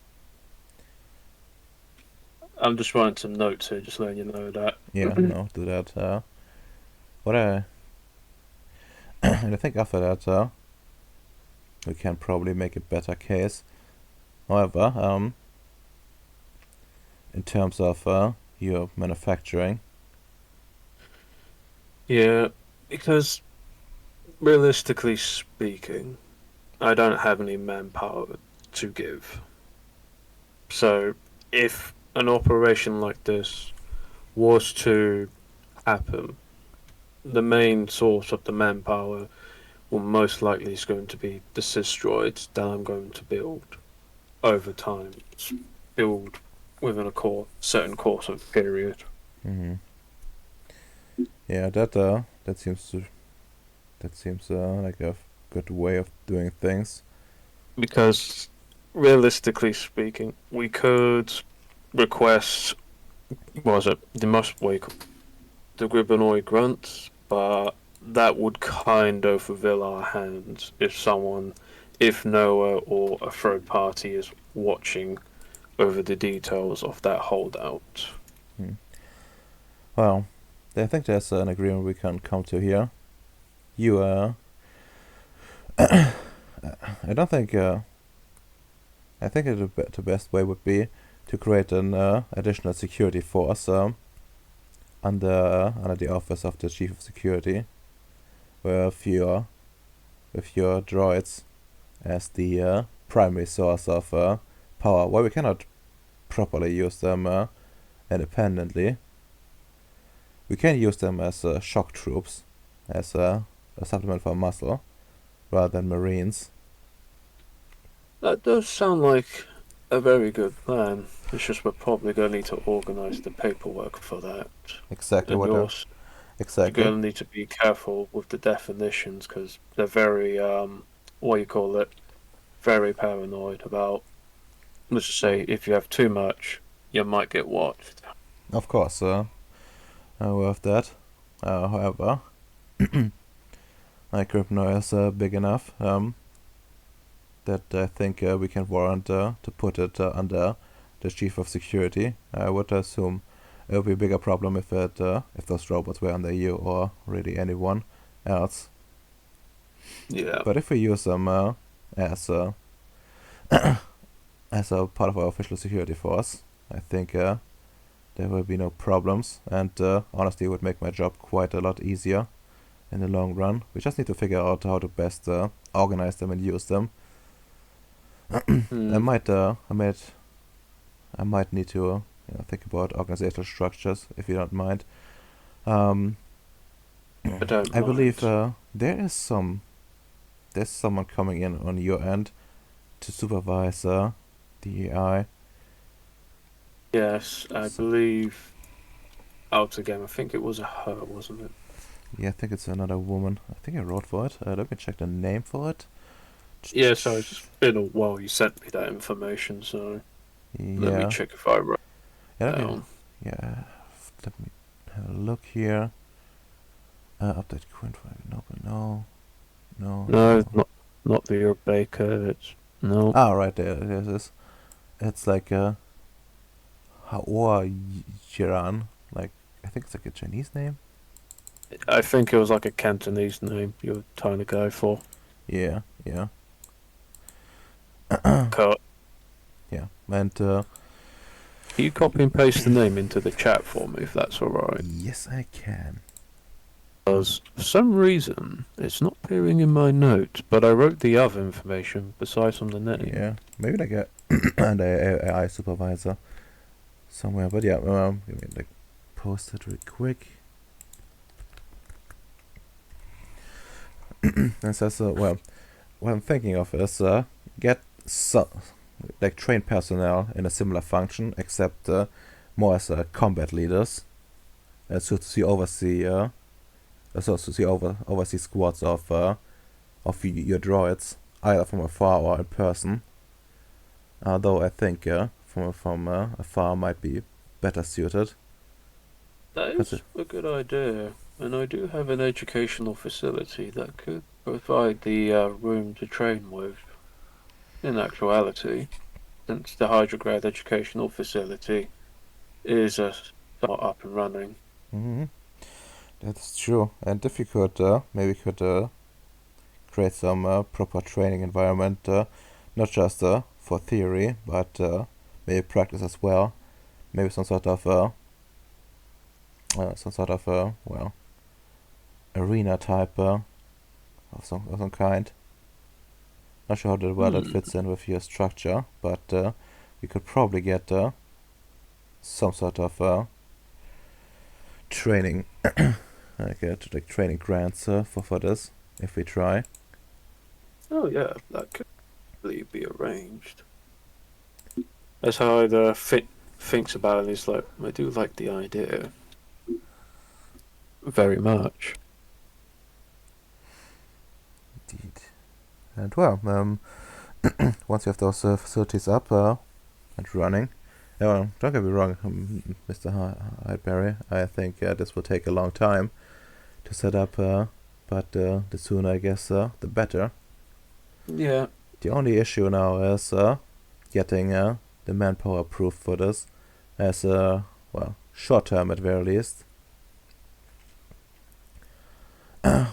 D: I'm just writing some notes here, just letting you know that.
A: Yeah, no, do that. What I and I think after that, we can probably make a better case. However, in terms of your manufacturing,
D: Yeah, because realistically speaking, I don't have any manpower to give. So, if an operation like this was to happen, the main source of the manpower will most likely is going to be the Sistroids that I'm going to build over time. Build within a certain course of period.
A: hmm yeah, that seems like a good way of doing things.
D: Because realistically speaking, we could request, what was it, the Gribanoid grunts, but that would kind of reveal our hands if Noah or a third party is watching over the details of that holdout.
A: Hmm. Well, I think there's an agreement we can come to here. You I don't think I think the best way would be to create an additional security force under the office of the chief of security, with your droids as the primary source of power. While we cannot properly use them independently, we can use them as shock troops, as a supplement for muscle, rather than marines.
D: That does sound like a very good plan. It's just we're probably going to need to organise the paperwork for that.
A: Exactly
D: And
A: what
D: you're
A: exactly.
D: going to need to be careful with the definitions because they're very, what you call it, very paranoid about, let's just say, if you have too much, you might get watched.
A: Of course, we have that. However, my Krypno is big enough that I think we can warrant to put it under the chief of security. I would assume it would be a bigger problem if those robots were under you or really anyone else.
D: Yeah.
A: But if we use them as as a part of our official security force, I think there will be no problems, and honestly, it would make my job quite a lot easier in the long run. We just need to figure out how to best organize them and use them. I might need to think about organizational structures, if you don't mind.
D: I don't
A: I
D: mind.
A: believe there's someone coming in on your end to supervise the AI.
D: Yes, I believe out again. I think it was a her, wasn't it?
A: Yeah, I think it's another woman. I think I wrote for it. Let me check the name for it.
D: Yeah, so it's been a while you sent me that information, so let me
A: Yeah.
D: check if I wrote
A: Yeah,
D: it
A: let me,
D: down.
A: yeah, let me have a look here. Update current file. No, no,
D: No,
A: no.
D: not the Baker. It's no.
A: Ah, right there it is. It's like Haoa Jiran. Like, I think it's like a Chinese name.
D: I think it was like a Cantonese name you were trying to go for.
A: Yeah, yeah,
D: Can
A: and
D: you copy and paste the name into the chat for me if that's alright?
A: yes, I can.
D: Because for some reason it's not appearing in my notes, but I wrote the other information besides on the name.
A: Yeah, maybe like a an AI supervisor somewhere. But yeah, let me like post it real quick. And it says, well, what I'm thinking of is get some like trained personnel in a similar function, except more as combat leaders, so to oversee squads of your droids, either from afar or in person. Though I think from afar might be better suited.
D: That is a good idea, and I do have an educational facility that could provide the room to train with. In actuality, since the Hydrograd Educational Facility is somewhat up and running.
A: Hmm. That's true. And if you could, maybe could create some proper training environment, not just for theory, but maybe practice as well. Maybe some sort of well, arena type of some kind. Not sure how well that fits in with your structure, but we could probably get some sort of training, like training grants for this if we try.
D: Oh yeah, that could really be arranged. That's how the thinks about it. Is like I do like the idea very much.
A: Indeed. And well, once you have those facilities up and running, well, don't get me wrong, Mr. Hydeberry, I think this will take a long time to set up, but the sooner, I guess, the better.
D: Yeah.
A: The only issue now is getting the manpower approved for this, as well, short term at very least.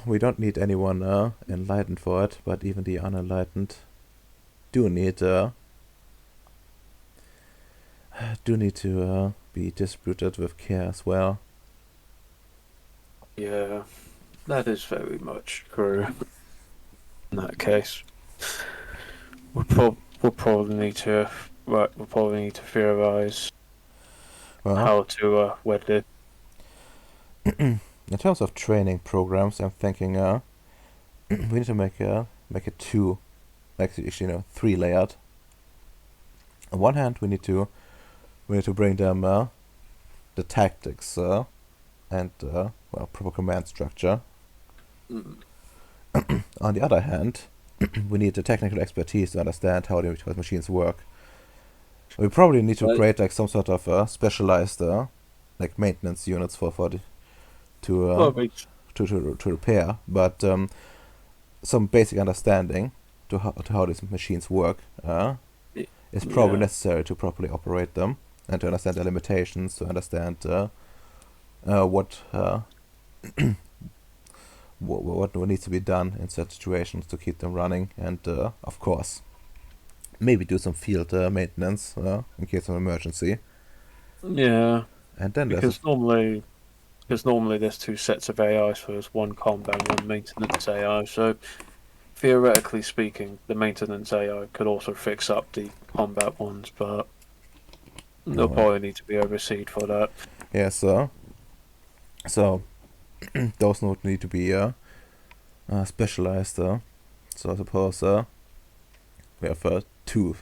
A: We don't need anyone enlightened for it, but even the unenlightened do need to be distributed with care as well.
D: Yeah, that is very much true. In that case, we'll probably need to theorize
A: Well,
D: how to wed it.
A: in terms of training programs, I'm thinking we need to make it two, actually, three layered. On one hand, we need to bring them the tactics and well, proper command structure. On the other hand, we need the technical expertise to understand how the machines work. We probably need to create like some sort of specialized like maintenance units for the to repair, but some basic understanding to how these machines work is probably necessary to properly operate them and to understand their limitations, to understand what what needs to be done in such situations to keep them running, and of course maybe do some field maintenance in case of emergency.
D: Yeah,
A: And then
D: because normally there's two sets of AIs, so there's one combat and one maintenance AI. So theoretically speaking, the maintenance AI could also fix up the combat ones, but they'll probably need to be overseen for that.
A: Yeah, so those would need to be specialized. So I suppose we have two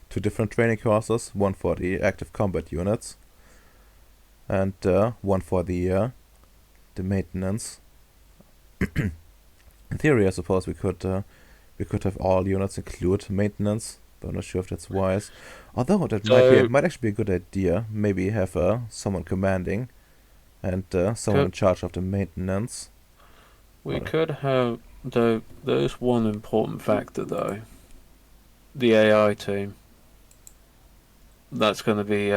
A: different training courses, one for the active combat units and one for the maintenance. In theory, I suppose we could we could have all units include maintenance, but I'm not sure if that's wise. Although that
D: So-
A: might actually be a good idea. Maybe have someone commanding and someone in
D: Could-
A: charge of the maintenance.
D: We
A: Hold on.
D: could have, though, there's one important factor though. The AI team. That's going to be,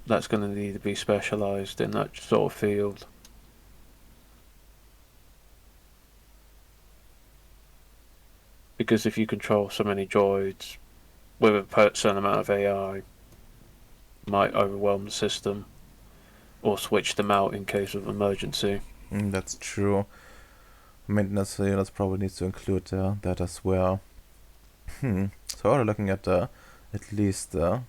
D: that's going to need to be specialised in that sort of field. Because if you control so many droids with a certain amount of AI, might overwhelm the system, or switch them out in case of emergency.
A: That's true. Maintenance units probably needs to include that as well. So we're looking at at least one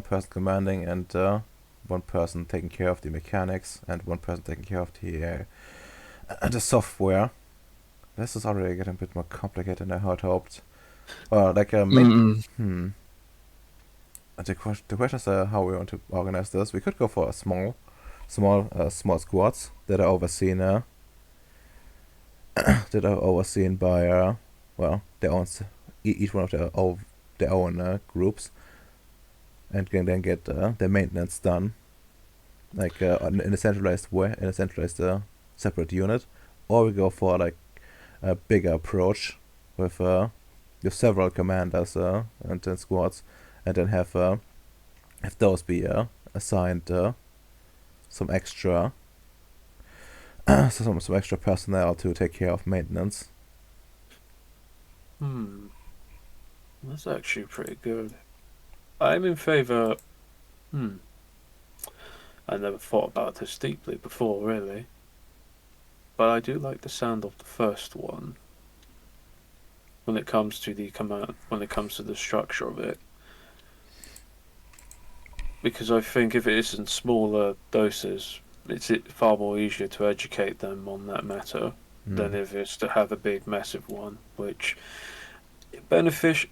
A: person commanding and one person taking care of the mechanics and one person taking care of the software. This is already getting a bit more complicated than I had hoped. Well, like the question is how we want to organize this. We could go for a small squads that are overseen by well, their own each one of their own groups, and can then get their maintenance done, like in a centralized way, in a centralized separate unit, or we go for like a bigger approach with several commanders and then squads, and then have those be assigned some extra some extra personnel to take care of maintenance.
D: That's actually pretty good. I'm in favour. I never thought about this deeply before, really. But I do like the sound of the first one. When it comes to the command, when it comes to the structure of it. Because I think if it is in smaller doses, it's far more easier to educate them on that matter than if it's to have a big, massive one, which benefits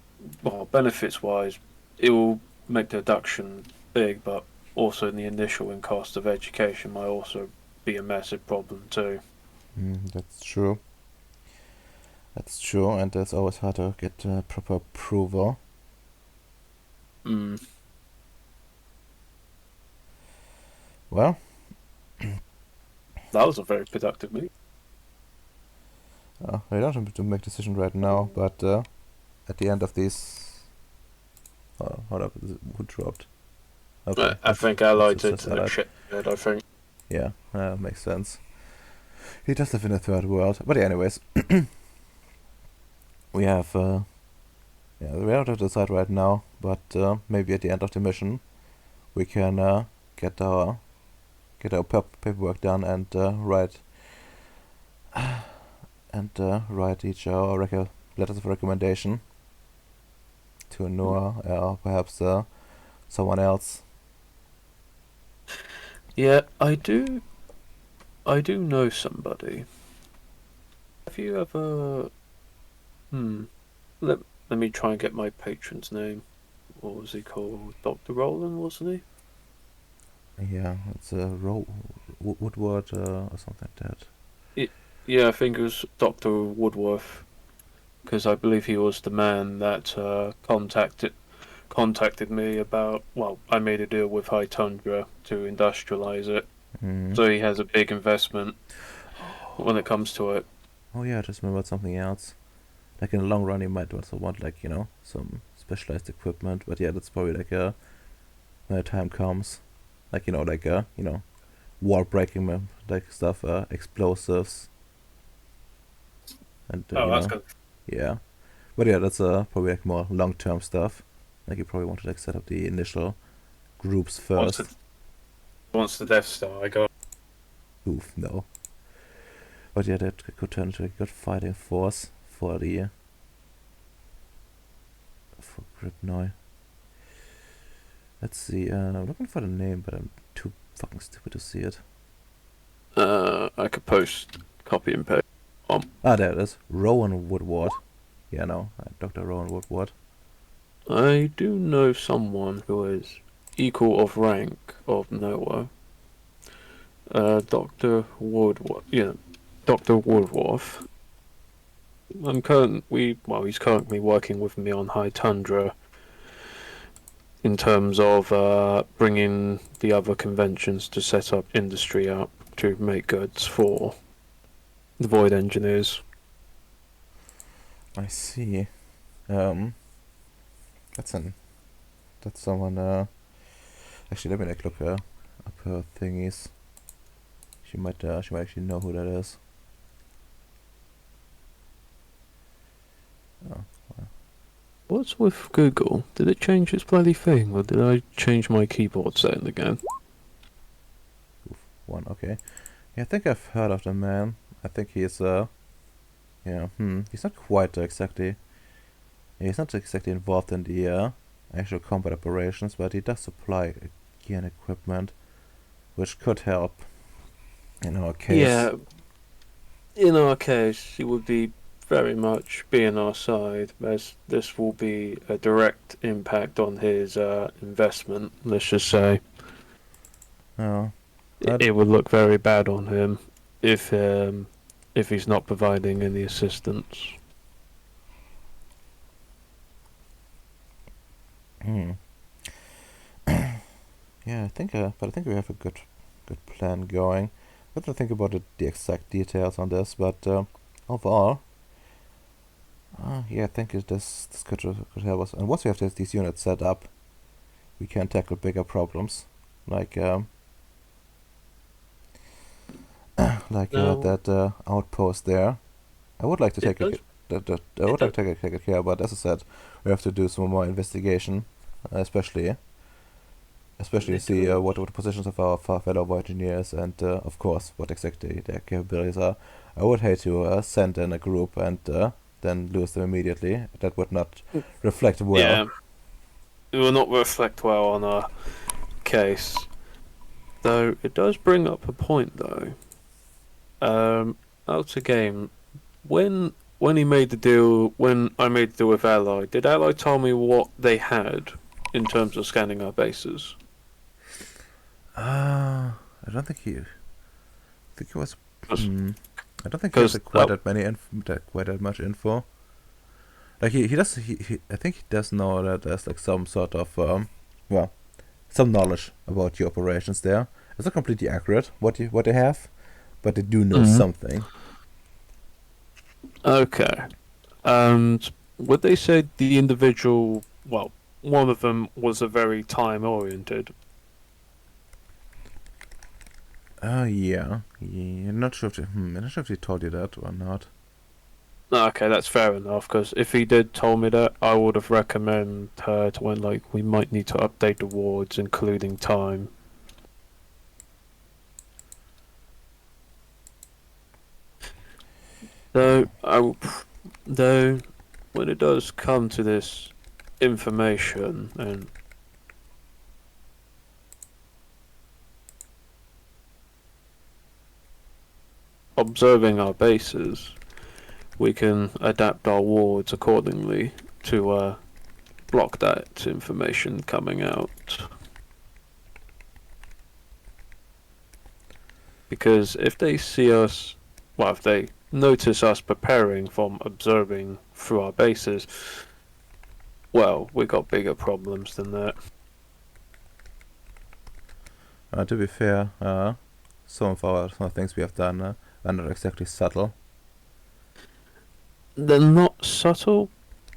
D: wise, it will make the reduction big, but also the initial in cost of education might also be a massive problem too.
A: That's true. That's true, and it's always hard to get proper approval. Well,
D: that was a very productive meeting.
A: I don't have to make a decision right now, but at the end of these... hold up, who dropped? Okay,
D: I think Allied
A: that's
D: did the shit, I think.
A: Yeah, makes sense. He does live in a third world. But yeah, anyways, we have... we don't have to decide right now, but maybe at the end of the mission we can get our paperwork done and write each letters of recommendation to Noah or perhaps someone else.
D: Yeah, I do know somebody. Have you ever... Let me try and get my patron's name. What was he called? Dr. Roland, wasn't he?
A: Yeah, it's Woodward or something like that.
D: Yeah, I think it was Dr. Woodworth, because I believe he was the man that contacted me about. Well, I made a deal with High Tundra to industrialize it, so he has a big investment when it comes to it.
A: Oh yeah, I just remembered something else. Like in the long run, you might also want like some specialized equipment, but yeah, that's probably like when the time comes, like wall breaking like stuff, explosives. And
D: That's good.
A: Yeah, but yeah, that's probably like more long-term stuff. Like you probably want to like set up the initial groups first.
D: Once the Death Star, I got.
A: Oof, no. But yeah, that could turn into a good fighting force for Gripnoy. Let's see. I'm looking for the name, but I'm too fucking stupid to see it.
D: I could post copy and paste.
A: There it is. Rowan Woodward. Yeah, no, Dr. Rowan Woodward.
D: I do know someone who is equal of rank of Noah. Dr. Woodworth. Yeah, Dr. Woodworth. He's currently working with me on High Tundra in terms of bringing the other conventions to set up industry up to make goods for the Void Engineers.
A: I see. Um, that's an that's someone. Actually, let me like look up her thingies. She might actually know who that is. Oh,
D: What's with Google? Did it change its bloody thing, or did I change my keyboard setting again?
A: one. Okay. Yeah, I think I've heard of the man. I think he's yeah. He's not quite exactly. He's not exactly involved in the actual combat operations, but he does supply gear and equipment, which could help in our case.
D: Yeah, in our case, he would be very much be on our side, as this will be a direct impact on his investment. Let's just say
A: Oh,
D: it would look very bad on him if he's not providing any assistance.
A: hmm. Yeah, but I think we have a good plan going. I have to think about the exact details on this, but overall, yeah, I think this could help us. And once we have these units set up, we can tackle bigger problems, like
D: No,
A: that outpost there. I would like to
D: it
A: take
D: does.
A: it. I would like to take it care, but as I said, we have to do some more investigation, especially to see what the positions of our fellow engineers and of course what exactly their capabilities are. I would hate to send in a group and then lose them immediately. That would not reflect well.
D: Yeah, it will not reflect well on our case. Though it does bring up a point, though. Out of game, when he made the deal, when I made the deal with Ally, did Ally tell me what they had in terms of scanning our bases?
A: I don't think he. I think he was.
D: Because
A: I don't think he has
D: that,
A: quite that much info. Like he does. I think he does know that there's like some sort of well, some knowledge about your operations there. It's not completely accurate what they have, but they do know something.
D: okay. And would they say the individual? Well, one of them was a very time oriented.
A: Yeah. I'm not sure if I'm not sure if he told you that or not.
D: Okay, that's fair enough. Because if he did tell me that, I would have recommended her to when like we might need to update the wards, including time. Though though, when it does come to this information and observing our bases, we can adapt our wards accordingly to block that information coming out. Because if they see us, well, if they notice us preparing from observing through our bases, well, we got bigger problems than that.
A: To be fair, some of the things we have done are not exactly subtle.
D: They're not subtle,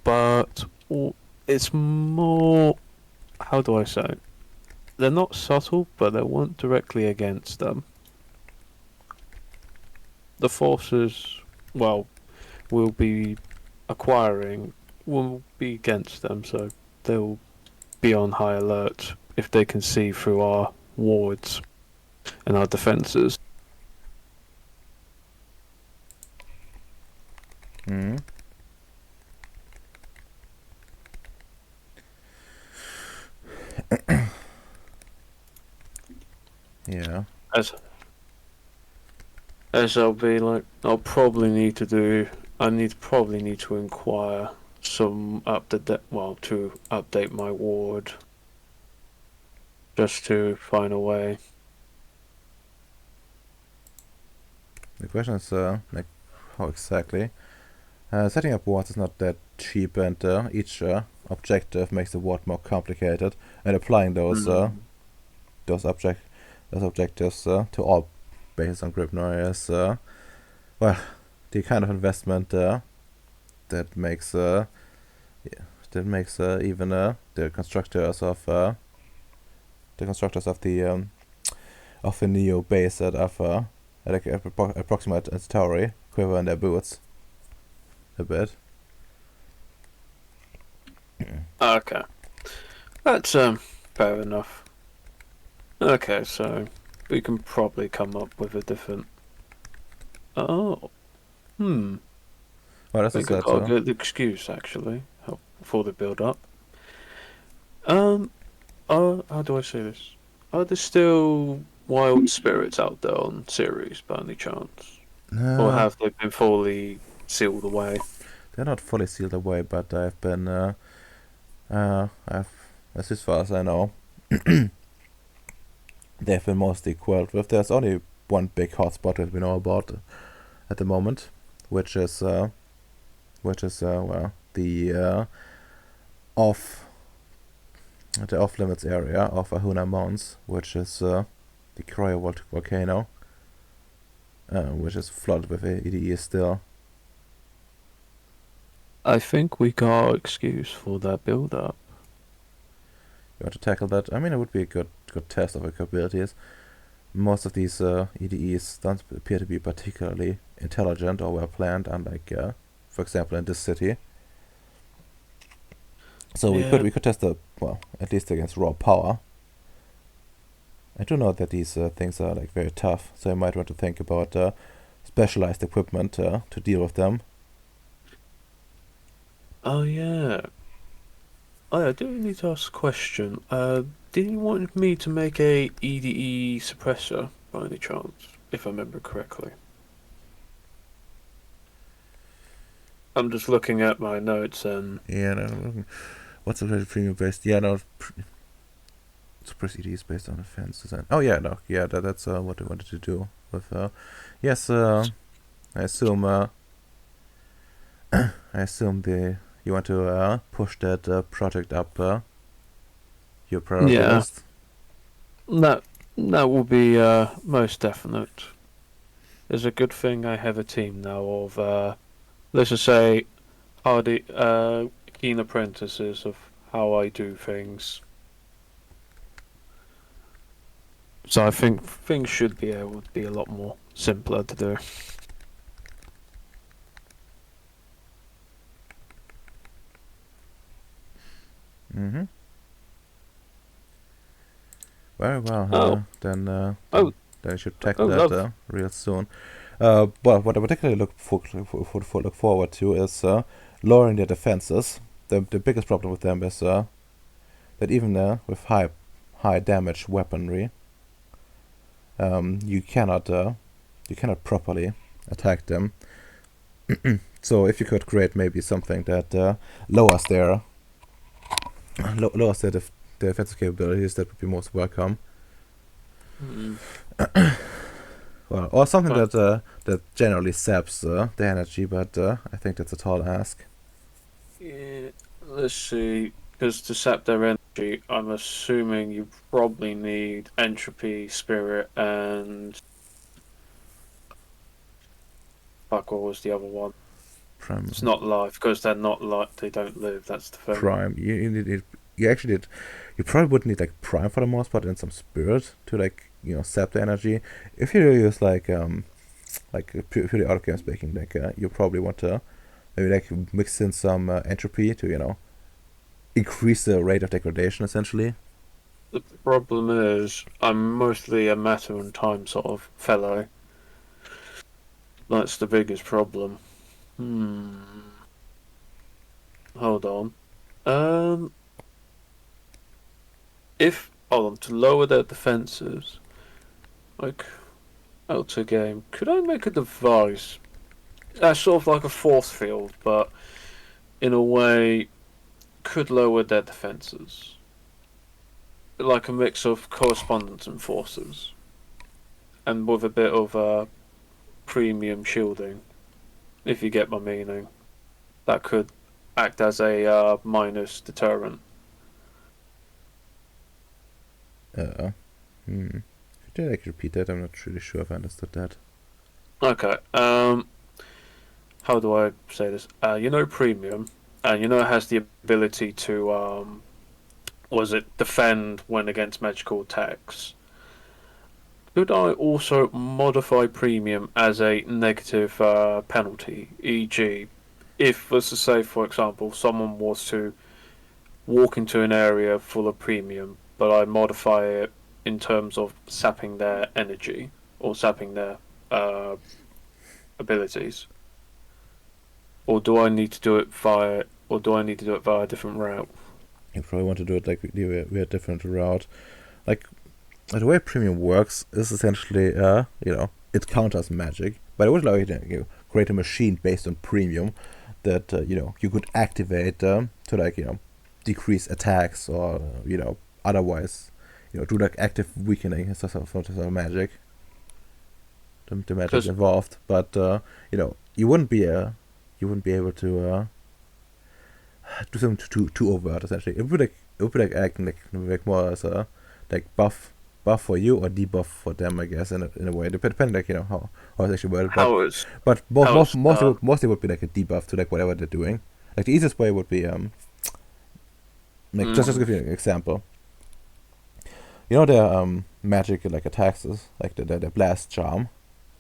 D: but it's more. How do I say it? They're not subtle, but they weren't directly against them. The forces, well, will be acquiring, will be against them, so they'll be on high alert if they can see through our wards and our defences.
A: Hmm. Yeah.
D: As I'll be like, I'll probably need to do. Probably need to inquire some to update my ward, just to find a way.
A: The question is like how exactly. Setting up wards is not that cheap, and each objective makes the ward more complicated. And applying those those objectives to all bases on Gripnor is well, the kind of investment that makes even the constructors of the Neo base that have like approximate Tauri quiver in their boots a bit.
D: Okay. That's fair enough. Okay, so we can probably come up with a different. Oh,
A: Well, that's
D: I think I got a good excuse actually for the build up. How do I say this? Are there still wild spirits out there on Ceres by any chance, or have they been fully sealed away?
A: They're not fully sealed away, but I've been as far as I know, they've been mostly quelled with. There's only one big hotspot that we know about at the moment, which is well, the off limits area of Ahuna Mons, which is the cryovolcanic volcano, which is flooded with EDE still.
D: I think we got excuse for that build up.
A: You want to tackle that? I mean, it would be a good test of our capabilities. Most of these EDEs don't appear to be particularly intelligent or well planned, unlike, for example, in this city. So we could test at least against raw power. I do know that these things are like very tough, so you might want to think about specialized equipment to deal with them.
D: Oh yeah. Oh, I do need to ask a question. Did you want me to make a EDE suppressor by any chance, if I remember correctly? I'm just looking at my notes and
A: Yeah, no. What's the premium based? Yeah, no. Suppress ED is based on defense design. Oh yeah, no, yeah, that's what I wanted to do with. Yes, I assume. You want to push that project up your priority list.
D: that will be most definite. It's a good thing I have a team now of let's just say hardy keen apprentices of how I do things. So I think things should be able to be a lot more simpler to do.
A: Mm-hmm. Very well. Then you should tackle that real soon. Well, what I particularly look forward to is lowering their defenses. The biggest problem with them is that even with high damage weaponry, you cannot properly attack them. So if you could create maybe something that lowers their defensive capabilities, that would be most welcome. Well, or something that generally saps the energy, but I think that's a tall ask.
D: Yeah, let's see. Because to sap their energy, I'm assuming you probably need entropy, spirit, and fuck, what was the other one?
A: Prime.
D: It's not life because they're not life. They don't live. That's the thing.
A: Prime. You probably would need like prime for the most part and some spirit to like sap the energy. If you use like purely auto game speaking, like you probably want to maybe like mix in some entropy to increase the rate of degradation essentially.
D: The problem is I'm mostly a matter and time sort of fellow. That's the biggest problem. Hold on. To lower their defenses, like outer game, could I make a device that's sort of like a force field, but in a way could lower their defenses, like a mix of correspondence and forces, and with a bit of premium shielding, if you get my meaning. that could act as a minus deterrent.
A: Could you like repeat that? I'm not really sure if I understood that.
D: Okay. How do I say this? Premium, and it has the ability to was it defend when against magical attacks. Could I also modify premium as a negative penalty? E.g., if, let's just say, for example, someone was to walk into an area full of premium, but I modify it in terms of sapping their energy or sapping their uh, abilities, or do I need to do it via, a different route?
A: You probably want to do it like we a different route. Like the way premium works is essentially, it counters magic, but it would allow you to create a machine based on premium that you could activate to decrease attacks or otherwise do like active weakening and stuff of magic. The magic involved, but you wouldn't be able to do something too overt. Essentially, it would be acting like more as a buff for you or debuff for them, I guess, in a way, depending how it's actually worded. But mostly would be like a debuff to like whatever they're doing. Like the easiest way would be just to give you an example. Their magic like attacks is like the blast charm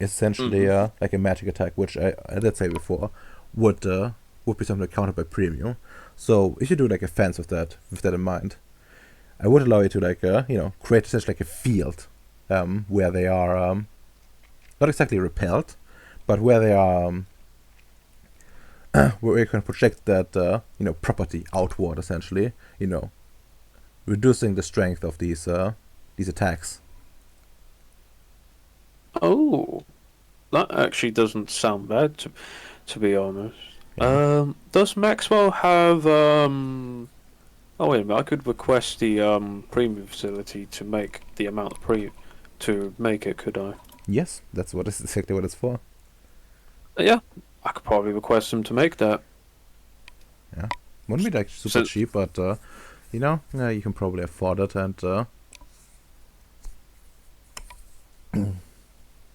A: is essentially like a magic attack, which I did say before would be something countered by premium. So if you do like a fence with that in mind, I would allow you to create essentially like a field where they are not exactly repelled, but where they are where you can project that property outward, essentially, reducing the strength of these attacks.
D: Oh, that actually doesn't sound bad, to be honest.
A: Yeah.
D: Does Maxwell have Oh wait a minute! I could request the premium facility to make the amount of to make it, could I?
A: Yes, that's exactly what it's for.
D: Yeah, I could probably request them to make that.
A: Yeah, wouldn't be like super cheap, but you can probably afford it. And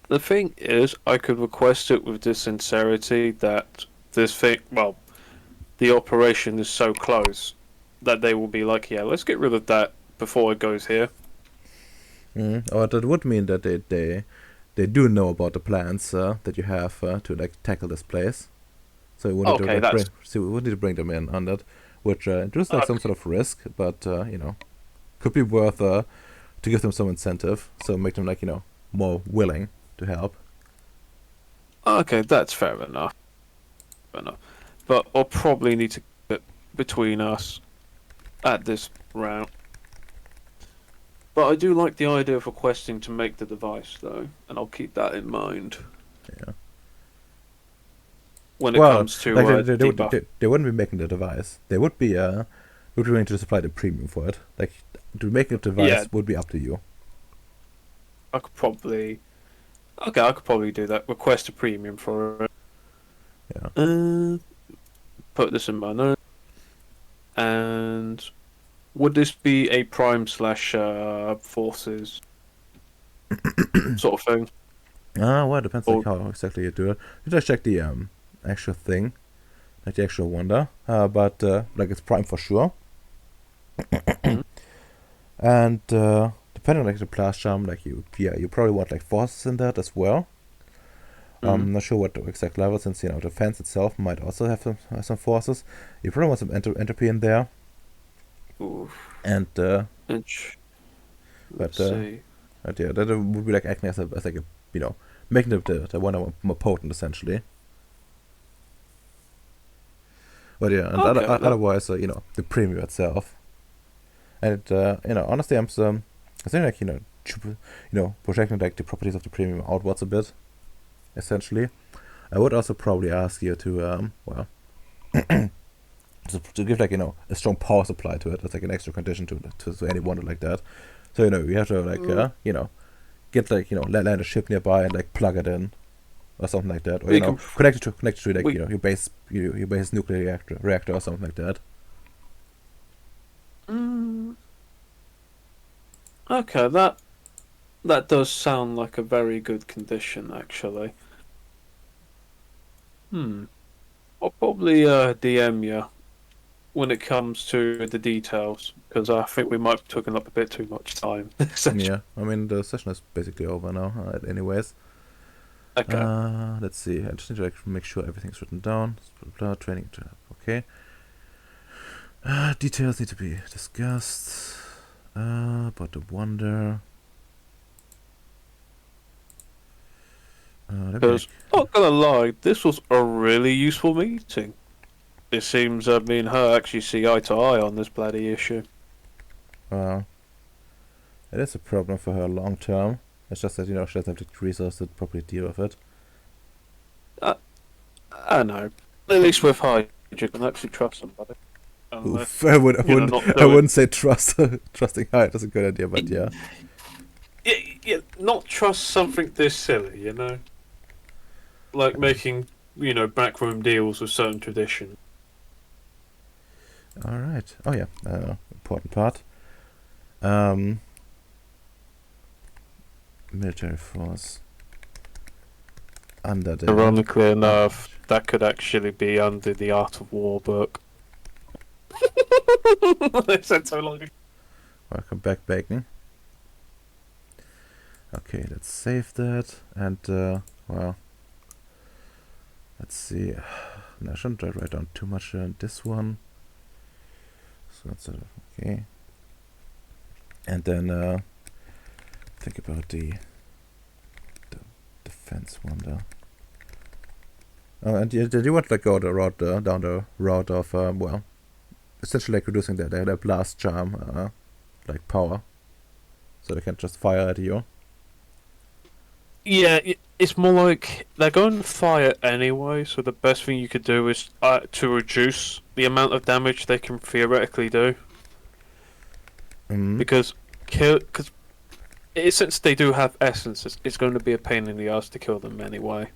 D: the thing is, I could request it with the sincerity that the operation is so close that they will be like, yeah, let's get rid of that before it goes here.
A: Or that would mean that they do know about the plans that you have to like tackle this place. So we would need to bring them in on that, which just like some sort of risk, but could be worth to give them some incentive, so make them more willing to help.
D: Okay, that's fair enough. But I'll probably need to get between us at this route. But I do like the idea of requesting to make the device, though, and I'll keep that in mind.
A: Yeah.
D: When it comes to
A: they wouldn't be making the device. They would be willing to supply the premium for it. Like to make a device would be up to you.
D: I could probably do that. Request a premium for it.
A: Yeah.
D: Put this in my note. And would this be a prime / forces sort of thing?
A: Well, it depends like how exactly you do it. You just check the actual thing, like the actual wonder. But like it's prime for sure. And depending on like the blast charm, like you probably want like forces in that as well. I'm not sure what the exact level, since the fence itself might also have some forces. You probably want some entropy in there.
D: Oof.
A: And
D: that
A: would be like acting as like a making the wonder more potent, essentially. But yeah, and otherwise the premium itself. And honestly, I'm thinking like projecting like the properties of the premium outwards a bit. Essentially, I would also probably ask you to to give like a strong power supply to it. That's like an extra condition to any wonder like that. So you have to like get like land a ship nearby and like plug it in. or something like that, or
D: We can
A: connected to like
D: we-
A: your base nuclear reactor or something like that.
D: Okay, that does sound like a very good condition, actually. I'll probably DM you when it comes to the details, because I think we might have taken up a bit too much time.
A: Yeah, I mean the session is basically over now. Anyways,
D: Okay.
A: let's see. I just need to like make sure everything's written down. Training to okay. Details need to be discussed. About the wonder.
D: Because, not gonna lie, this was a really useful meeting. It seems me and her actually see eye to eye on this bloody issue.
A: It is a problem for her long term. It's just that she doesn't have the resources to properly deal with it.
D: I know. At least with her, you can actually trust somebody.
A: Oof, I wouldn't say trusting her is a good idea, but yeah.
D: Yeah, not trust something this silly, you know? Like making, backroom deals with certain traditions.
A: Alright. Oh yeah, important part. Military force. Under the...
D: Ironically enough, that could actually be under the Art of War book. I said so long ago.
A: Welcome back, Bacon. Okay, let's save that, and, well... Let's see... No, I shouldn't write down too much on this one. So that's okay. And then, think about the defense wonder. And you want to like go the route down the route of well, essentially like reducing their blast charm, like power, so they can just fire at you.
D: Yeah, it's more like they're going to fire anyway, so the best thing you could do is to reduce the amount of damage they can theoretically do. Because since they do have essences, it's going to be a pain in the ass to kill them anyway.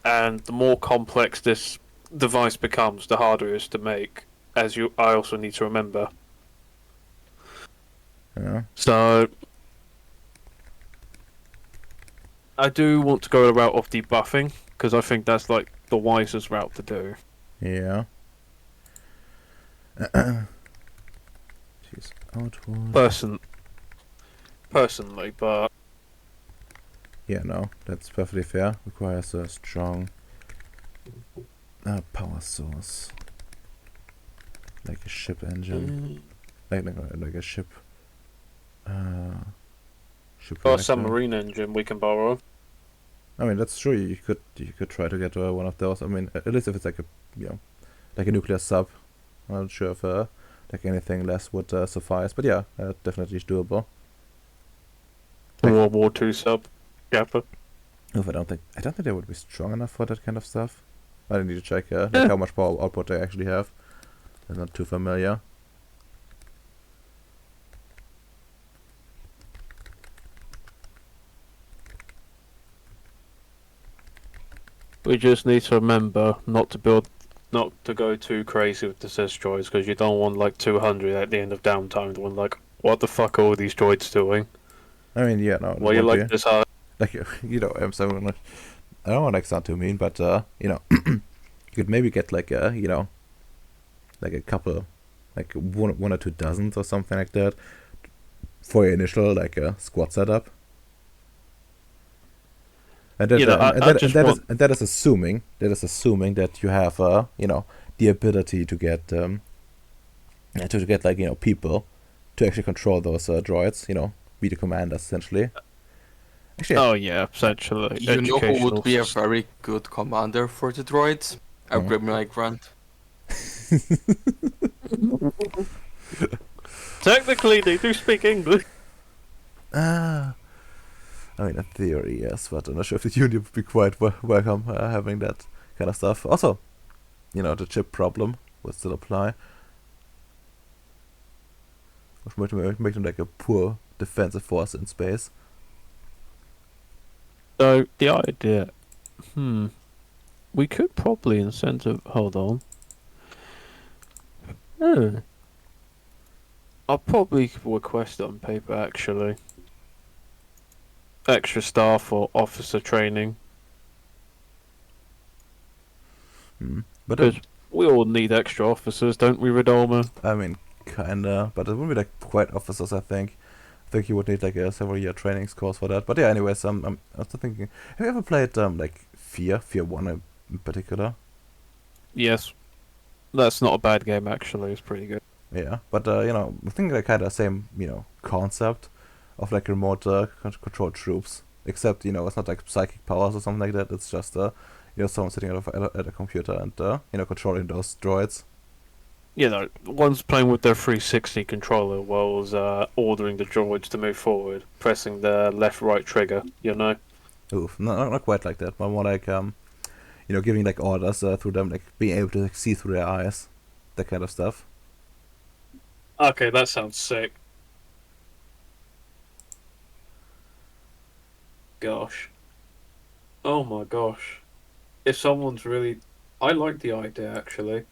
D: And the more complex this device becomes, the harder it is to make, I also need to remember.
A: Yeah.
D: So I do want to go the route of debuffing, because I think that's like the wisest route to do.
A: Yeah. Jeez, outward.
D: Personally, but
A: Yeah, no, that's perfectly fair. Requires a strong power source, like a ship engine, like a ship. Ship
D: or a
A: reactor.
D: submarine engine we can borrow.
A: I mean, that's true. You could try to get one of those. I mean, at least if it's like a like a nuclear sub. I'm not sure if like anything less would suffice, but yeah, definitely doable.
D: World War II sub, Kappa.
A: Oof, I don't think they would be strong enough for that kind of stuff. I need to check like how much power output they actually have. I'm not too familiar.
D: We just need to remember not to go too crazy with the CES droids, because you don't want like 200 at the end of downtime. When like, what the fuck are all these droids doing?
A: I mean, yeah, no.
D: Why you like this hard?
A: Like I'm so I don't want to sound too mean, but you could maybe get like like a couple, like one or two dozens or something like that for your initial like squad setup. And that is assuming that you have the ability to get like people to actually control those droids, be the commanders essentially. Actually,
D: Oh yeah, essentially.
B: You know who would be a very good commander for the droids? A Grimlock Grunt.
D: Technically, they do speak English.
A: I mean, in theory, yes, but I'm not sure if the Union would be quite welcome having that kind of stuff. Also, the chip problem would still apply. Which might make them like a poor defensive force in space.
D: So the idea, we could probably incentive. Hold on. Hmm. I'll probably request it on paper actually. Extra staff for officer training
A: But
D: because we all need extra officers, don't we, Redolma?
A: I mean, kinda. But it wouldn't be like quite officers. I think. I think you would need like a several-year training course for that. But yeah, anyways, I'm also thinking. Have you ever played like Fear 1 in particular?
D: Yes, that's not a bad game actually. It's pretty good.
A: Yeah, but I think they kind of same concept of like remote control troops, except it's not like psychic powers or something like that. It's just someone sitting at a computer and controlling those droids.
D: You know, one's playing with their 360 controller whilst ordering the droids to move forward, pressing the left-right trigger. You know.
A: Oof, not quite like that, but more like giving like orders through them, like being able to like, see through their eyes, that kind of stuff.
D: Okay, that sounds sick. Gosh. Oh my gosh. If someone's really, I like the idea actually.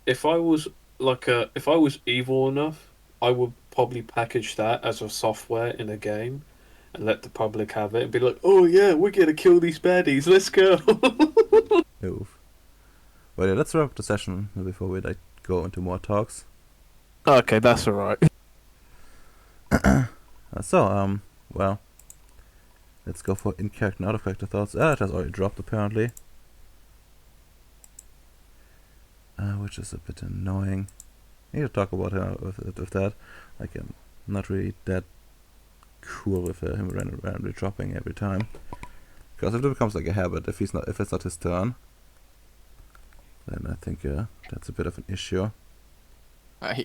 D: If I was if I was evil enough, I would probably package that as a software in a game and let the public have it and be like, "Oh yeah, we're gonna kill these baddies. Let's go."
A: Oof. Well, yeah, let's wrap up the session before we like go into more talks.
D: Okay, that's alright.
A: Well, let's go for in-character and out-of-character thoughts. That has already dropped apparently. Which is a bit annoying. I need to talk about him with that. Like, I'm not really that cool with him randomly dropping every time. Because if it becomes like a habit, if it's not his turn, then I think that's a bit of an issue.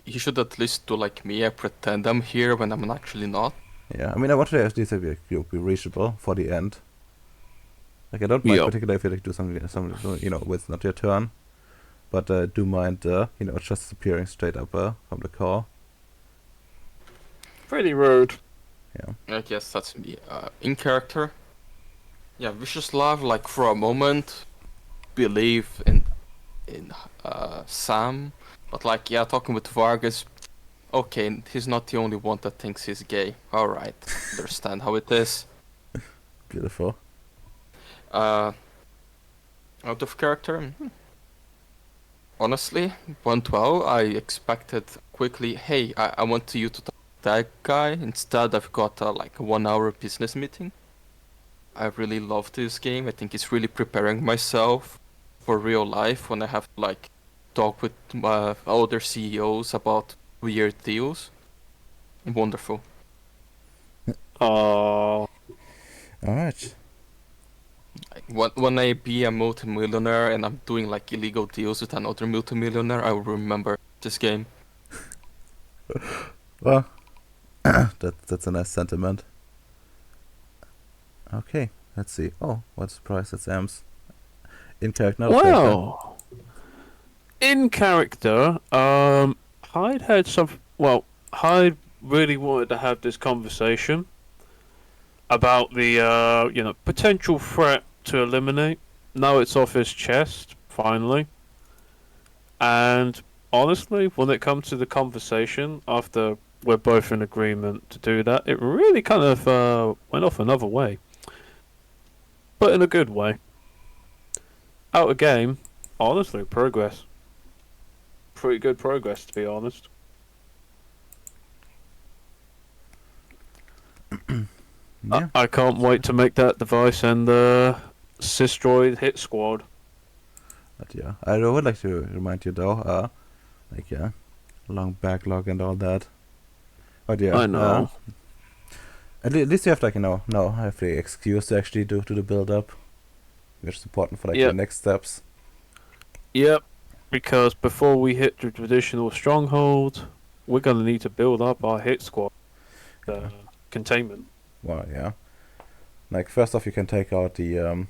B: He should at least do like me. I pretend I'm here when I'm actually not.
A: Yeah, I mean, I want to at least be reachable for the end. Like, I don't mind particularly if you like do something with not your turn, but I do mind just appearing straight up from the call.
D: Pretty rude.
A: Yeah.
B: I guess that's me. In character. Yeah, Vicious Love, like for a moment, believe in Sam, but like talking with Vargas. Okay, he's not the only one that thinks he's gay. Alright, understand how it is.
A: Beautiful.
B: Out of character? Honestly, 112, I expected quickly, hey, I want you to talk to that guy. Instead, I've got like a 1 hour business meeting. I really love this game. I think it's really preparing myself for real life when I have to like talk with other CEOs about weird deals. Wonderful.
D: Oh.
A: Alright.
B: When I be a multimillionaire and I'm doing like illegal deals with another multimillionaire, I will remember this game.
A: Well, that's a nice sentiment. Okay, let's see. Oh, what a surprise! That's Am's in character. Not
D: Well, in character, Hyde had some. Well, Hyde really wanted to have this conversation about the potential threat to eliminate. Now it's off his chest finally, and honestly, when it comes to the conversation after we're both in agreement to do that, it really kind of went off another way, but in a good way. Out of game, honestly, progress. Pretty good progress, to be honest.
A: Yeah.
D: I can't wait to make that device and the Sistroid hit squad.
A: But yeah, I would like to remind you though, long backlog and all that. But yeah,
D: I know.
A: At least you have now have the excuse to actually do the build up, which is important for the next steps.
D: Yep, because before we hit the traditional stronghold, we're gonna need to build up our hit squad. Containment.
A: Well, yeah. Like first off, you can take out the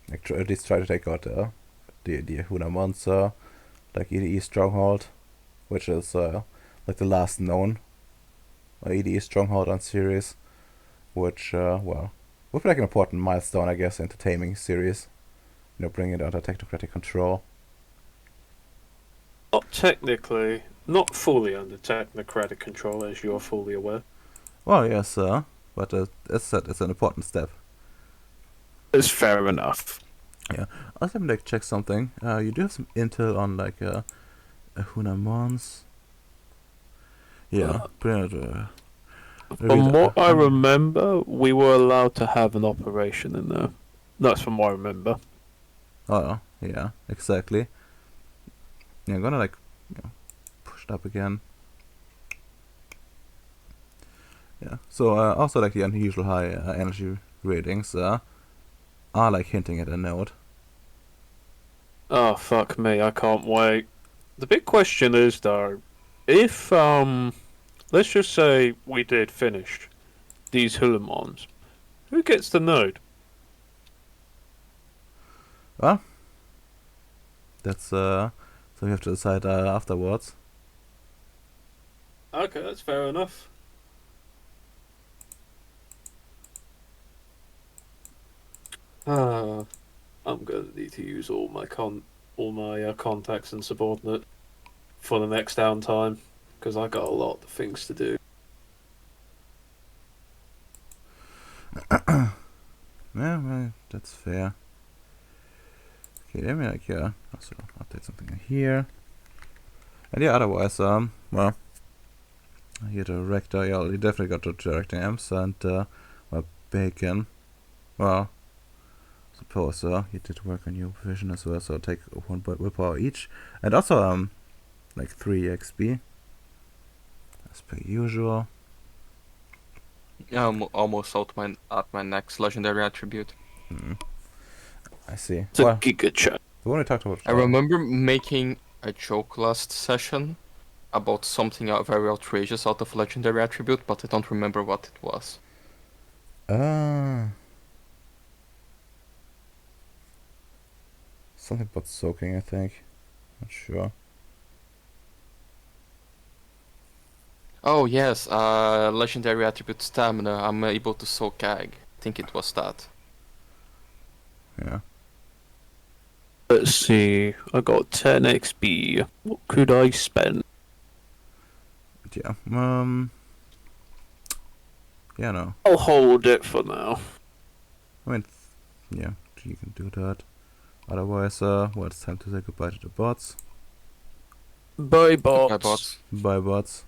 A: at least try to take out the Huna monster, like EDE stronghold, which is like the last known EDE stronghold on Ceres, which would would be like an important milestone, I guess, into taming Ceres. You know, bringing it under technocratic control.
D: Not technically, not fully under technocratic control, as you're fully aware.
A: Well, yes, but as I said, it's an important step.
D: It's fair enough.
A: Also, let me check something. You do have some intel on like Huna Mons. Yeah, pretty much.
D: From what I remember, we were allowed to have an operation in there. That's from what I remember.
A: Oh, yeah, exactly. Yeah, I'm gonna like push it up again. Yeah. So also like the unusual high energy ratings are like hinting at a node.
D: Oh, fuck me, I can't wait. The big question is, though, if, let's just say we did finish these Hulamons, who gets the node?
A: Well, that's so we have to decide afterwards.
D: Okay, that's fair enough. I'm gonna need to use all my contacts and subordinate for the next downtime, because I got a lot of things to do.
A: Yeah, well, that's fair. Okay, let me like also update something in here. And yeah, otherwise well, here the rector, yeah, you definitely got the directing amps and well, bacon. Well, suppose you did work on your vision as well, so take 1 willpower each, and also like 3 XP as per usual.
B: Yeah, I'm almost at my next legendary attribute.
A: I see.
D: It's a
A: Well,
D: giga chat.
A: the one we talked about.
B: I remember making a joke last session about something very outrageous out of legendary attribute, but I don't remember what it was.
A: Something about soaking, I think. Not sure.
B: Oh yes, legendary attribute stamina. I'm able to soak ag. I think it was that.
A: Yeah.
D: Let's see, I got 10 XP. What could I spend?
A: But yeah. Yeah, no.
D: I'll hold it for now.
A: I mean, yeah, you can do that. Otherwise, well, it's time to say goodbye to the bots.
D: Bye, bots.
B: Bye, bots.
A: Bye, bots.